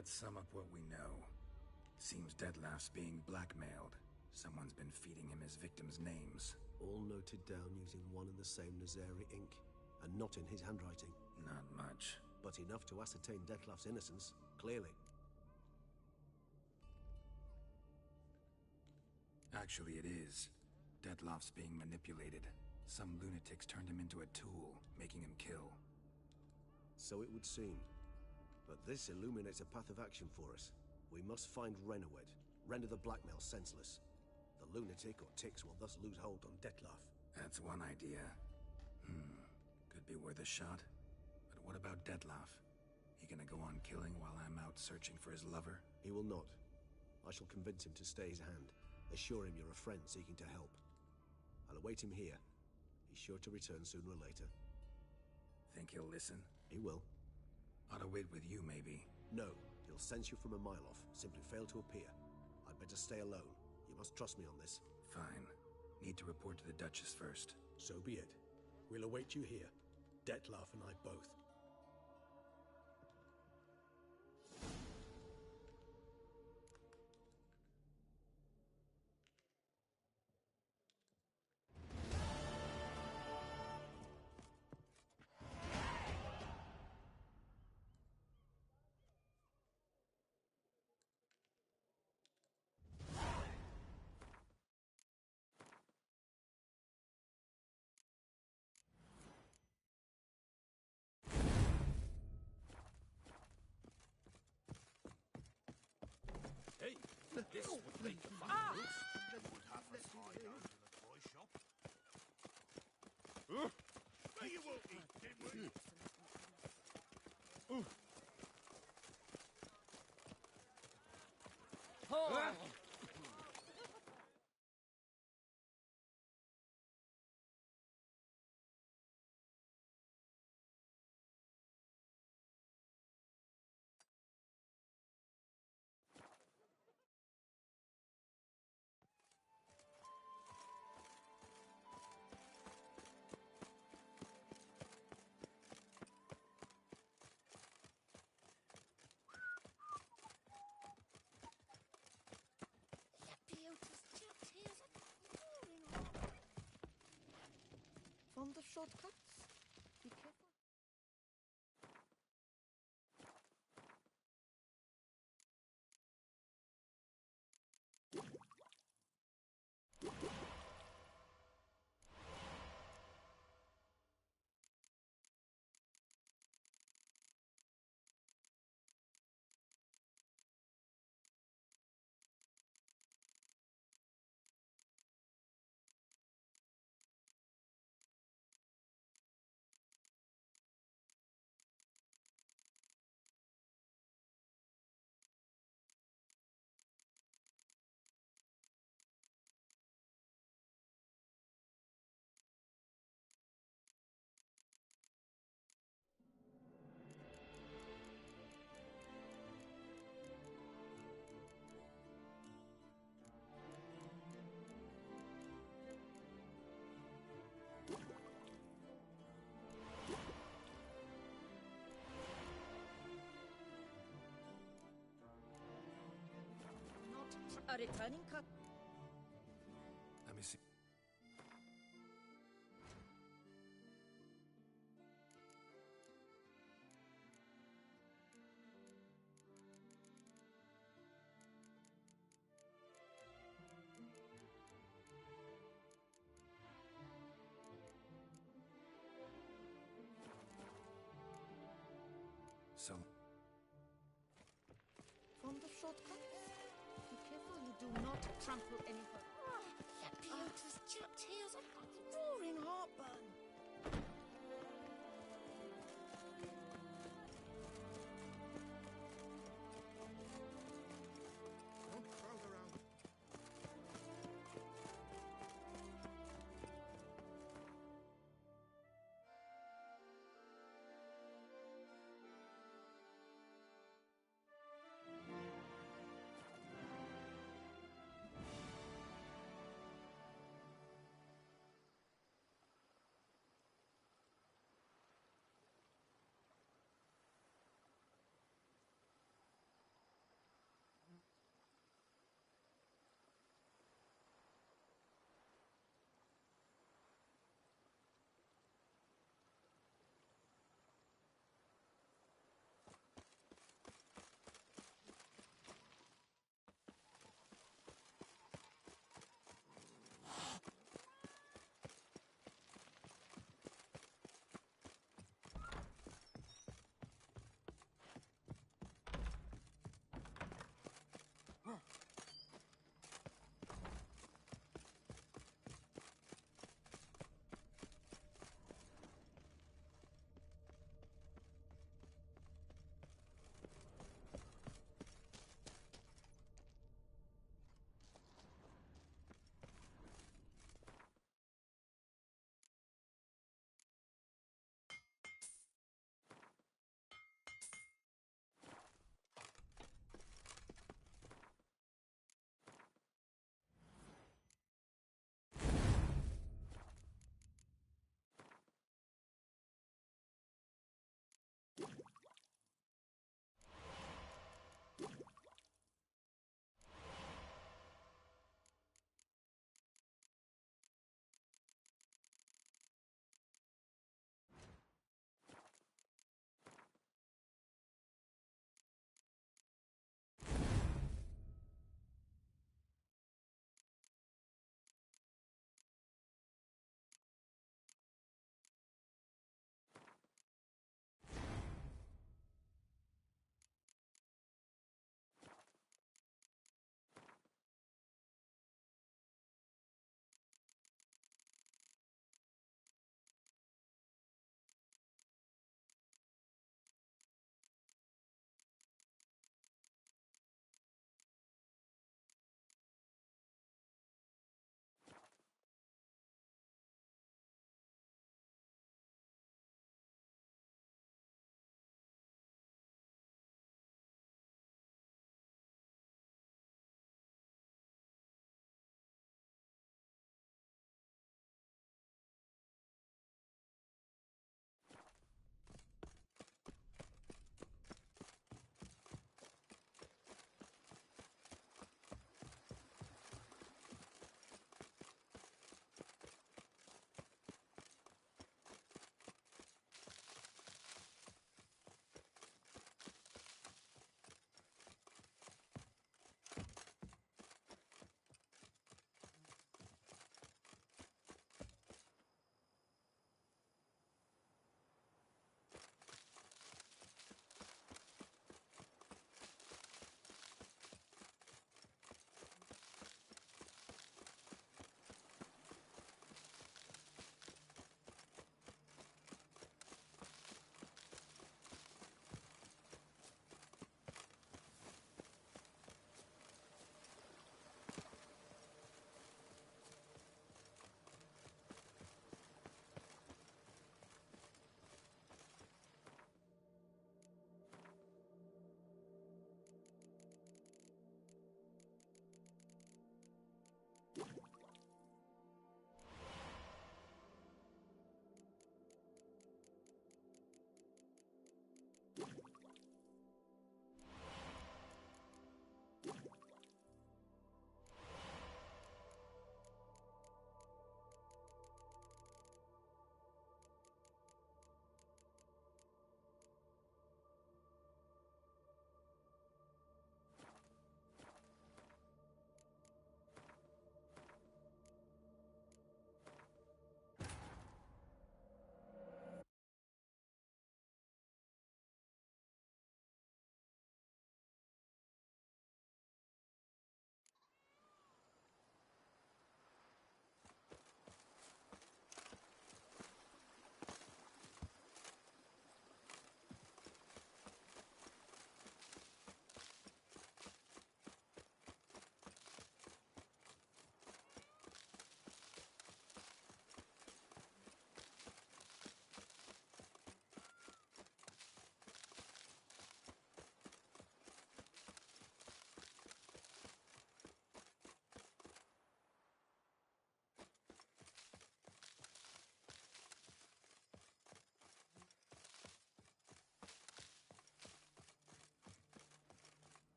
Speaker 1: Let's sum up what we know. Seems Dettlaff's being blackmailed. Someone's been feeding him his victims' names.
Speaker 7: All noted down using one and the same Nazeri ink, and not in his handwriting.
Speaker 1: Not much.
Speaker 7: But enough to ascertain Dettlaff's innocence, clearly.
Speaker 1: Actually, it is. Dettlaff's being manipulated. Some lunatics turned him into a tool, making him kill.
Speaker 7: So it would seem. But this illuminates a path of action for us. We must find Renowed, render the blackmail senseless. The lunatic or ticks will thus lose hold on Dettlaff.
Speaker 1: That's one idea. Could be worth a shot. But what about Dettlaff? He gonna go on killing while I'm out searching for his lover?
Speaker 7: He will not. I shall convince him to stay his hand. Assure him you're a friend seeking to help. I'll await him here. He's sure to return sooner or later.
Speaker 1: Think he'll listen?
Speaker 7: He will.
Speaker 1: Ought to wait with you, maybe.
Speaker 7: No, he'll sense you from a mile off. Simply fail to appear. I'd better stay alone. You must trust me on this.
Speaker 1: Fine. Need to report to the Duchess first.
Speaker 7: So be it. We'll await you here. Dettlaff and I both.
Speaker 6: Hey, this would make a fun boots. Would have us hide down to the toy shop. No, you won't eat, dimwit.
Speaker 2: Fond of shortcuts? Be careful. A returning cut.
Speaker 1: Let me see. So...
Speaker 2: Fond of shortcuts? Be careful you do not trample any further. Lapiota's chipped heels have got roaring heartburn.
Speaker 5: Don't crowd around.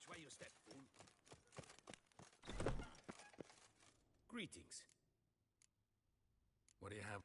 Speaker 6: Watch where you step, fool. Greetings.
Speaker 1: What do you have?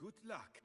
Speaker 5: Good luck.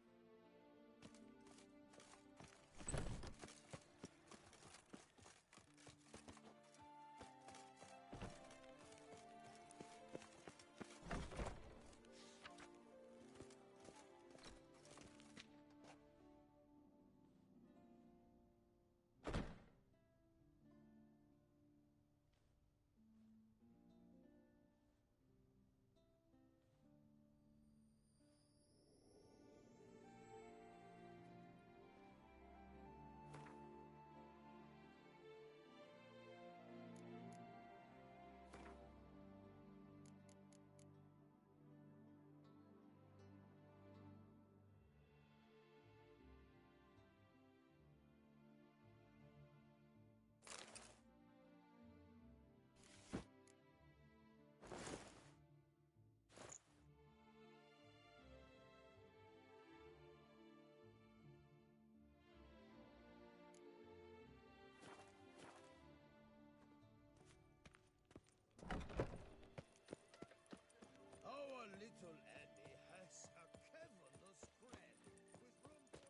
Speaker 5: Our little Annie has a cavernous grin with room for...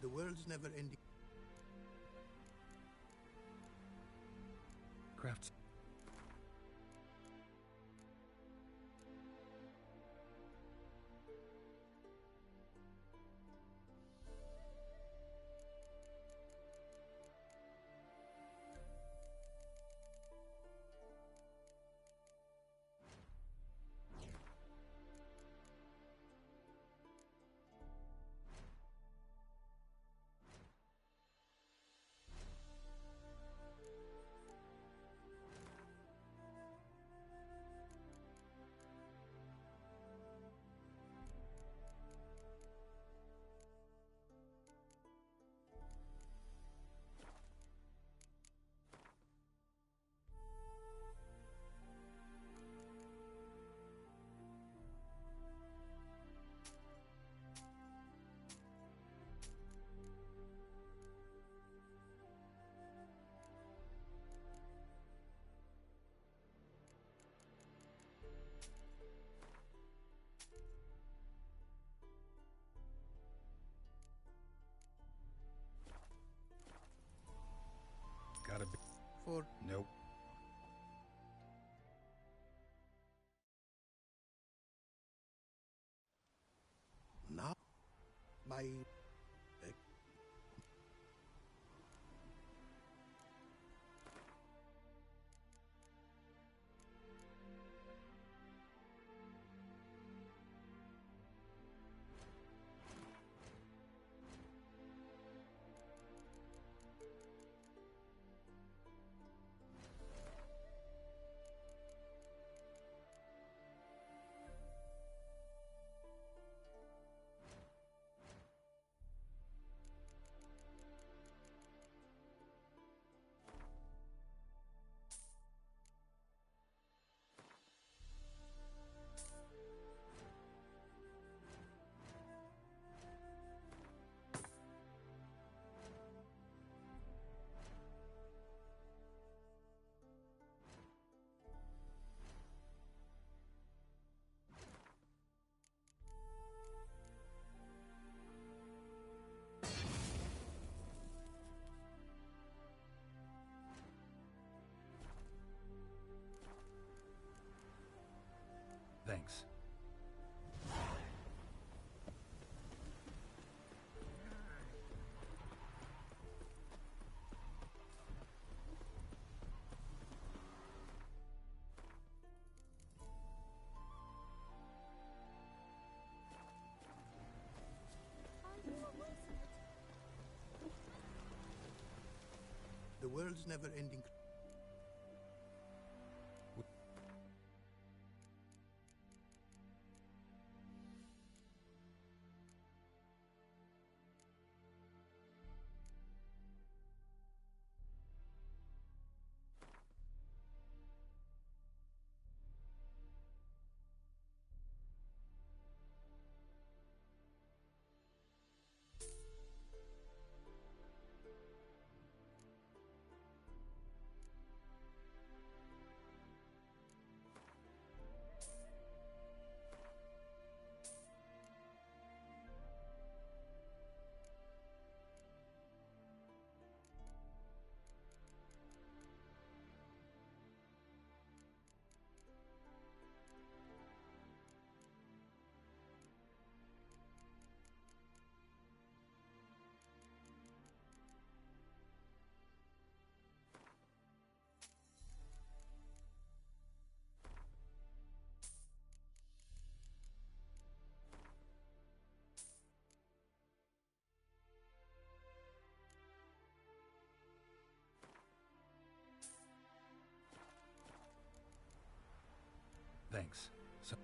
Speaker 9: The world's never ending.
Speaker 1: Crafts. Gotta be.
Speaker 9: For
Speaker 1: Nope.
Speaker 9: now, my
Speaker 1: Thanks.
Speaker 15: world's never-ending.
Speaker 1: Thanks. So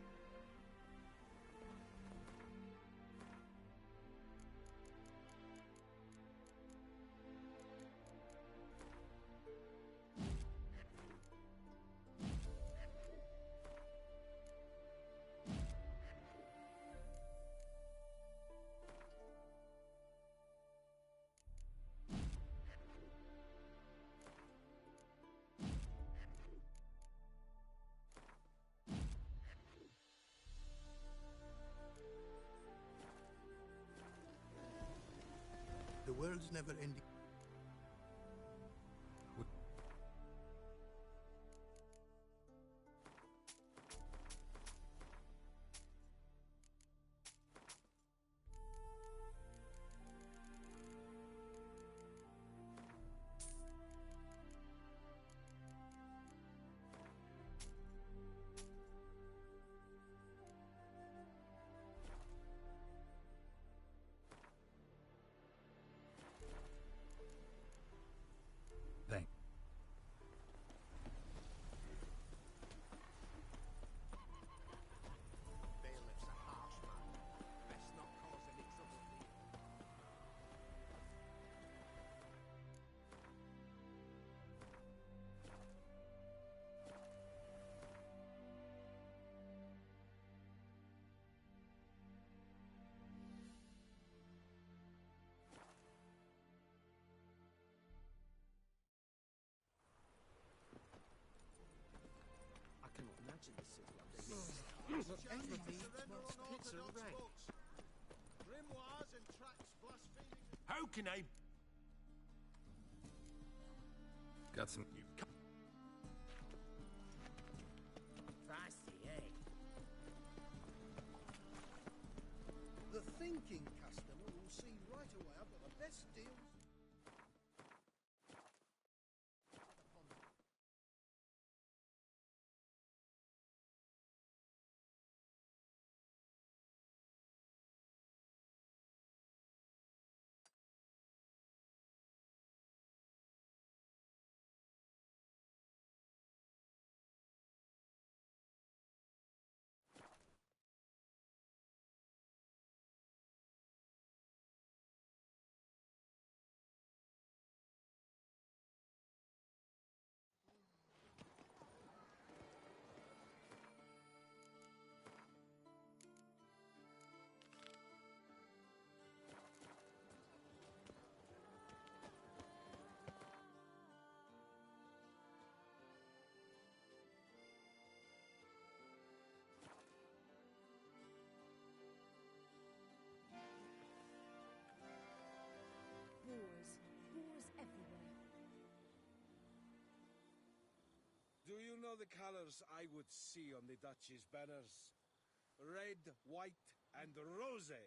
Speaker 15: The world's never-ending.
Speaker 1: thanks.
Speaker 5: Bailiff's a harsh man. Best not cause any trouble here.
Speaker 7: I cannot imagine the city under these.
Speaker 5: Surrender
Speaker 7: What's
Speaker 5: unorthodox
Speaker 7: Blitzer rank?
Speaker 5: books. Grimoires and tracts blaspheming.
Speaker 6: How can I?
Speaker 1: Got some.
Speaker 8: Pricey, eh?
Speaker 15: The thinking customer will see right away I've got the best deals.
Speaker 11: Boars everywhere.
Speaker 5: Do you know the colors I would see on the Duchy's banners? Red, white, and rosé.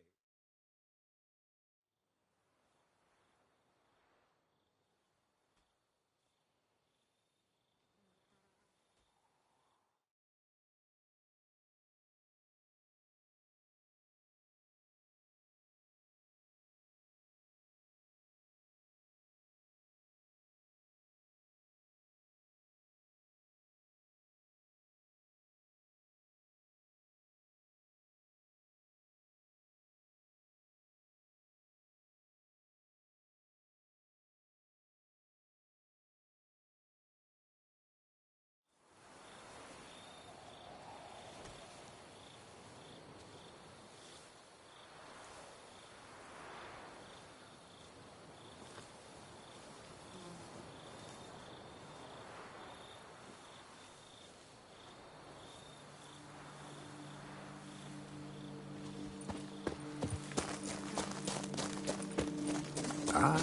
Speaker 1: I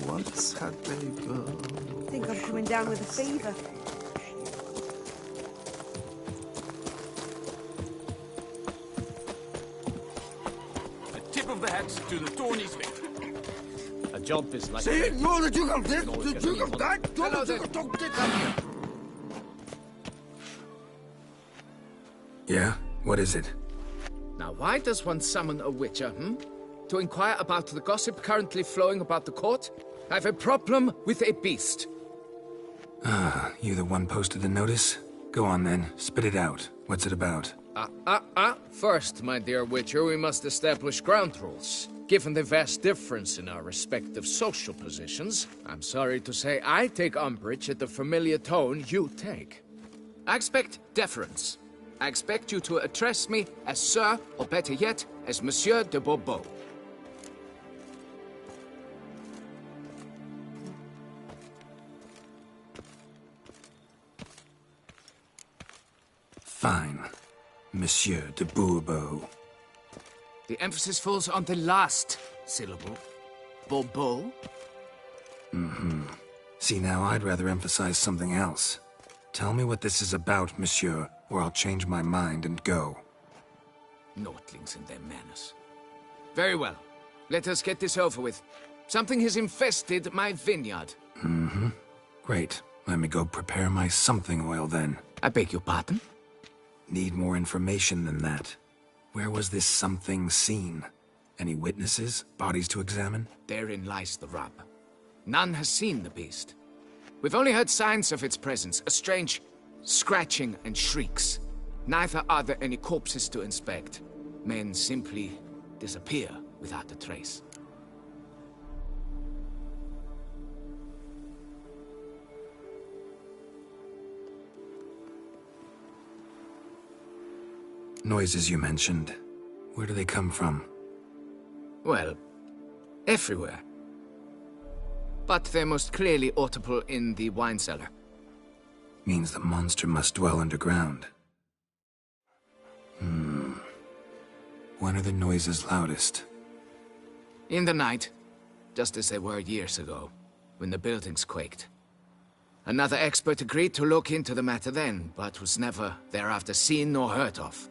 Speaker 1: once had a girl.
Speaker 11: I think I'm coming down with a fever.
Speaker 6: A tip of the hat to the Thorny Smith. A job is like...
Speaker 5: See, you're the Duke of this,
Speaker 6: No,
Speaker 5: the
Speaker 6: it's
Speaker 5: Duke
Speaker 6: gonna
Speaker 5: of
Speaker 6: be
Speaker 5: that, you're
Speaker 6: Hello
Speaker 5: the
Speaker 6: there.
Speaker 5: Duke of this.
Speaker 6: Come here.
Speaker 1: Yeah? What is it?
Speaker 12: Now, why does one summon a witcher, To inquire about the gossip currently flowing about the court? I have a problem with a beast.
Speaker 1: Ah, you the one posted the notice? Go on then, spit it out. What's it about?
Speaker 12: First, my dear witcher, we must establish ground rules. Given the vast difference in our respective social positions, I'm sorry to say I take umbrage at the familiar tone you take. I expect deference. I expect you to address me as Sir, or better yet, as Monsieur de Bourbeau.
Speaker 1: Fine. Monsieur de Bourbeau.
Speaker 12: The emphasis falls on the last syllable. Bourbeau?
Speaker 1: Mm-hmm. See, now I'd rather emphasize something else. Tell me what this is about, monsieur, or I'll change my mind and go.
Speaker 12: Naughtlings and their manners. Very well. Let us get this over with. Something has infested my vineyard.
Speaker 1: Mm-hmm. Great. Let me go prepare my something oil then.
Speaker 12: I beg your pardon?
Speaker 1: Need more information than that. Where was this something seen? Any witnesses? Bodies to examine?
Speaker 12: Therein lies the rub. None has seen the beast. We've only heard signs of its presence, a strange scratching and shrieks. Neither are there any corpses to inspect. Men simply disappear without a trace.
Speaker 1: Noises you mentioned. Where do they come from?
Speaker 12: Well, everywhere. But they're most clearly audible in the wine cellar.
Speaker 1: Means the monster must dwell underground. When are the noises loudest?
Speaker 12: In the night, just as they were years ago, when the buildings quaked. Another expert agreed to look into the matter then, but was never thereafter seen nor heard of.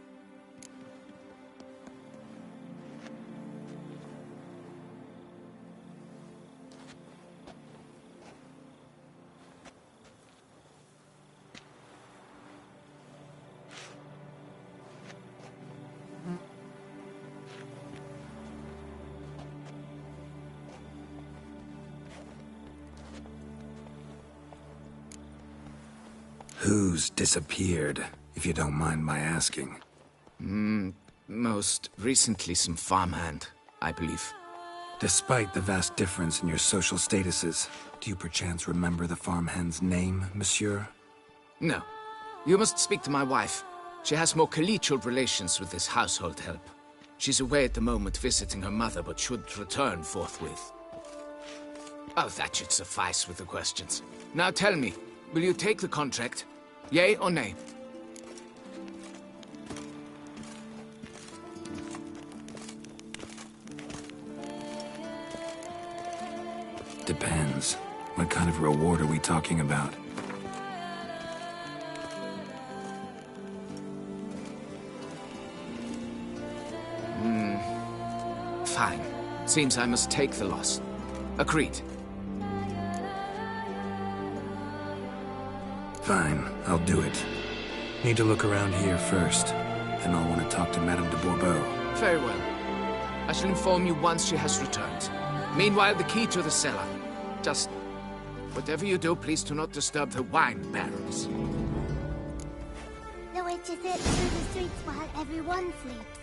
Speaker 1: Who's disappeared, if you don't mind my asking?
Speaker 12: Most recently some farmhand, I believe.
Speaker 1: Despite the vast difference in your social statuses, do you perchance remember the farmhand's name, monsieur?
Speaker 12: No. You must speak to my wife. She has more collegial relations with this household help. She's away at the moment visiting her mother, but should return forthwith. Oh, that should suffice with the questions. Now tell me, will you take the contract? Yea or nay?
Speaker 1: Depends. What kind of reward are we talking about?
Speaker 12: Fine. Seems I must take the loss. Agreed.
Speaker 1: Fine, I'll do it. Need to look around here first. Then I'll want to talk to Madame de Bourbeau.
Speaker 12: Very well. I shall inform you once she has returned. Meanwhile, the key to the cellar. Just... whatever you do, please do not disturb the wine barrels.
Speaker 10: The witch is it through the streets while everyone sleeps.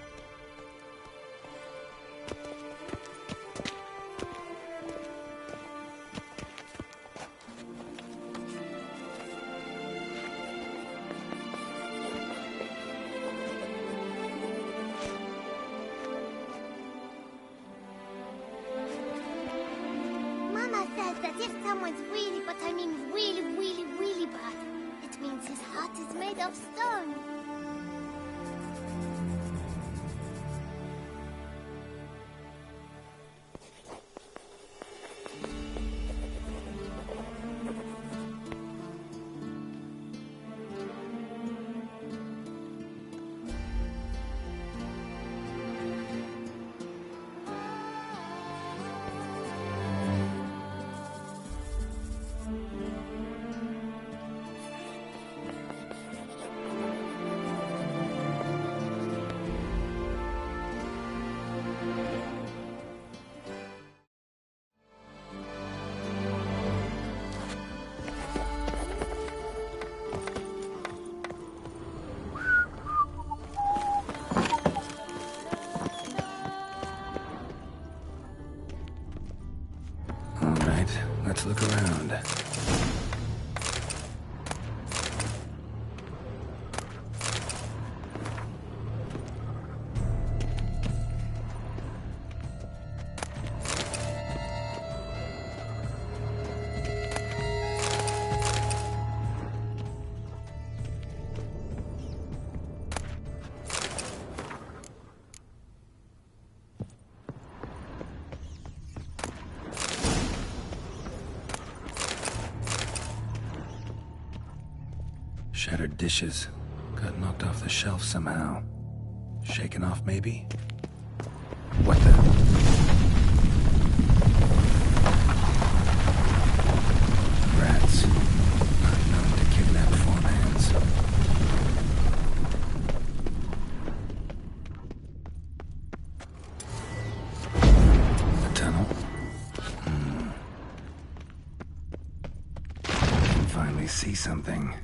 Speaker 10: Mama says that if someone's really, but I mean really, really, really bad, it means his heart is made of stone.
Speaker 1: Shattered dishes. Got knocked off the shelf somehow. Shaken off, maybe? What the? Rats. Are known to kidnap farmhands. A tunnel? Can finally see something.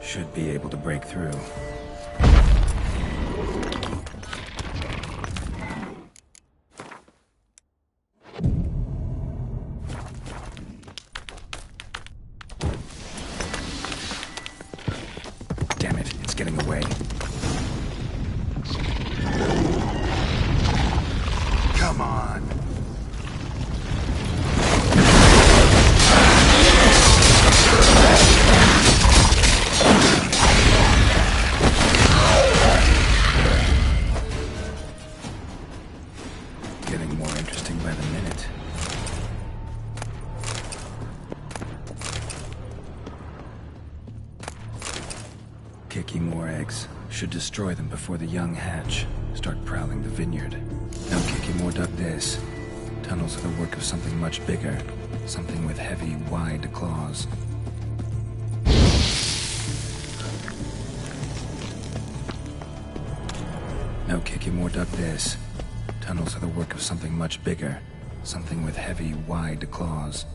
Speaker 1: Should be able to break through. Damn it, it's getting away. Come on. Getting more interesting by the minute. Kicking more eggs. Should destroy them before the young hatch. Start prowling the vineyard. Now Kiki more duck this. Tunnels are the work of something much bigger. Something with heavy, wide claws. Now Kiki more duck this. Tunnels are the work of something much bigger. Something with heavy, wide claws.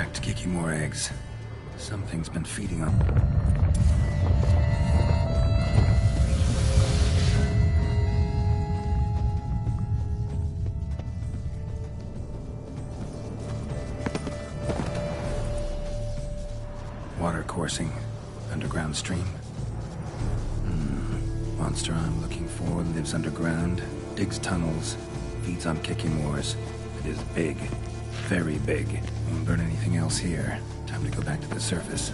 Speaker 1: Cracked Kikimore eggs. Something's been feeding on. Water coursing. Underground stream. Monster I'm looking for lives underground, digs tunnels, feeds on Kikimores. It is big. Very big. Won't burn anything else here. Time to go back to the surface.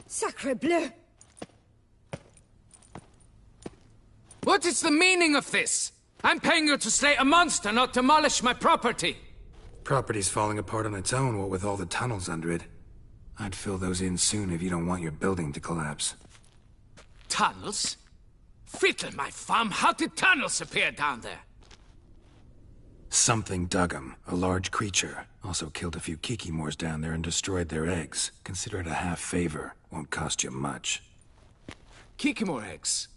Speaker 11: Sacre bleu!
Speaker 12: What is the meaning of this? I'm paying you to slay a monster, not demolish my property.
Speaker 1: Property's falling apart on its own, what with all the tunnels under it. I'd fill those in soon if you don't want your building to collapse.
Speaker 12: Tunnels? Fiddle my farm, how did tunnels appear down there?
Speaker 1: Something dug 'em. A large creature. Also killed a few Kikimores down there and destroyed their eggs. Consider it a half favor. Won't cost you much.
Speaker 12: Kikimore eggs.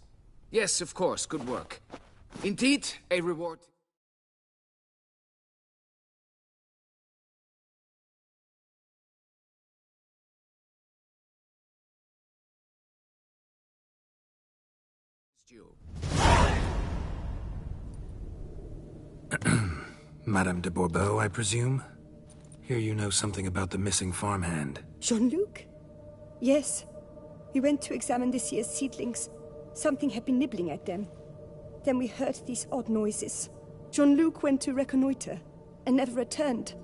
Speaker 12: Yes, of course, good work. Indeed, a reward.
Speaker 1: Madame de Bourbeau, I presume? Hear you know something about the missing farmhand.
Speaker 11: Jean-Luc? Yes. We went to examine this year's seedlings. Something had been nibbling at them. Then we heard these odd noises. Jean-Luc went to reconnoiter and never returned.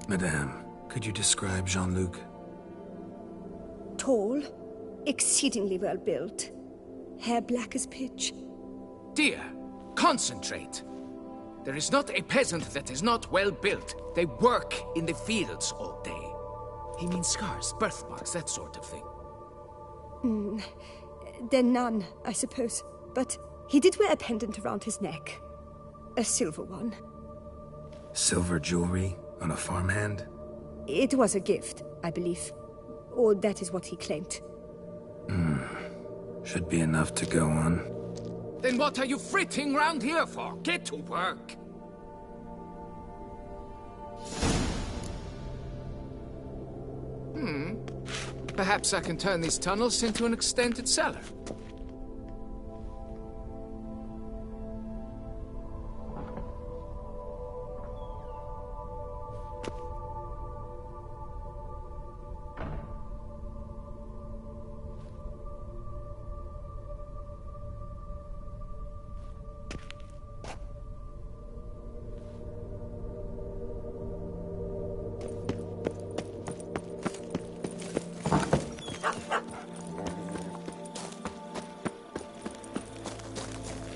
Speaker 1: Madame, could you describe Jean-Luc?
Speaker 11: Tall, exceedingly well built, hair black as pitch.
Speaker 12: Dear, concentrate. There is not a peasant that is not well built. They work in the fields all day. He means scars, birthmarks, that sort of thing.
Speaker 11: Then none, I suppose. But he did wear a pendant around his neck. A silver one.
Speaker 1: Silver jewelry on a farmhand?
Speaker 11: It was a gift, I believe. Or that is what he claimed.
Speaker 1: Should be enough to go on.
Speaker 12: Then what are you fritting round here for? Get to work! Perhaps I can turn these tunnels into an extended cellar.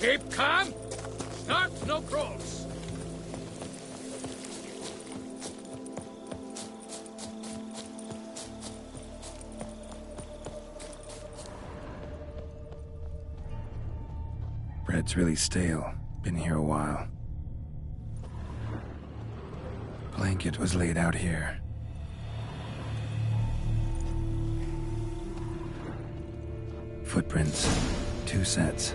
Speaker 12: Keep calm. Start no crawls.
Speaker 1: Bread's really stale. Been here a while. Blanket was laid out here. Footprints. 2 sets.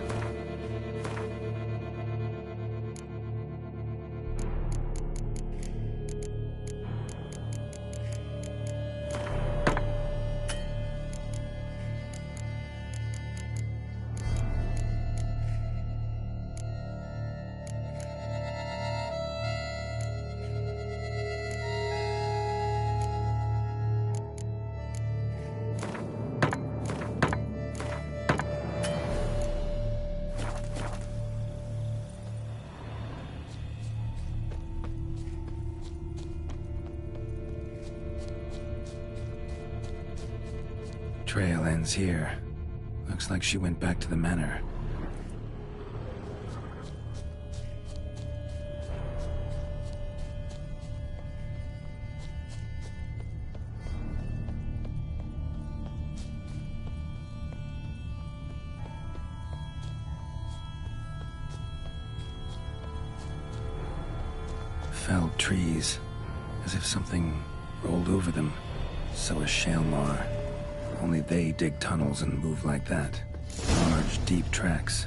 Speaker 1: Trail ends here. Looks like she went back to the manor. felled trees, as if something rolled over them. So is Shaelmar. Only they dig tunnels and move like that. Large, deep tracks.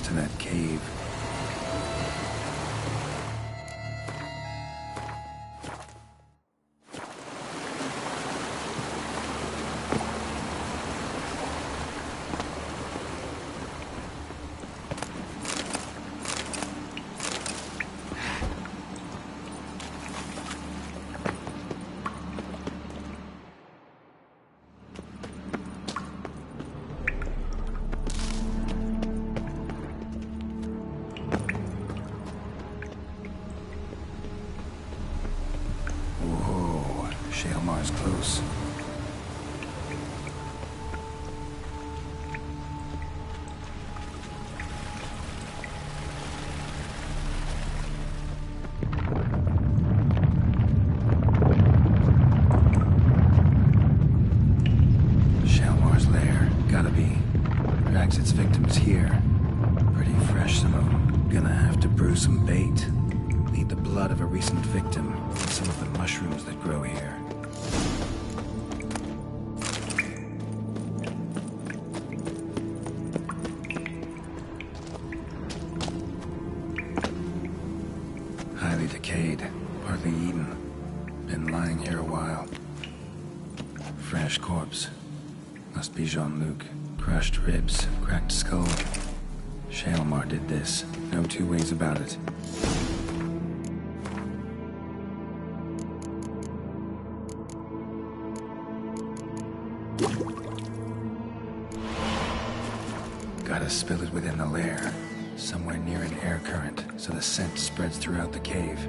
Speaker 1: To that cave. Shaelmar's close. Shaelmar's lair, gotta be. Drags its victims here. Pretty fresh, some of them. Gonna have to brew some bait. Need the blood of a recent victim. Some of the mushrooms that grow here. Highly decayed, partly eaten. Been lying here a while. Fresh corpse. Must be Jean-Luc. Crushed ribs, cracked skull. Shaelmar did this. No two ways about it. Gotta spill it within the lair, somewhere near an air current, so the scent spreads throughout the cave.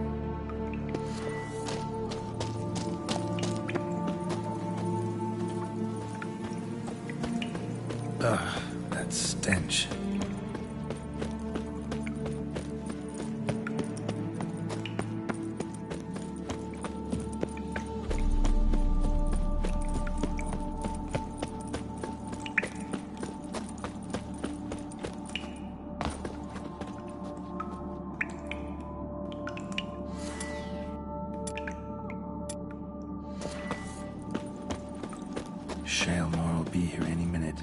Speaker 1: Ugh, that stench. Shaelmar will be here any minute.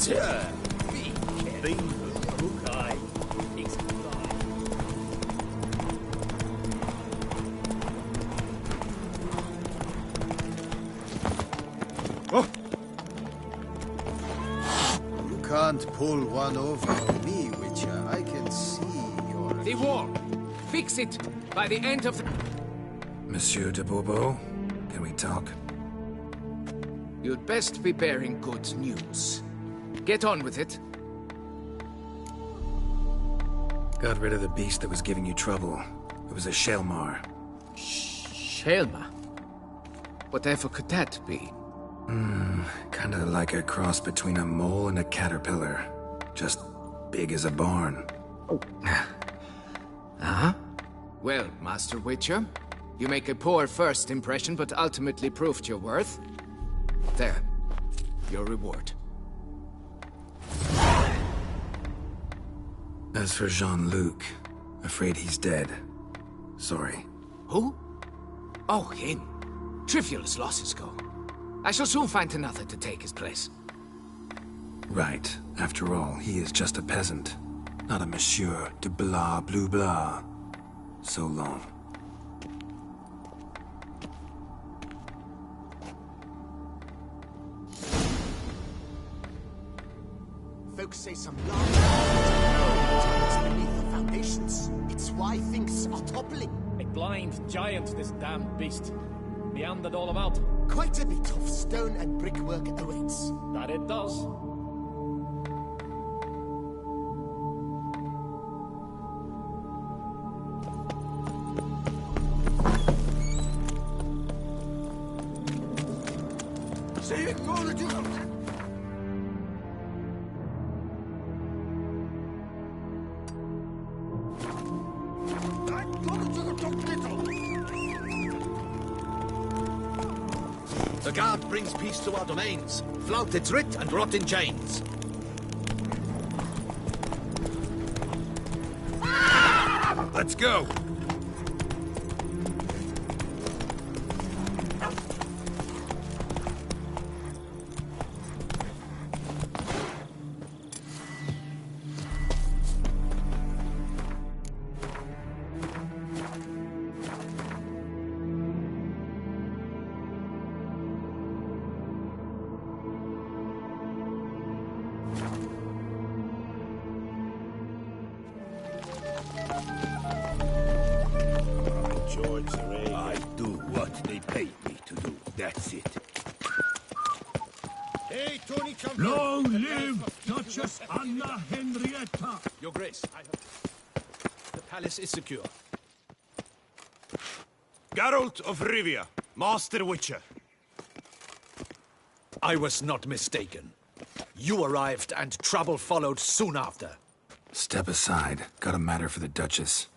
Speaker 6: Sir, be careful.
Speaker 15: You can't pull one over on me, Witcher. I can see your...
Speaker 12: The wall. Fix it by the end of the...
Speaker 1: Monsieur de Bourbeau, can we talk?
Speaker 12: You'd best be bearing good news. Get on with it.
Speaker 1: Got rid of the beast that was giving you trouble. It was a Shelmar.
Speaker 12: Shelmar? Whatever could that be?
Speaker 1: Kinda like a cross between a mole and a caterpillar. Just big as a barn.
Speaker 12: Uh-huh. Well, Master Witcher, you make a poor first impression, but ultimately proved your worth. There. Your reward.
Speaker 1: As for Jean-Luc, afraid he's dead. Sorry.
Speaker 12: Who? Oh, him. Trivial as losses go. I shall soon find another to take his place.
Speaker 1: Right. After all, he is just a peasant. Not a Monsieur de blah blue blah. So long.
Speaker 16: Folks say some large beneath the foundations. It's why things are toppling.
Speaker 17: A blind giant, this damned beast. Meandered all about.
Speaker 16: Quite a bit of stone and brickwork awaits.
Speaker 17: That it does.
Speaker 6: The guard brings peace to our domains. Flout its writ and rot in chains. Let's go. I do what they pay me to do. That's it.
Speaker 15: Hey, Tony, come
Speaker 9: Long live Duchess Anna Henrietta!
Speaker 6: Your Grace, the palace is secure.
Speaker 5: Geralt of Rivia, Master Witcher.
Speaker 6: I was not mistaken. You arrived and trouble followed soon after.
Speaker 1: Step aside. Got a matter for the Duchess.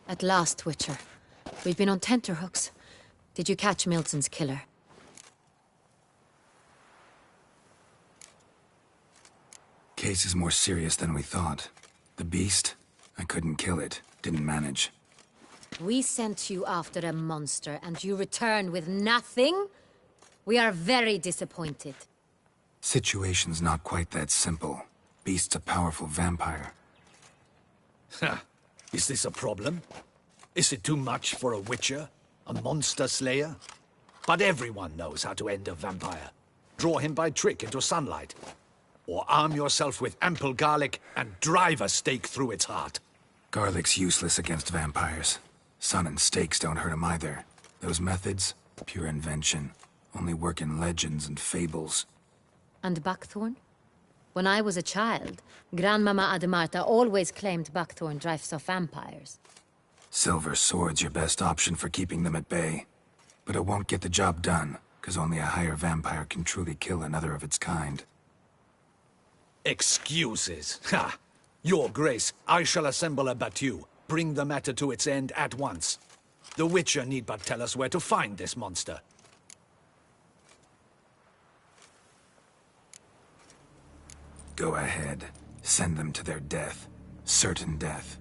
Speaker 18: At last, Witcher. We've been on tenterhooks. Did you catch Milton's killer?
Speaker 1: Case is more serious than we thought. The beast? I couldn't kill it. Didn't manage.
Speaker 18: We sent you after a monster, and you return with nothing? We are very disappointed.
Speaker 1: Situation's not quite that simple. Beast's a powerful vampire.
Speaker 6: Is this a problem? Is it too much for a witcher? A monster slayer? But everyone knows how to end a vampire. Draw him by trick into sunlight. Or arm yourself with ample garlic and drive a stake through its heart.
Speaker 1: Garlic's useless against vampires. Sun and stakes don't hurt him either. Those methods, pure invention. Only work in legends and fables.
Speaker 18: And Buckthorn? When I was a child, Grandmama Ademarta always claimed Buckthorn drives off vampires.
Speaker 1: Silver sword's your best option for keeping them at bay. But it won't get the job done, because only a higher vampire can truly kill another of its kind.
Speaker 6: Excuses. Ha! Your Grace, I shall assemble a battue. Bring the matter to its end at once. The Witcher need but tell us where to find this monster.
Speaker 1: Go ahead. Send them to their death. Certain death.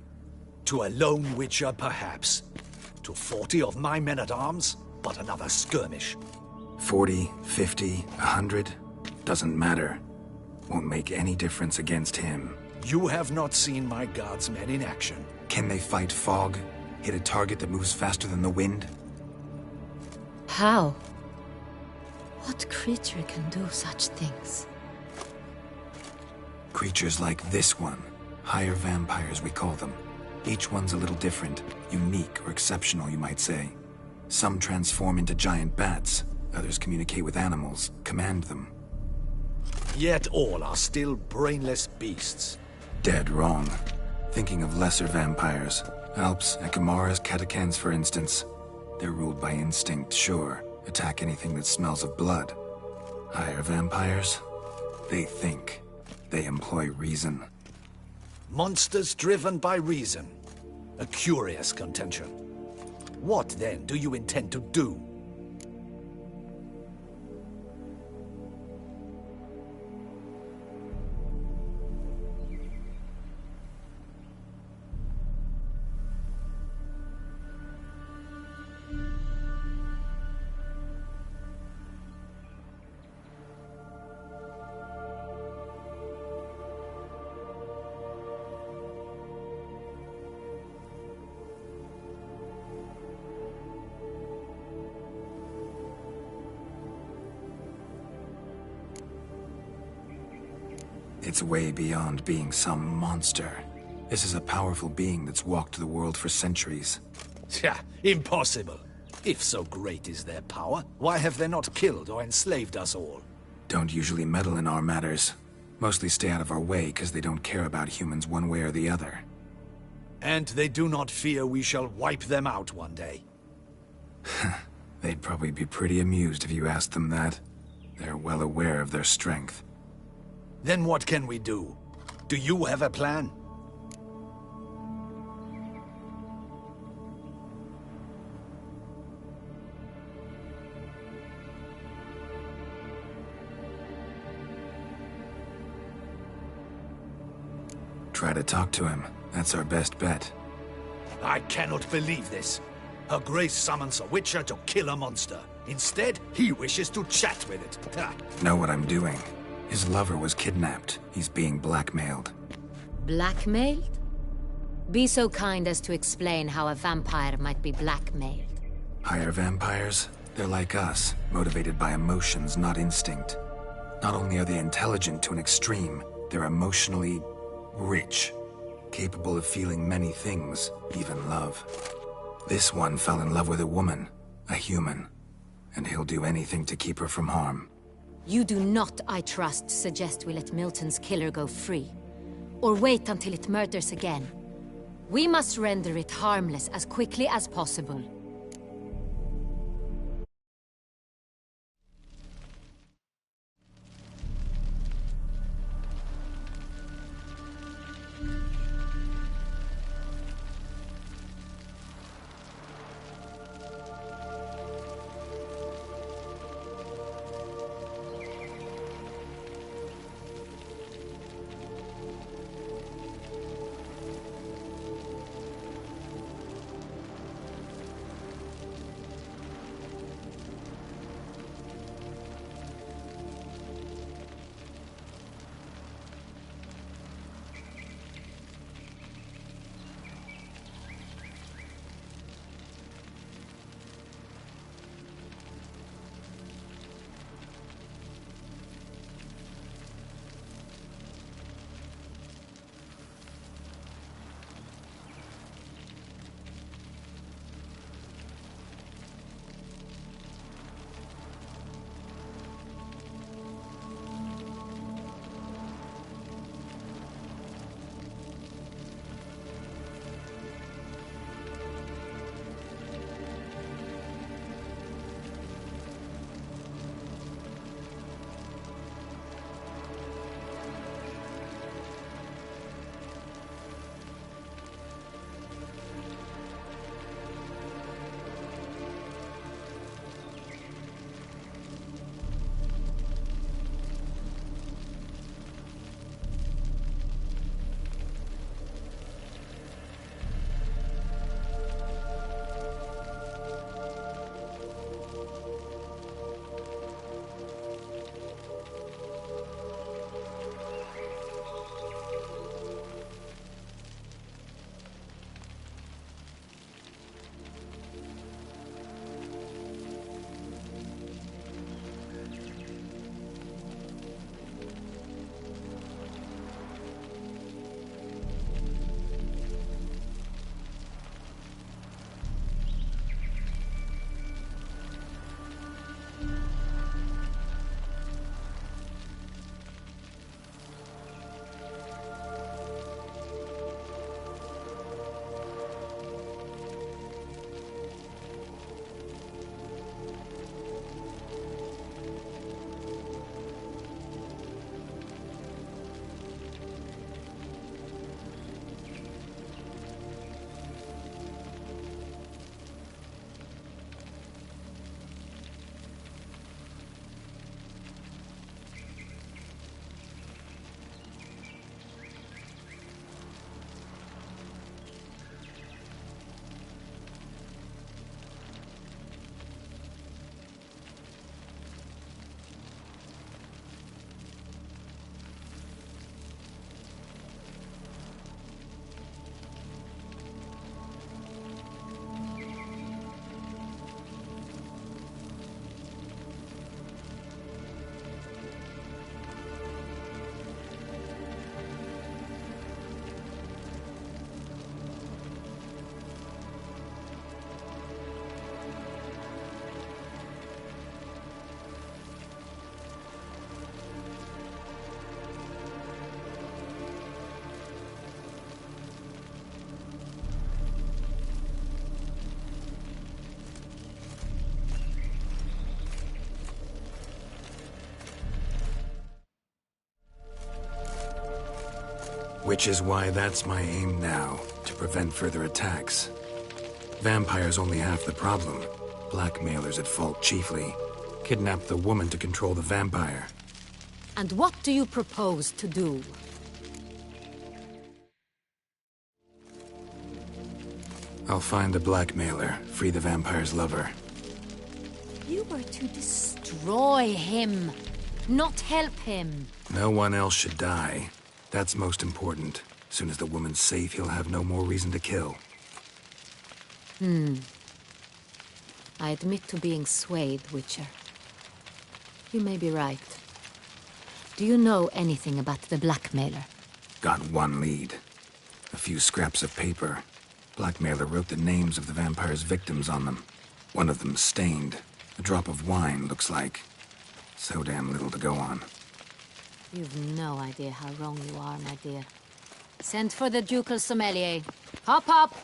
Speaker 6: To a lone Witcher, perhaps. To 40 of my men-at-arms, but another skirmish.
Speaker 1: 40, 50, 100? Doesn't matter. won't make any difference against him.
Speaker 6: You have not seen my guardsmen in action.
Speaker 1: Can they fight fog? Hit a target that moves faster than the wind?
Speaker 18: How? What creature can do such things?
Speaker 1: Creatures like this one. Higher vampires, we call them. Each one's a little different. Unique or exceptional, you might say. Some transform into giant bats. Others communicate with animals, command them.
Speaker 6: Yet all are still brainless beasts.
Speaker 1: Dead wrong. Thinking of lesser vampires. Alps, Ekamaras, Catechans, for instance. They're ruled by instinct, sure. Attack anything that smells of blood. Higher vampires? They think. They employ reason.
Speaker 6: Monsters driven by reason. A curious contention. What, then, do you intend to do?
Speaker 1: It's way beyond being some monster. This is a powerful being that's walked the world for centuries.
Speaker 6: Yeah, impossible. If so great is their power, why have they not killed or enslaved us all?
Speaker 1: Don't usually meddle in our matters. Mostly stay out of our way because they don't care about humans one way or the other.
Speaker 6: And they do not fear we shall wipe them out one day.
Speaker 1: They'd probably be pretty amused if you asked them that. They're well aware of their strength.
Speaker 6: Then what can we do? Do you have a plan?
Speaker 1: Try to talk to him. That's our best bet.
Speaker 6: I cannot believe this. Her Grace summons a witcher to kill a monster. Instead, he wishes to chat with it.
Speaker 1: Know what I'm doing. His lover was kidnapped. He's being blackmailed.
Speaker 18: Blackmailed? Be so kind as to explain how a vampire might be blackmailed.
Speaker 1: Higher vampires? They're like us, motivated by emotions, not instinct. Not only are they intelligent to an extreme, they're emotionally rich. Capable of feeling many things, even love. This one fell in love with a woman, a human. And he'll do anything to keep her from harm.
Speaker 18: You do not, I trust, suggest we let Milton's killer go free. Or wait until it murders again. We must render it harmless as quickly as possible.
Speaker 1: Which is why that's my aim now, to prevent further attacks. Vampires only half the problem. Blackmailers at fault chiefly. Kidnap the woman to control the vampire.
Speaker 18: And what do you propose to do?
Speaker 1: I'll find the blackmailer, free the vampire's lover.
Speaker 18: You were to destroy him, not help him.
Speaker 1: No one else should die. That's most important. As soon as the woman's safe, he'll have no more reason to kill.
Speaker 18: I admit to being swayed, Witcher. You may be right. Do you know anything about the blackmailer?
Speaker 1: Got one lead. A few scraps of paper. Blackmailer wrote the names of the vampire's victims on them. One of them stained. A drop of wine, looks like. So damn little to go on.
Speaker 18: You've no idea how wrong you are, my dear. Send for the ducal sommelier. Hop, hop!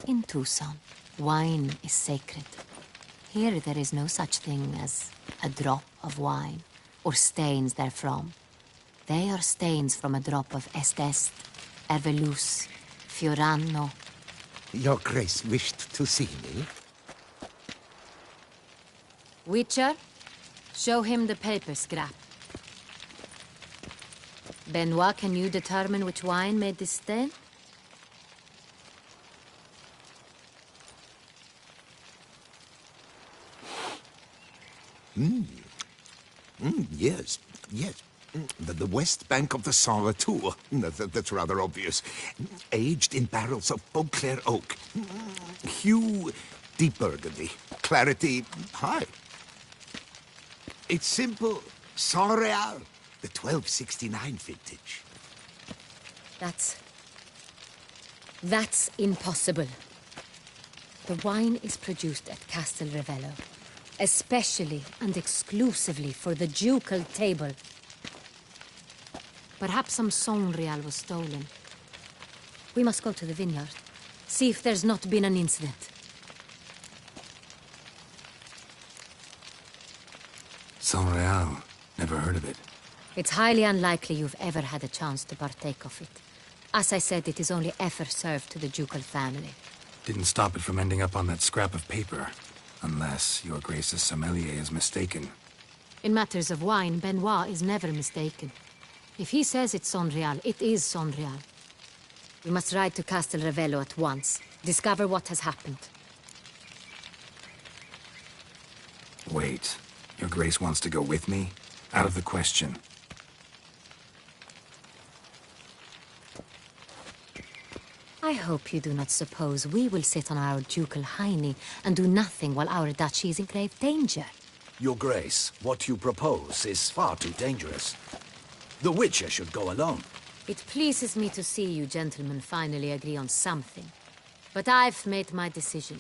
Speaker 18: In Tucson, wine is sacred. Here there is no such thing as a drop of wine, or stains therefrom. They are stains from a drop of Est, Ervelus, Fiorano.
Speaker 19: Your Grace wished to see me?
Speaker 18: Witcher, show him the paper scrap. Benoit, can you determine which wine made this stain?
Speaker 19: Yes, yes. The west bank of the Saint Retour. That's rather obvious. Aged in barrels of Beauclair oak. Hue, deep burgundy. Clarity, high. It's simple. Saint Real, the 1269 vintage.
Speaker 18: That's impossible. The wine is produced at Castel Revello, especially and exclusively for the ducal table. Perhaps some Saint Real was stolen. We must go to the vineyard, see if there's not been an incident.
Speaker 1: Saint Real. Never heard of it.
Speaker 18: It's highly unlikely you've ever had a chance to partake of it. As I said, it is only ever served to the ducal family.
Speaker 1: Didn't stop it from ending up on that scrap of paper. Unless your Grace's sommelier is mistaken.
Speaker 18: In matters of wine, Benoit is never mistaken. If he says it's Saint Real, it is Saint Real. We must ride to Castel Revello at once. Discover what has happened.
Speaker 1: Wait. Your Grace wants to go with me? Out of the question.
Speaker 18: I hope you do not suppose we will sit on our ducal hiney and do nothing while our duchy is in grave danger.
Speaker 6: Your Grace, what you propose is far too dangerous. The Witcher should go alone.
Speaker 18: It pleases me to see you gentlemen finally agree on something. But I've made my decision.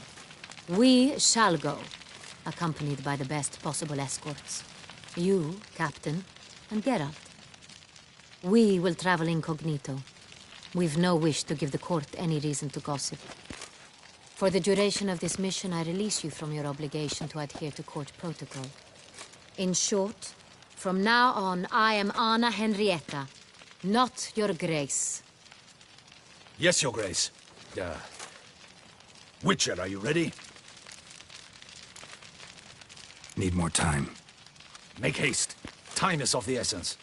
Speaker 18: We shall go, accompanied by the best possible escorts. You, Captain, and Geralt. We will travel incognito. We've no wish to give the court any reason to gossip. For the duration of this mission, I release you from your obligation to adhere to court protocol. In short, from now on, I am Anna Henrietta, not your Grace.
Speaker 6: Yes, Your Grace. Witcher, are you ready?
Speaker 1: Need more time.
Speaker 6: Make haste. Time is of the essence.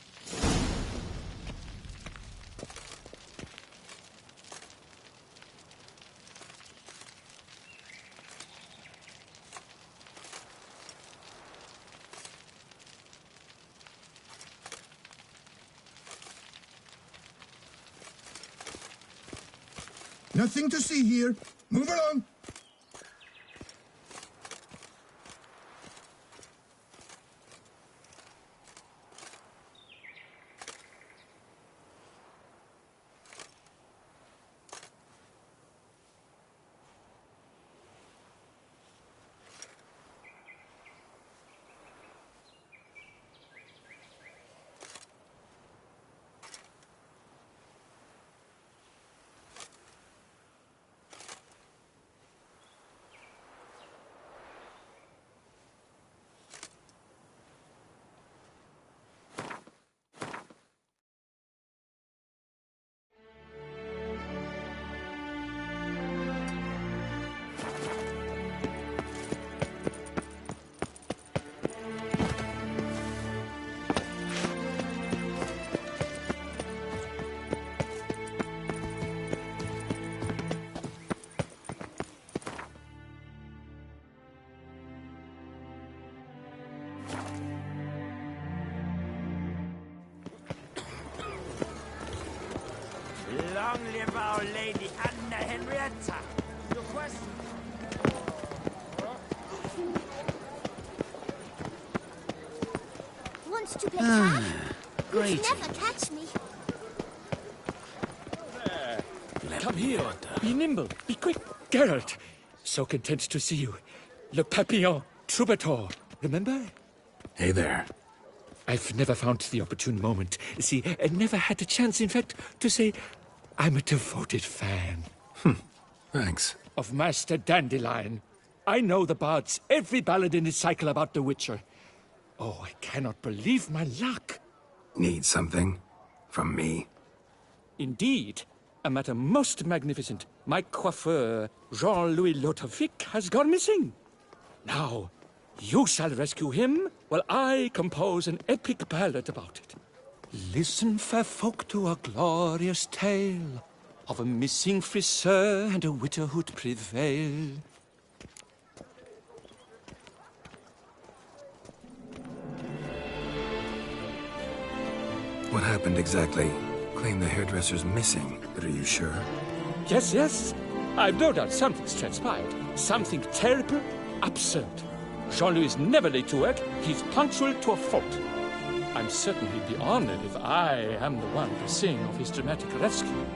Speaker 15: Nothing to see here. Move along.
Speaker 20: Long live our Lady Anna Henrietta. Your question?
Speaker 21: Wants to play tag?
Speaker 1: great.
Speaker 21: You'll never catch me.
Speaker 22: Come here. Be nimble. Be quick. Geralt. So content to see you. Le Papillon, troubadour. Remember?
Speaker 1: Hey there.
Speaker 22: I've never found the opportune moment. See, I never had a chance, in fact, to say I'm a devoted fan.
Speaker 1: Thanks.
Speaker 22: Of Master Dandelion. I know the bards, every ballad in his cycle about the Witcher. Oh, I cannot believe my luck.
Speaker 1: Need something? From me?
Speaker 22: Indeed. A matter most magnificent. My coiffeur, Jean-Louis Lotovic, has gone missing. Now, you shall rescue him while I compose an epic ballad about it. Listen, fair folk, to a glorious tale of a missing friseur and a widowhood prevail.
Speaker 1: What happened exactly? Claim the hairdresser's missing, but are you sure?
Speaker 22: Yes, yes. I've no doubt something's transpired. Something terrible, absurd. Jean-Louis is never late to work. He's punctual to a fault. I'm certain he'd be honored if I am the one to sing of his dramatic rescue.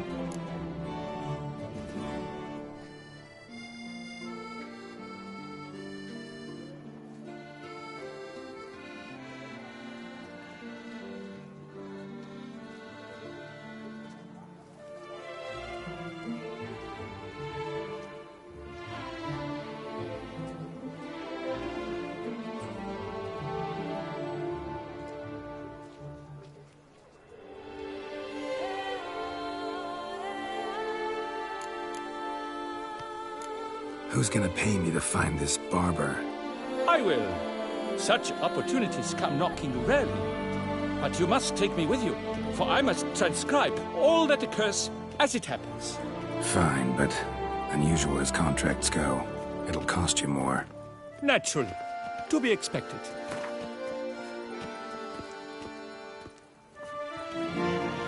Speaker 1: Who's gonna pay me to find this barber?
Speaker 22: I will. Such opportunities come knocking rarely. But you must take me with you, for I must transcribe all that occurs as it happens.
Speaker 1: Fine, but unusual as contracts go. It'll cost you more.
Speaker 22: Naturally. To be expected.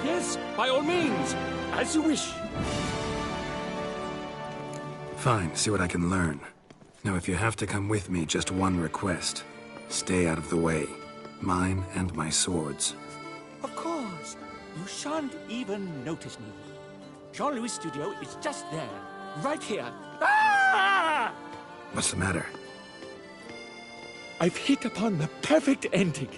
Speaker 22: Yes, by all means. As you wish.
Speaker 1: Fine, see what I can learn. Now, if you have to come with me, just one request. Stay out of the way. Mine and my swords.
Speaker 22: Of course. You shan't even notice me. Jean-Louis' studio is just there. Right here. Ah!
Speaker 1: What's the matter?
Speaker 22: I've hit upon the perfect ending.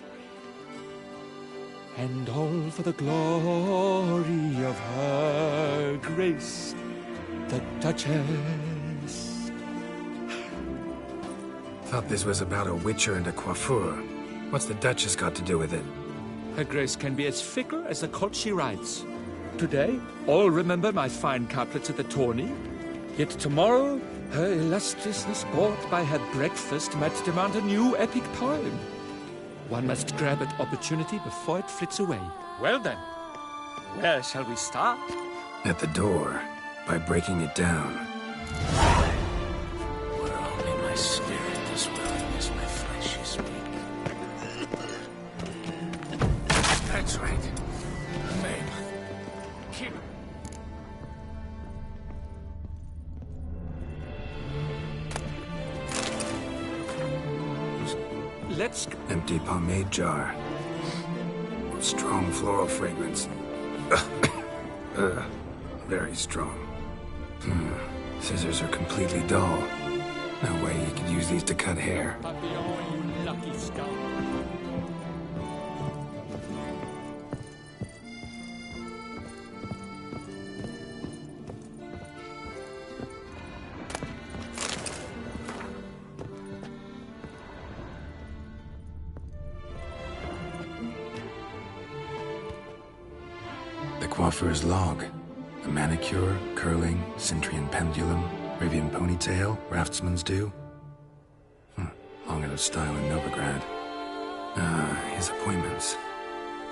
Speaker 22: And all for the glory of her grace, the Duchess.
Speaker 1: Thought this was about a witcher and a coiffeur. What's the Duchess got to do with it?
Speaker 22: Her grace can be as fickle as the colt she rides. Today, all remember my fine couplets at the tourney. Yet tomorrow, her illustriousness bought by her breakfast might demand a new epic poem. One must grab at opportunity before it flits away. Well then, where shall we start?
Speaker 1: At the door, by breaking it down.
Speaker 6: Where only my spirit is willing as my flesh is weak. That's right. Name. Kill.
Speaker 22: Let's...
Speaker 1: Empty pomade jar. Strong floral fragrance. Very strong. Scissors are completely dull. No way you could use these to cut hair.
Speaker 22: Papillon, you lucky scout.
Speaker 1: The coiffeur's log. A manicure, curling, Cintrian pendulum, Rivian ponytail, raftsman's due. Long out of style in Novigrad. His appointments.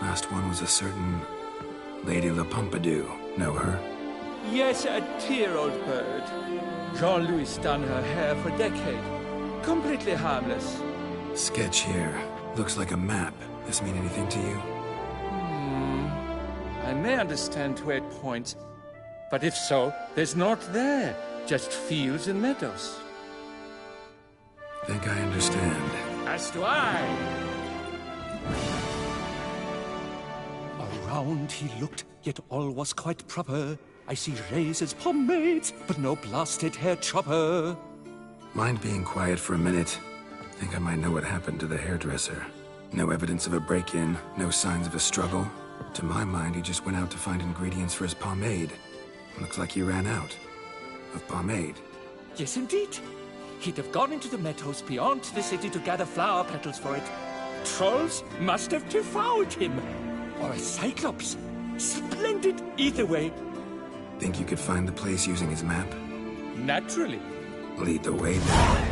Speaker 1: Last one was a certain Lady La Pompadour. Know her?
Speaker 22: Yes, a dear old bird. Jean-Louis done her hair for a decade. Completely harmless.
Speaker 1: Sketch here. Looks like a map. This mean anything to you?
Speaker 22: I may understand where it points. But if so, there's naught there. Just fields and meadows.
Speaker 1: Think I understand.
Speaker 22: As do I. Around he looked, yet all was quite proper. I see razors, pomades, but no blasted hair chopper.
Speaker 1: Mind being quiet for a minute? Think I might know what happened to the hairdresser. No evidence of a break-in, no signs of a struggle. To my mind, he just went out to find ingredients for his pomade. Looks like he ran out of pomade.
Speaker 22: Yes, indeed. He'd have gone into the meadows beyond the city to gather flower petals for it. Trolls must have devoured him. Or a cyclops. Splendid either way.
Speaker 1: Think you could find the place using his map?
Speaker 22: Naturally.
Speaker 1: Lead the way then.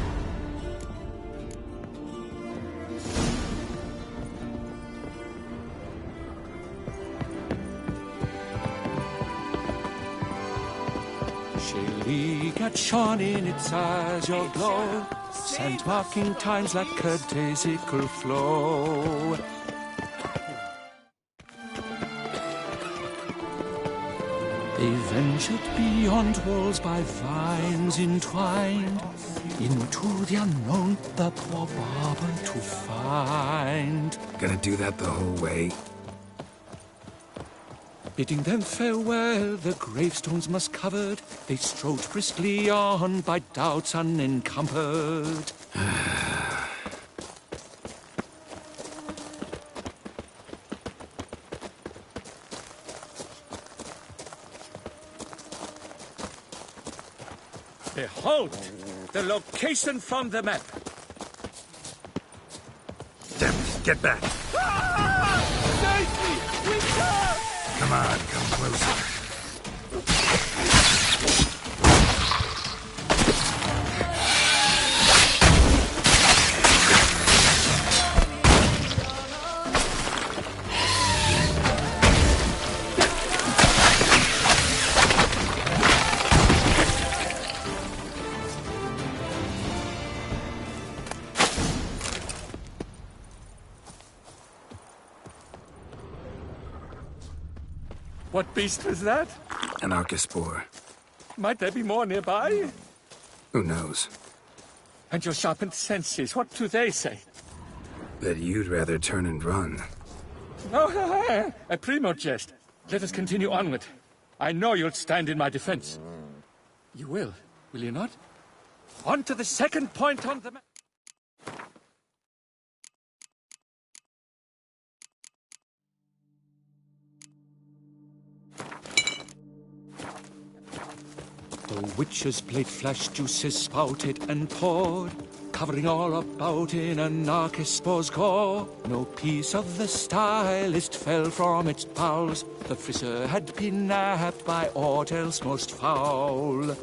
Speaker 22: Shall shone in its azure glow, scent marking times like a daisical flow. They ventured beyond walls by vines entwined, into the unknown the poor barber to find.
Speaker 1: Gotta do that the whole way?
Speaker 22: Bidding them farewell, the gravestones must covered, they strode briskly on by doubts unencumbered. Behold, the location from the map.
Speaker 1: Damn it, get back.
Speaker 22: Save me! We can't!
Speaker 1: Come on, come closer.
Speaker 22: What beast was that?
Speaker 1: An Archospore.
Speaker 22: Might there be more nearby?
Speaker 1: Who knows?
Speaker 22: And your sharpened senses, what do they say?
Speaker 1: That you'd rather turn and run.
Speaker 22: Oh, a primo jest. Let us continue onward. I know you'll stand in my defense. You will you not? On to the second point on the map. The witch's blade flashed, juices spouted and poured, covering all about in an Archospore's core. No piece of the stylist fell from its bowels. The frisser had been nabbed by aught else most foul.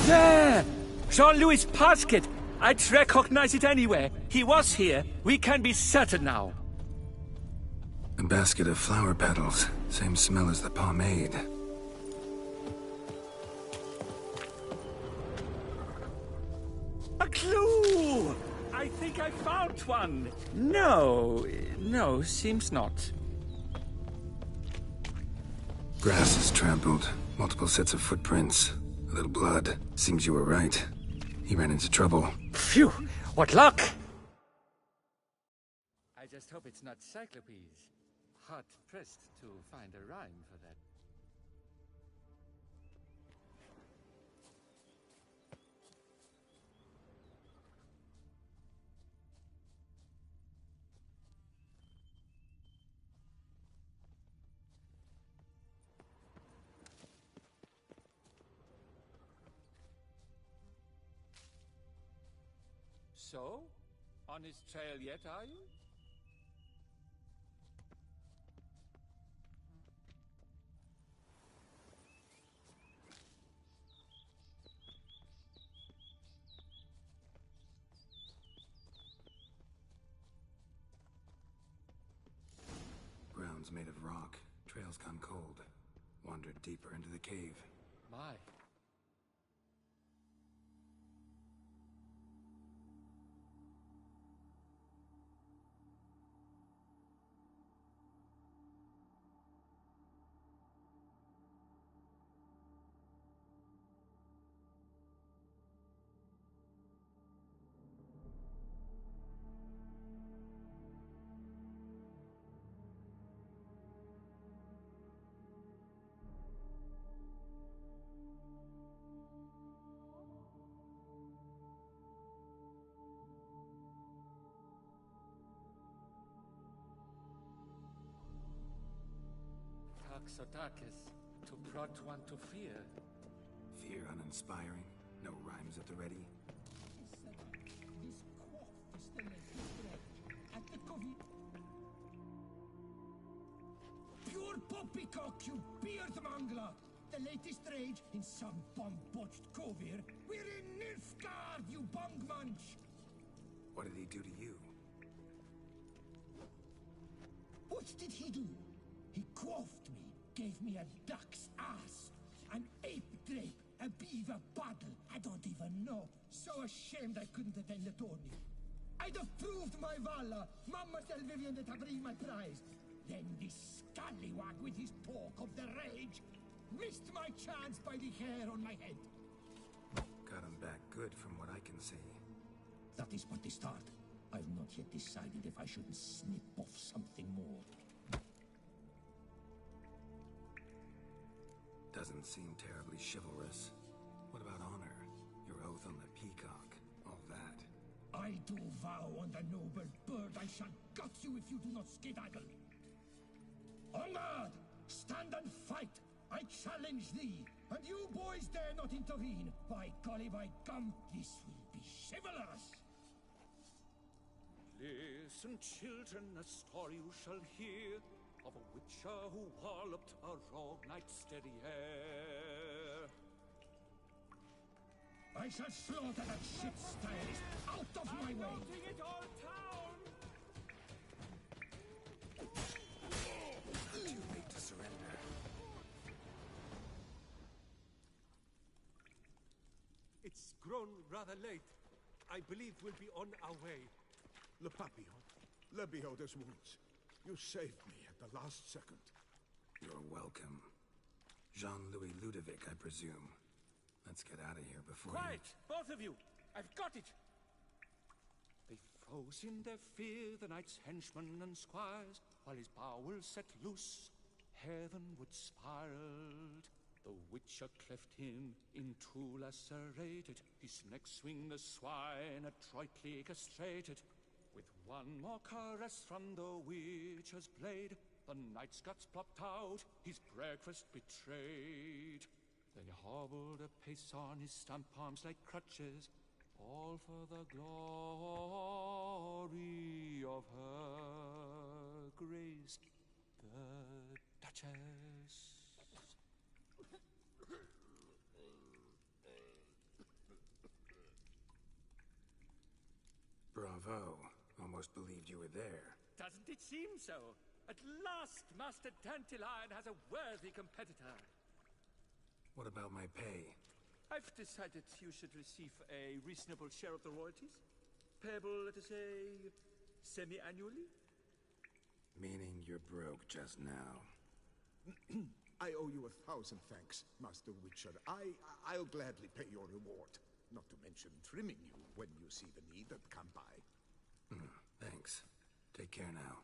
Speaker 22: There! Jean-Louis' basket! I'd recognize it anywhere. He was here. We can be certain now.
Speaker 1: A basket of flower petals. Same smell as the pomade.
Speaker 22: A clue! I think I found one. No, seems not.
Speaker 1: Grass is trampled. Multiple sets of footprints. A little blood. Seems you were right. He ran into trouble.
Speaker 22: Phew! What luck! I just hope it's not Cyclopes. Hard-pressed to find a rhyme for that. So? On his trail yet, are you?
Speaker 1: Ground's made of rock. Trail's gone cold. Wandered deeper into the cave.
Speaker 22: My. Sotakis, to prod one to fear.
Speaker 1: Fear uninspiring? No rhymes at the ready?
Speaker 3: Pure poppycock, you beard mangler! The latest rage in some bomb-botched cover. We're in Nilfgaard, you bung munch!
Speaker 1: What did he do to you?
Speaker 3: What did he do? He quaffed me, gave me a duck's ass, an ape drape, a beaver paddle. I don't even know. So ashamed I couldn't attend the tourney. I'd have proved my valor. Mama tell Vivian that I bring my prize. Then this scallywag with his talk of the rage missed my chance by the hair on my head.
Speaker 1: Got him back good from what I can see.
Speaker 3: That is but the start. I've not yet decided if I shouldn't snip off something more.
Speaker 1: Doesn't seem terribly chivalrous. What about honor? Your oath on the peacock? All that?
Speaker 3: I do vow on the noble bird I shall gut you if you do not skedaddle. On guard! Stand and fight! I challenge thee! And you boys dare not intervene! By golly, by gum, this will be chivalrous!
Speaker 22: Listen, children, a story you shall hear of a witcher who walloped a rogue knight's steady hair.
Speaker 3: I shall slaughter that shit stylist out of my way!
Speaker 22: Routing it all town!
Speaker 1: Too late to surrender.
Speaker 9: It's grown rather late. I believe we'll be on our way.
Speaker 5: Le Papillon, le Beholder's wounds. You saved me at the last second.
Speaker 1: You're welcome. Jean-Louis Ludovic, I presume. Let's get out of here before
Speaker 22: Quiet! Both of you! I've got it! They froze in their fear, the knight's henchmen and squires, while his bowels set loose, heavenward spiraled. The witcher cleft him in two lacerated, his neck swing the swine adroitly castrated. With one more caress from the witcher's blade, the knight's guts plopped out, his breakfast betrayed. They hobbled a pace on his stump arms like crutches, all for the glory of her grace, the Duchess.
Speaker 1: Bravo. Almost believed you were there.
Speaker 22: Doesn't it seem so? At last, Master Dandelion has a worthy competitor.
Speaker 1: What about my pay?
Speaker 22: I've decided you should receive a reasonable share of the royalties. Payable, let us say, semi-annually?
Speaker 1: Meaning you're broke just now.
Speaker 5: I owe you 1,000 thanks, Master Witcher. I'll gladly pay your reward. Not to mention trimming you when you see the need that come by.
Speaker 1: Thanks. Take care now.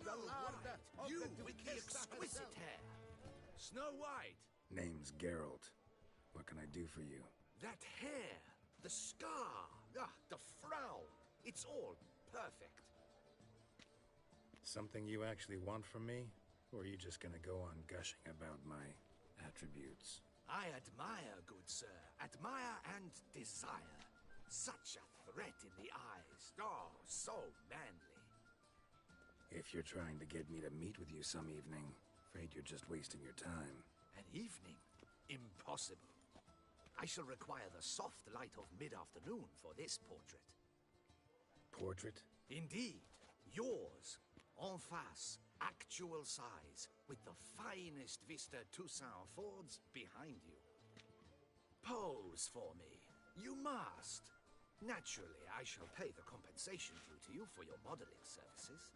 Speaker 6: the larder you with the exquisite hair. Snow White.
Speaker 1: Name's Geralt. What can I do for you?
Speaker 6: That hair, the scar, the frown. It's all perfect.
Speaker 1: Something you actually want from me? Or are you just gonna go on gushing about my attributes?
Speaker 6: I admire, good sir. Admire and desire. Such a threat in the eyes. Oh, so manly.
Speaker 1: If you're trying to get me to meet with you some evening, afraid you're just wasting your time.
Speaker 6: An evening? Impossible. I shall require the soft light of mid-afternoon for this portrait.
Speaker 1: Portrait?
Speaker 6: Indeed. Yours. En face. Actual size. With the finest Vista Toussaint Fords behind you. Pose for me. You must. Naturally, I shall pay the compensation due to you for your modeling services.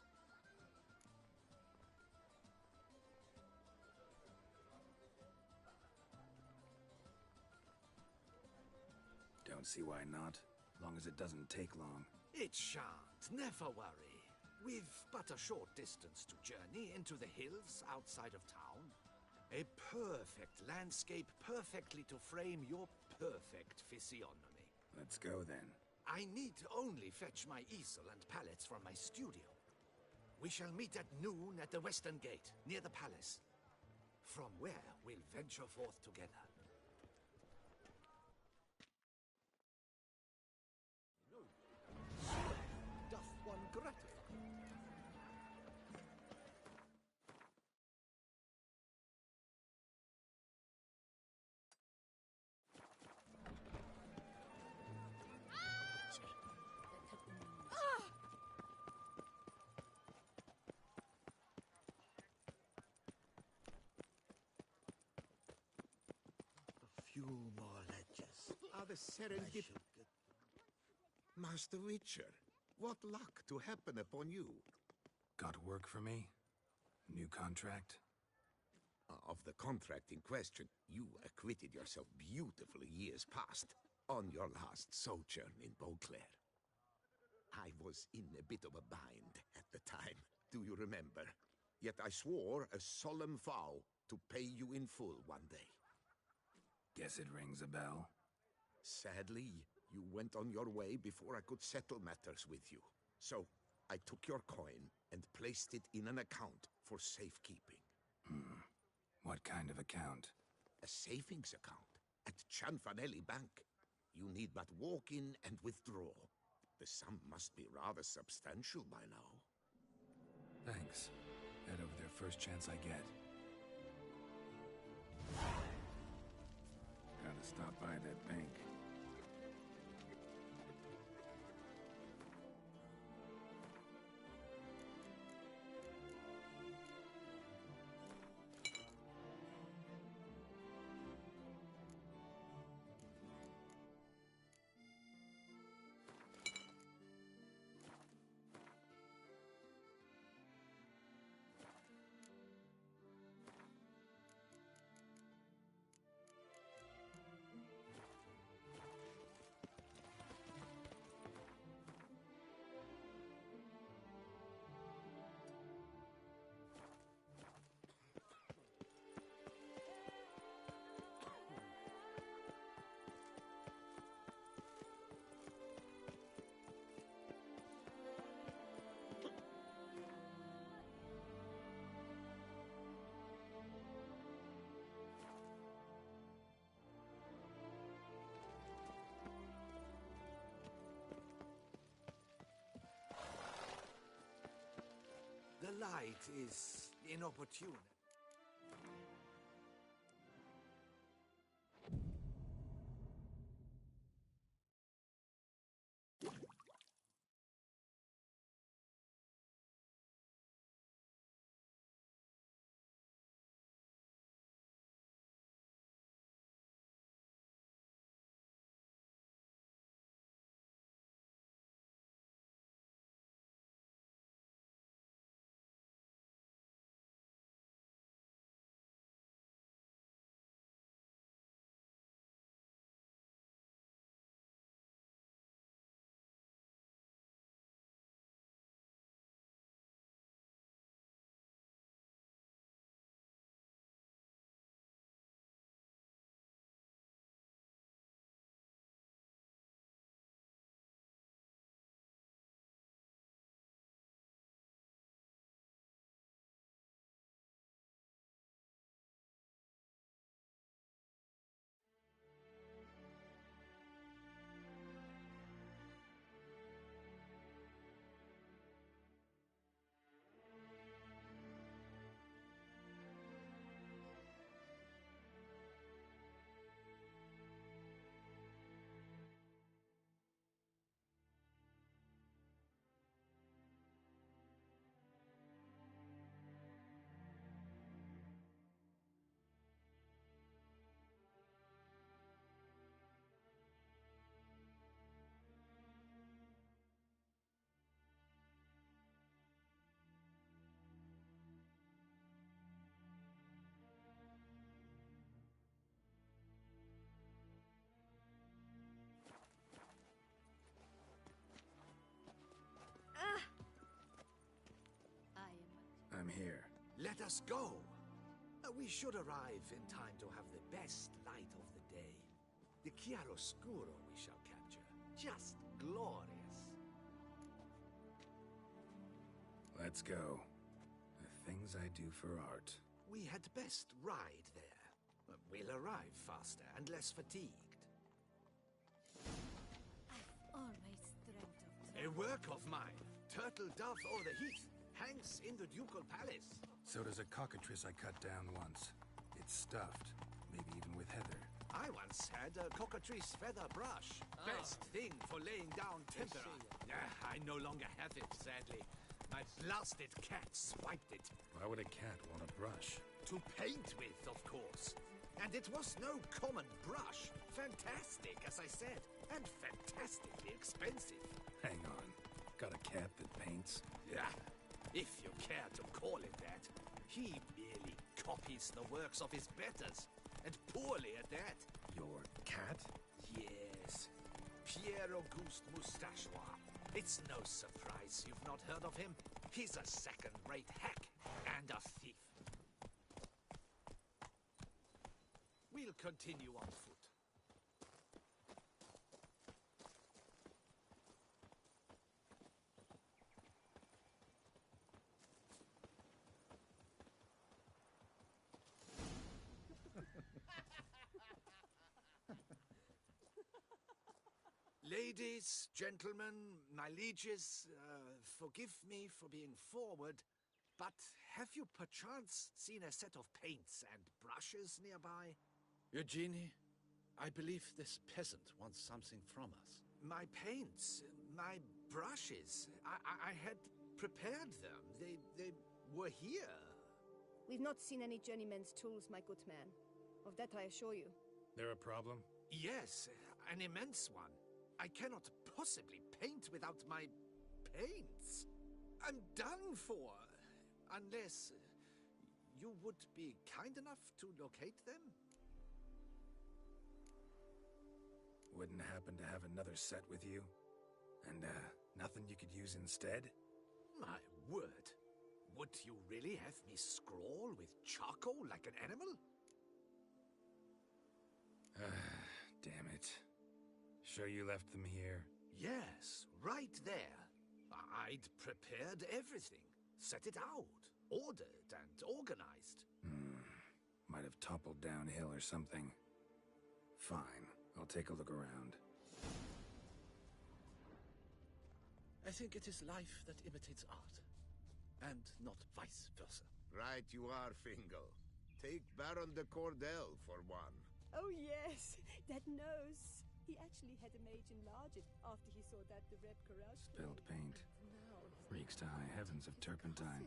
Speaker 1: Don't see why not, long as it doesn't take long.
Speaker 6: It shan't, never worry. We've but a short distance to journey into the hills outside of town. A perfect landscape perfectly to frame your perfect physiognomy.
Speaker 1: Let's go then.
Speaker 6: I need only fetch my easel and pallets from my studio. We shall meet at noon at the western gate, near the palace. From where we'll venture forth together.
Speaker 8: Doth one gratify?
Speaker 19: Few more ledges. Are the serendip... Master Witcher, what luck to happen upon you?
Speaker 1: Got work for me? New contract?
Speaker 19: Of the contract in question, you acquitted yourself beautifully years past, on your last sojourn in Beauclair. I was in a bit of a bind at the time, do you remember? Yet I swore a solemn vow to pay you in full one day.
Speaker 1: Guess it rings a bell.
Speaker 19: Sadly, you went on your way before I could settle matters with you. So, I took your coin and placed it in an account for safekeeping.
Speaker 1: What kind of account?
Speaker 19: A savings account at Cianfanelli Bank. You need but walk in and withdraw. The sum must be rather substantial by now.
Speaker 1: Thanks. Head over there first chance I get. Gotta stop by that bank.
Speaker 6: The light is inopportune.
Speaker 1: here.
Speaker 6: Let us go. We should arrive in time to have the best light of the day. The chiaroscuro we shall capture. Just glorious.
Speaker 1: Let's go. The things I do for art.
Speaker 6: We had best ride there. We'll arrive faster and less fatigued.
Speaker 10: I've always dreamt of
Speaker 6: A work of mine, Turtle Dove o'er the Heath, hangs in the ducal palace.
Speaker 1: So does a cockatrice I cut down once. It's stuffed, maybe even with heather.
Speaker 6: I once had a cockatrice feather brush. Best thing for laying down tempera. I no longer have it, sadly. My blasted cat swiped it.
Speaker 1: Why would a cat want a brush?
Speaker 6: To paint with, of course. And it was no common brush. Fantastic, as I said. And fantastically expensive.
Speaker 1: Hang on. Got a cat that paints?
Speaker 6: Yeah, if you care to call it that. He merely copies the works of his betters. And poorly at that.
Speaker 1: Your cat?
Speaker 6: Yes. Pierre-Auguste Moustachois. It's no surprise you've not heard of him. He's a second-rate hack and a thief. We'll continue on foot. Ladies, gentlemen, my lieges, forgive me for being forward, but have you perchance seen a set of paints and brushes nearby? Eugenie, I believe this peasant wants something from us. My paints, my brushes, I had prepared them. They were here.
Speaker 11: We've not seen any journeyman's tools, my good man. Of that I assure you.
Speaker 1: There a problem?
Speaker 6: Yes, an immense one. I cannot possibly paint without my paints. I'm done for. Unless you would be kind enough to locate them?
Speaker 1: Wouldn't happen to have another set with you? And, nothing you could use instead?
Speaker 6: My word. Would you really have me scrawl with charcoal like an animal?
Speaker 1: Damn it. Sure you left them here?
Speaker 6: Yes, right there. I'd prepared everything. Set it out. Ordered and organized.
Speaker 1: Might have toppled downhill or something. Fine. I'll take a look around.
Speaker 6: I think it is life that imitates art. And not vice versa.
Speaker 5: Right you are, Fingal. Take Baron de Cordel for one.
Speaker 11: Oh yes, that nose. He actually had a mage enlarge it after he saw that the Reb Karaj.
Speaker 1: Spilled paint.
Speaker 11: Now
Speaker 1: Reeks to high heavens of turpentine.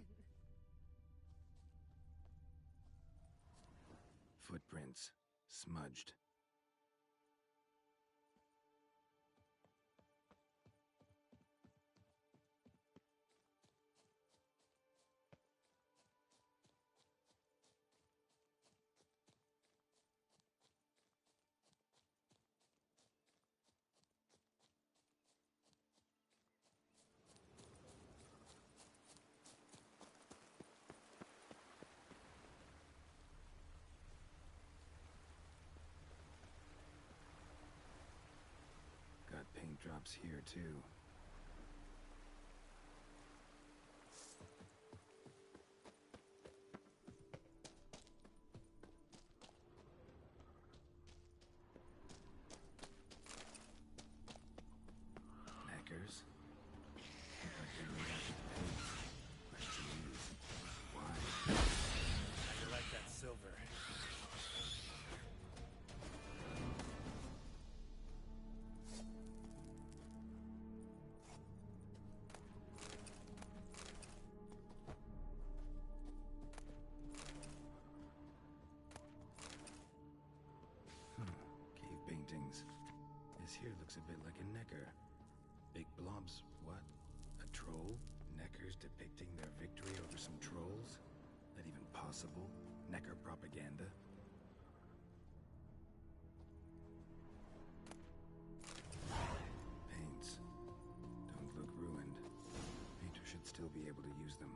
Speaker 1: Footprints. Smudged. Paint drops here, too. Knackers? Look like they're made out of paint. Question is, why?
Speaker 13: How you like that silver?
Speaker 1: This here looks a bit like a necker. Big blobs, what? A troll? Neckers depicting their victory over some trolls? That even possible? Necker propaganda? Paints. Don't look ruined. Painter should still be able to use them.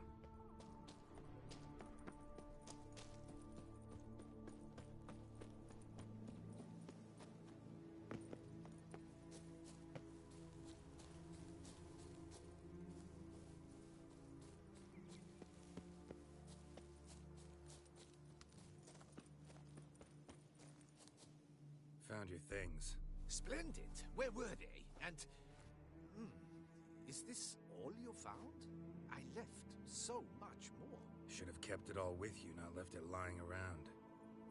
Speaker 1: found your things.
Speaker 6: Splendid. Where were they? And... is this all you found? I left so much more.
Speaker 1: Should have kept it all with you, not left it lying around.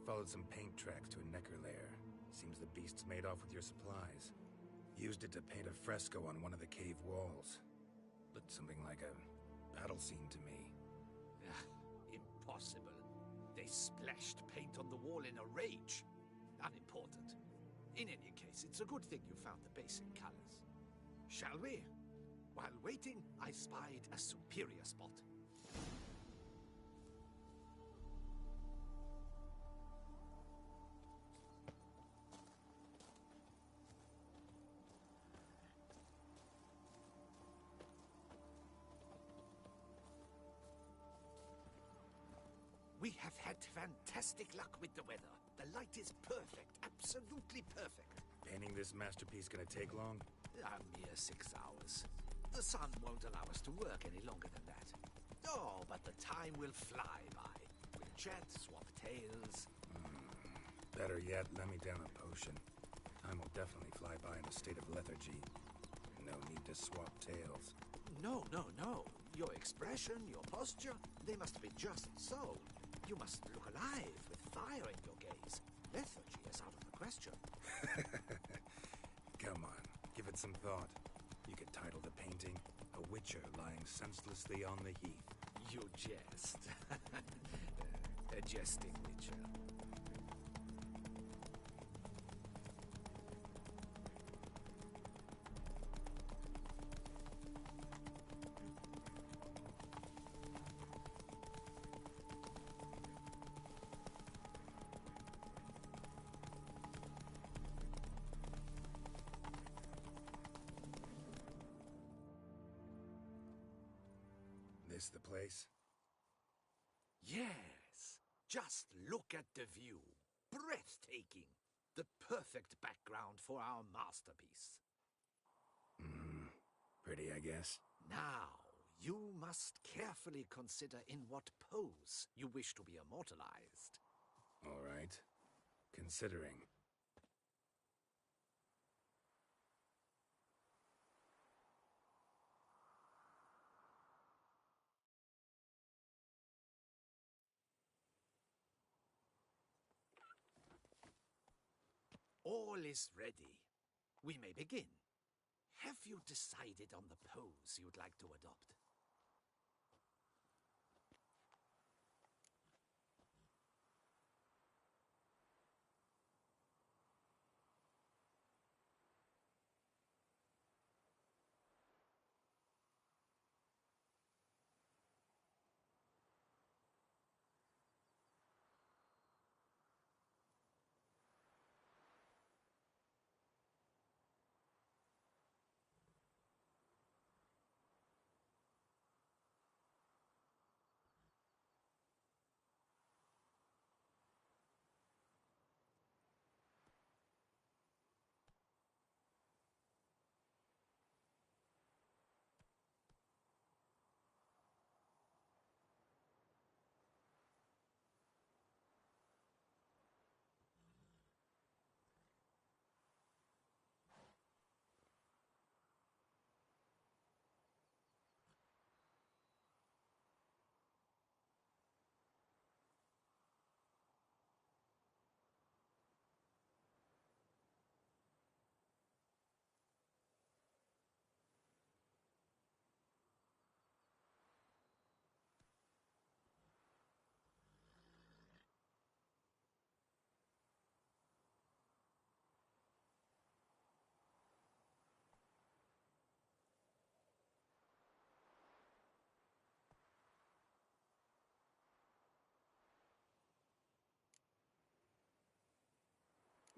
Speaker 1: Followed some paint tracks to a Necker lair. Seems the beast's made off with your supplies. Used it to paint a fresco on one of the cave walls. Looked something like a battle scene to me.
Speaker 6: Impossible. They splashed paint on the wall in a rage. Unimportant. In any case, it's a good thing you found the basic colors. Shall we? While waiting, I spied a superior spot. We have had fantastic luck with the weather. The light is perfect, absolutely perfect.
Speaker 1: Painting this masterpiece gonna take long?
Speaker 6: A mere 6 hours. The sun won't allow us to work any longer than that. Oh, but the time will fly by. We'll chat, swap tales.
Speaker 1: Better yet, let me down a potion. Time will definitely fly by in a state of lethargy. No need to swap tales.
Speaker 6: No. Your expression, your posture, they must be just so. You must look alive with fire in your gaze. Lethargy is out of the question.
Speaker 1: Come on, give it some thought. You could title the painting, A Witcher Lying Senselessly on the Heath.
Speaker 6: You jest. A jesting witcher.
Speaker 1: This the place?
Speaker 6: Yes. Just look at the view. Breathtaking. The perfect background for our masterpiece.
Speaker 1: Pretty, I guess.
Speaker 6: Now, you must carefully consider in what pose you wish to be immortalized.
Speaker 1: All right. Considering.
Speaker 6: All is ready. We may begin. Have you decided on the pose you'd like to adopt?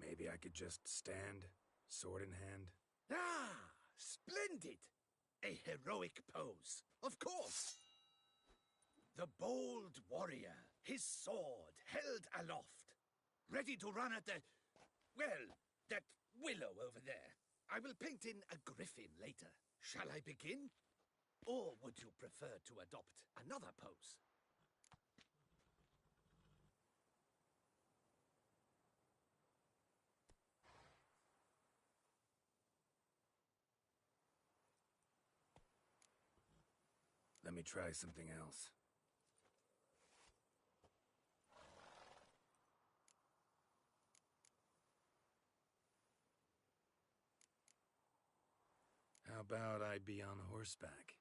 Speaker 1: Maybe I could just stand, sword in hand.
Speaker 6: Ah, splendid! A heroic pose, of course. The bold warrior, his sword held aloft, ready to run at the... well, that willow over there. I will paint in a griffin later. Shall I begin? Or would you prefer to adopt another pose?
Speaker 1: Let me try something else. How about I be on horseback?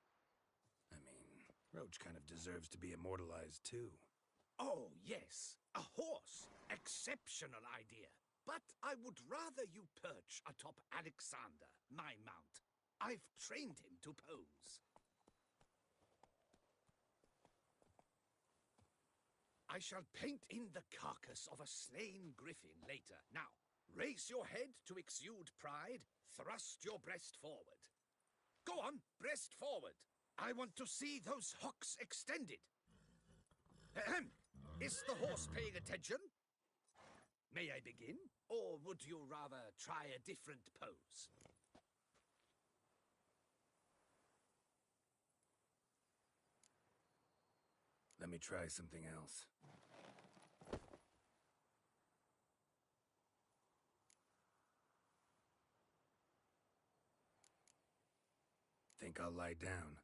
Speaker 1: I mean, Roach kind of deserves to be immortalized too.
Speaker 6: Oh, yes, a horse. Exceptional idea. But I would rather you perch atop Alexander, my mount. I've trained him to pose. I shall paint in the carcass of a slain griffin later. Now, raise your head to exude pride, thrust your breast forward. Go on, breast forward. I want to see those hocks extended. Ahem. Is the horse paying attention? May I begin? Or would you rather try a different pose?
Speaker 1: Let me try something else. Think I'll lie down.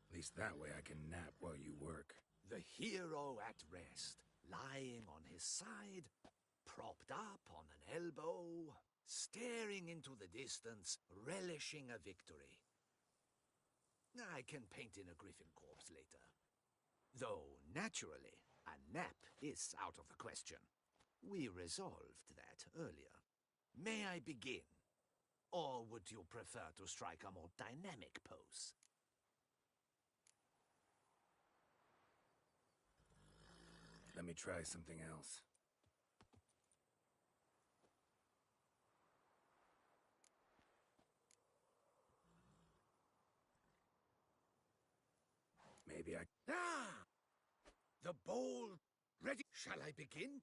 Speaker 1: At least that way I can nap while you work.
Speaker 6: The hero at rest, lying on his side, propped up on an elbow, staring into the distance, relishing a victory. I can paint in a griffin corpse later. Though, naturally, a nap is out of the question. We resolved that earlier. May I begin? Or would you prefer to strike a more dynamic pose?
Speaker 1: Let me try something else. Maybe I...
Speaker 6: Ah! The bowl ready. Shall I begin?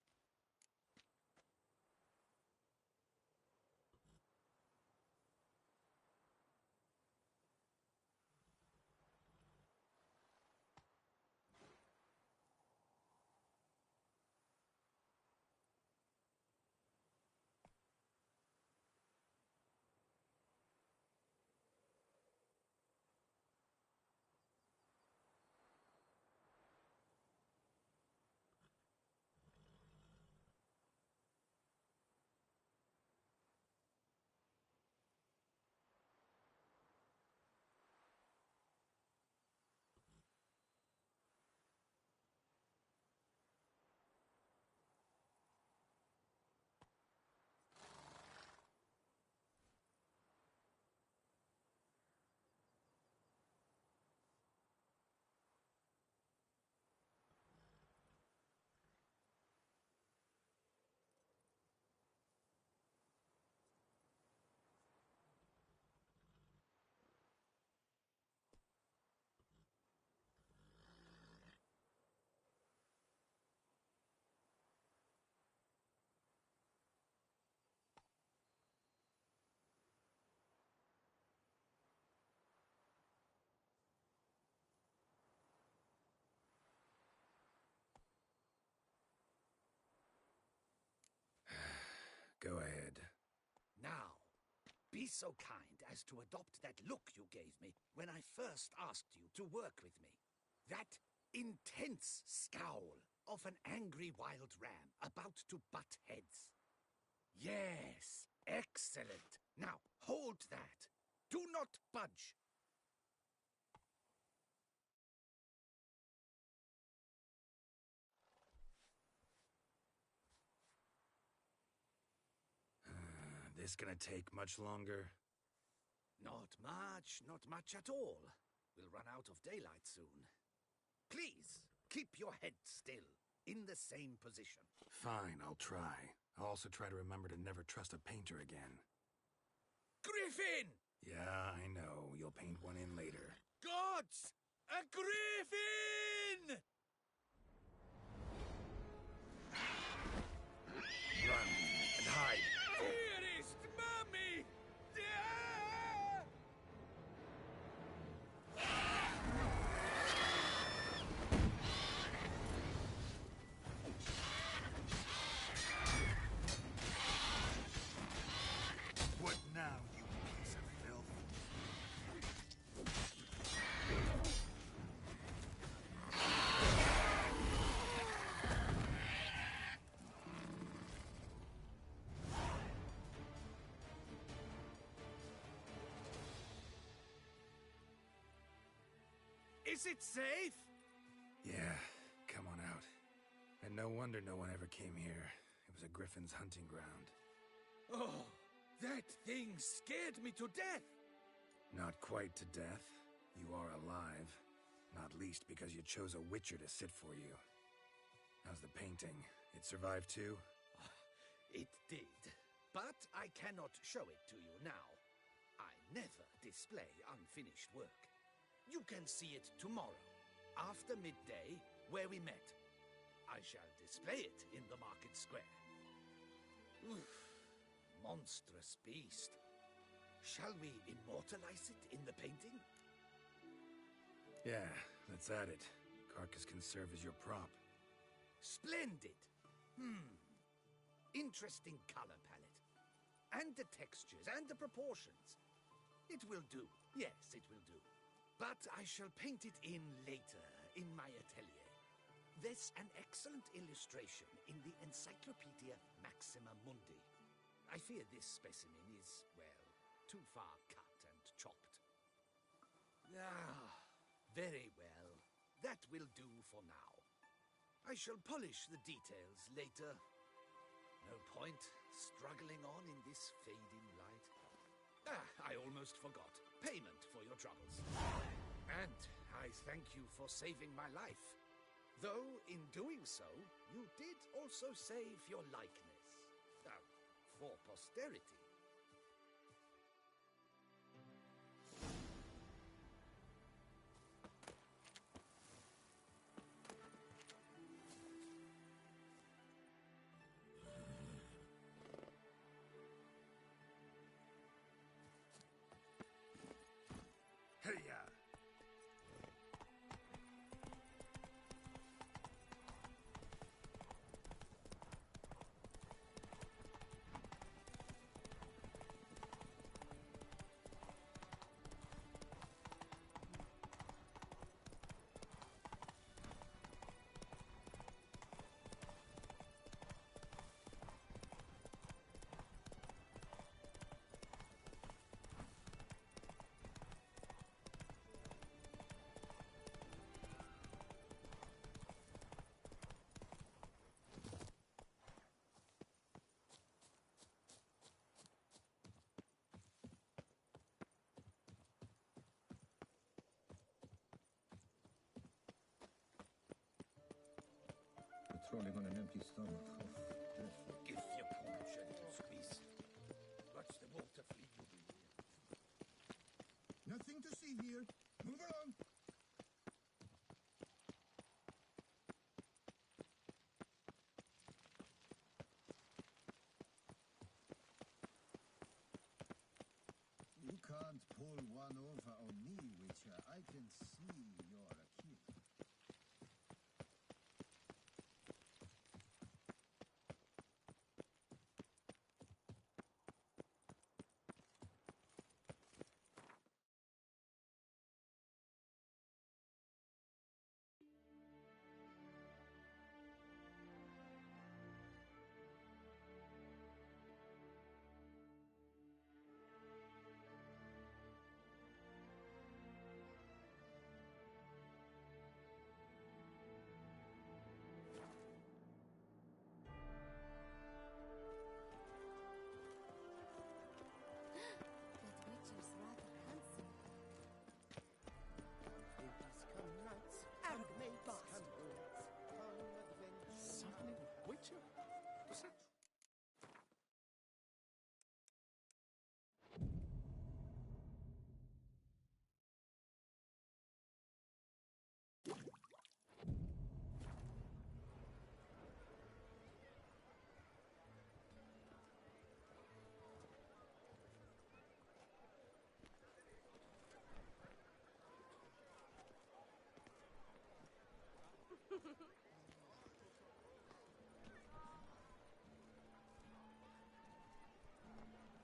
Speaker 1: Go ahead.
Speaker 6: Now, be so kind as to adopt that look you gave me when I first asked you to work with me. That intense scowl of an angry wild ram about to butt heads. Yes, excellent. Now, hold that. Do not budge.
Speaker 1: This gonna take much longer?
Speaker 6: Not much at all. We'll run out of daylight soon. Please, keep your head still, in the same position.
Speaker 1: Fine, I'll try. I'll also try to remember to never trust a painter again.
Speaker 6: Griffin!
Speaker 1: Yeah, I know. You'll paint one in later.
Speaker 6: Gods! A griffin!
Speaker 1: Run and hide.
Speaker 6: Dearest mommy!
Speaker 1: What now, you piece of filth?
Speaker 6: Is it safe?
Speaker 1: Yeah, come on out. And no wonder no one ever came here. It was a griffin's hunting ground.
Speaker 6: Oh, that thing scared me to death.
Speaker 1: Not quite to death. You are alive. Not least because you chose a witcher to sit for you. How's the painting? It survived too?
Speaker 6: It did. But I cannot show it to you now. I never display unfinished work. You can see it tomorrow, after midday, where we met. I shall display it in the market square. Oof, monstrous beast. Shall we immortalize it in the painting?
Speaker 1: Yeah, let's add it. Carcass can serve as your prop.
Speaker 6: Splendid! Interesting color palette. And the textures, and the proportions. It will do. Yes, it will do. But I shall paint it in later, in my atelier. There's an excellent illustration in the Encyclopedia Maxima Mundi. I fear this specimen is, well, too far cut and chopped. Ah, very well. That will do for now. I shall polish the details later. No point struggling on in this fading light. I almost forgot. Payment for your troubles. And I thank you for saving my life. Though, in doing so, you did also save your likeness. For posterity.
Speaker 1: Hey-ya!
Speaker 4: Patrolling on an empty stomach. Oh, dreadful.
Speaker 6: Give your poor a gentle squeeze. Watch the water fleet will be here.
Speaker 3: Nothing to see here. Move along.
Speaker 15: You can't pull one over on me, Witcher. I can see you're a kid.
Speaker 6: Witcher? Does that...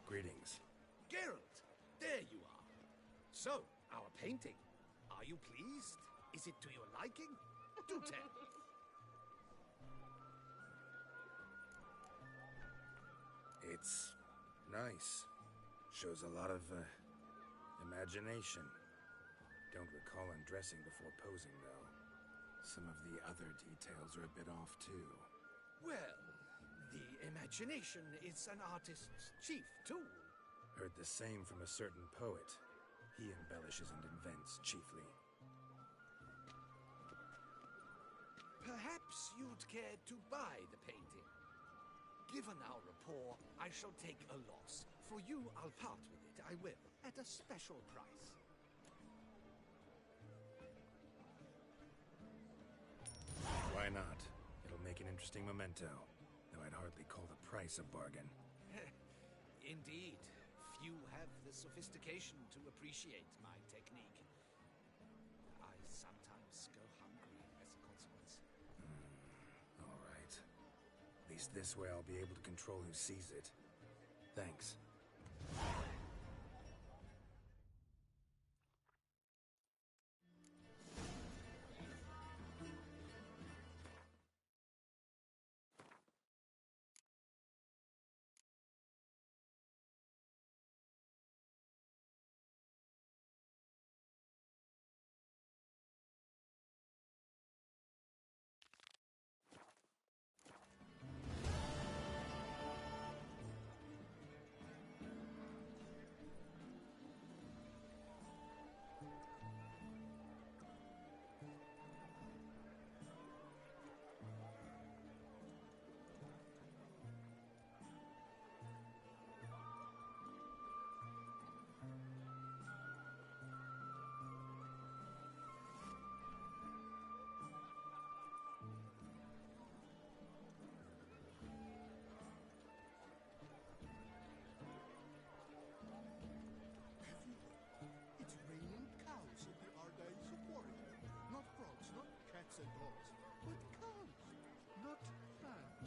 Speaker 1: Greetings.
Speaker 6: Geralt, there you are. So, our painting. Are you pleased? Is it to your liking? Do tell.
Speaker 1: It's nice. Shows a lot of, imagination. Don't recall undressing before posing, though. Some of the other details are a bit off, too.
Speaker 6: Well, the imagination is an artist's chief tool.
Speaker 1: Heard the same from a certain poet. He embellishes and invents, chiefly.
Speaker 6: Perhaps you'd care to buy the painting. Given our rapport, I shall take a loss. For you, I'll part with it, I will, at a special price.
Speaker 1: Why not? It'll make an interesting memento, though I'd hardly call the price a bargain.
Speaker 6: Indeed. Few have the sophistication to appreciate my technique. I sometimes go hungry as a consequence.
Speaker 1: All right. At least this way I'll be able to control who sees it. Thanks.
Speaker 5: It's raining cows in the Argyles of Warwick. Not frogs, not cats and dogs, but cows, not plants.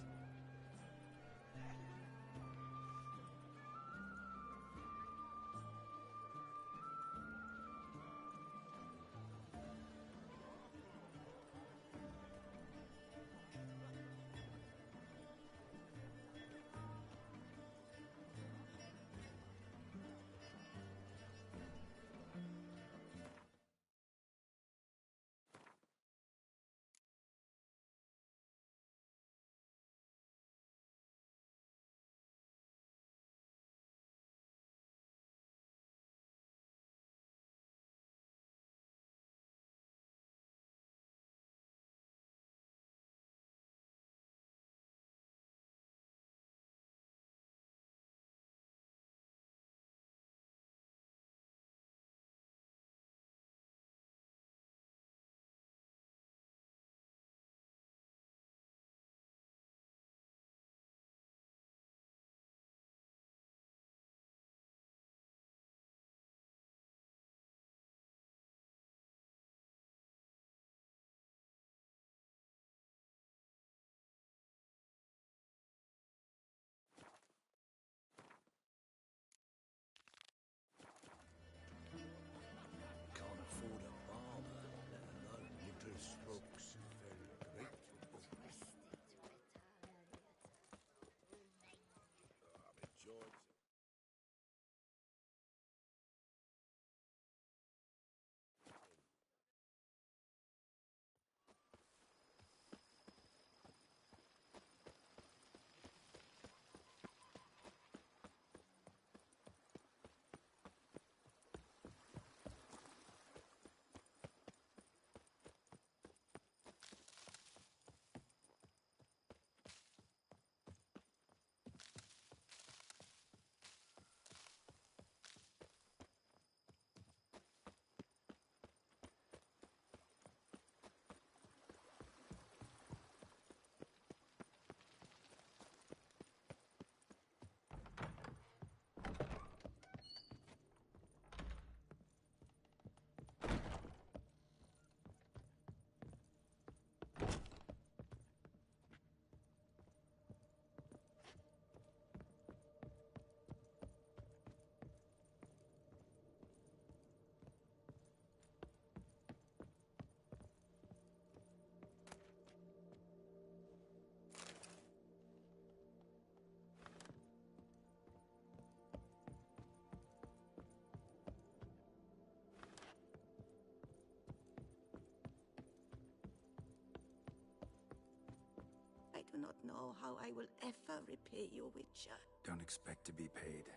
Speaker 2: do not know how I will ever repay you, Witcher.
Speaker 1: Don't expect to be paid.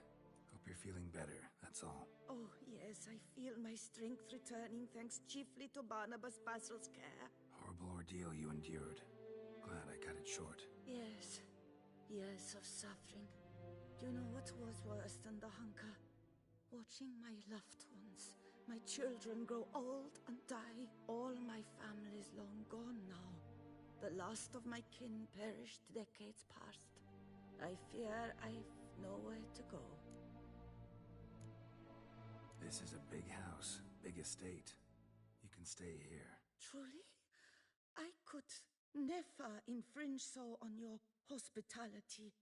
Speaker 1: Hope you're feeling better, that's all.
Speaker 2: Oh, yes, I feel my strength returning thanks chiefly to Barnabas Basil's care.
Speaker 1: Horrible ordeal you endured. Glad I cut it short.
Speaker 2: Yes, years of suffering. Do you know what was worse than the hunger? Watching my loved ones, my children grow old and die. All my family is long gone now. The last of my kin perished decades past. I fear I've nowhere to go.
Speaker 1: This is a big house, big estate. You can stay here.
Speaker 2: Truly? I could never infringe so on your hospitality.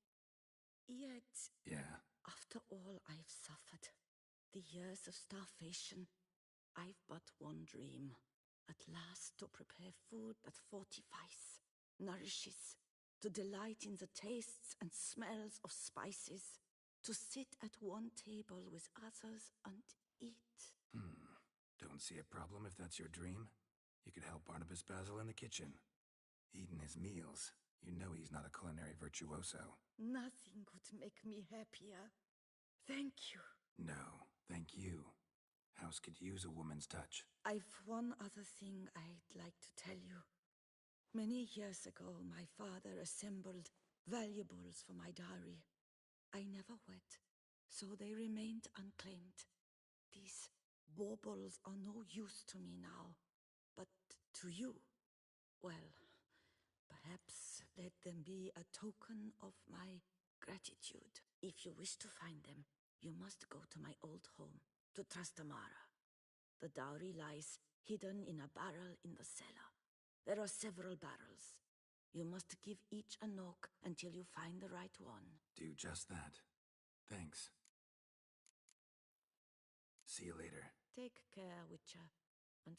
Speaker 2: Yet,
Speaker 1: Yeah.
Speaker 2: after all I've suffered, the years of starvation, I've but one dream. At last to prepare food that fortifies, nourishes, to delight in the tastes and smells of spices, to sit at one table with others and eat.
Speaker 1: Don't see a problem if that's your dream. You could help Barnabas Basil in the kitchen. Eating his meals. You know he's not a culinary virtuoso.
Speaker 2: Nothing could make me happier. Thank you.
Speaker 1: No, thank you. House could use a woman's touch.
Speaker 2: I've one other thing I'd like to tell you. Many years ago, my father assembled valuables for my dowry. I never wed, so they remained unclaimed. These baubles are no use to me now, but to you, well, perhaps let them be a token of my gratitude. If you wish to find them, you must go to my old home, to Trastamara. The dowry lies hidden in a barrel in the cellar. There are several barrels. You must give each a knock until you find the right one.
Speaker 1: Do just that. Thanks. See you later.
Speaker 2: Take care, Witcher, and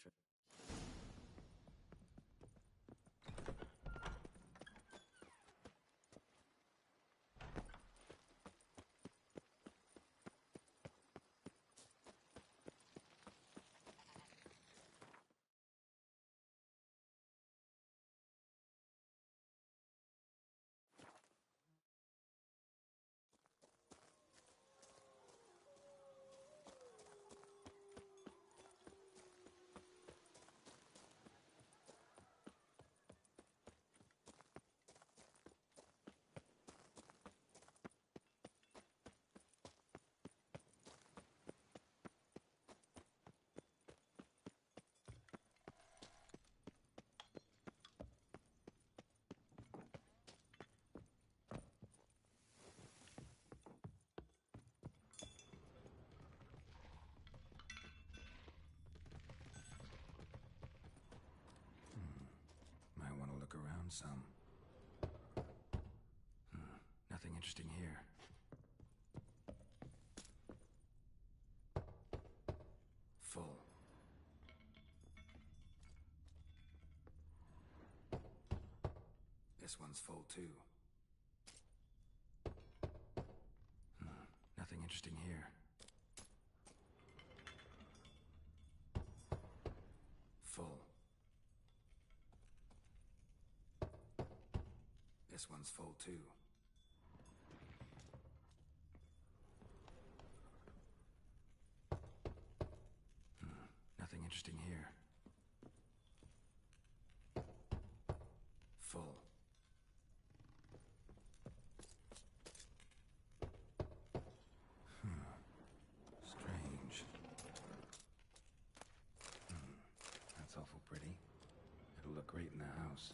Speaker 1: around some. Nothing interesting here. Full. This one's full too. Nothing interesting here. Full. This one's full too. Nothing interesting here. Full. Strange. That's awful pretty. It'll look great in the house.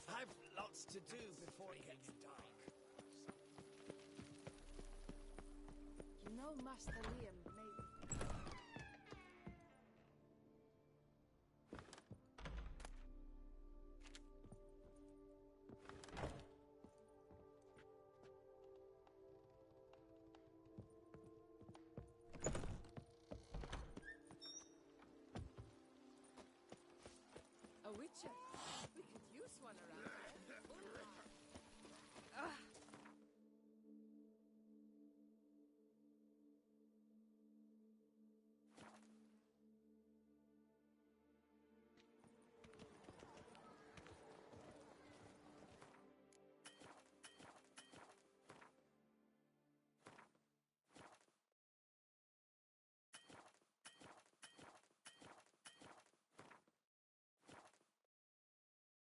Speaker 20: I've lots to do before it gets dark.
Speaker 7: You know Master Liam, maybe. A witcher. We could use one around.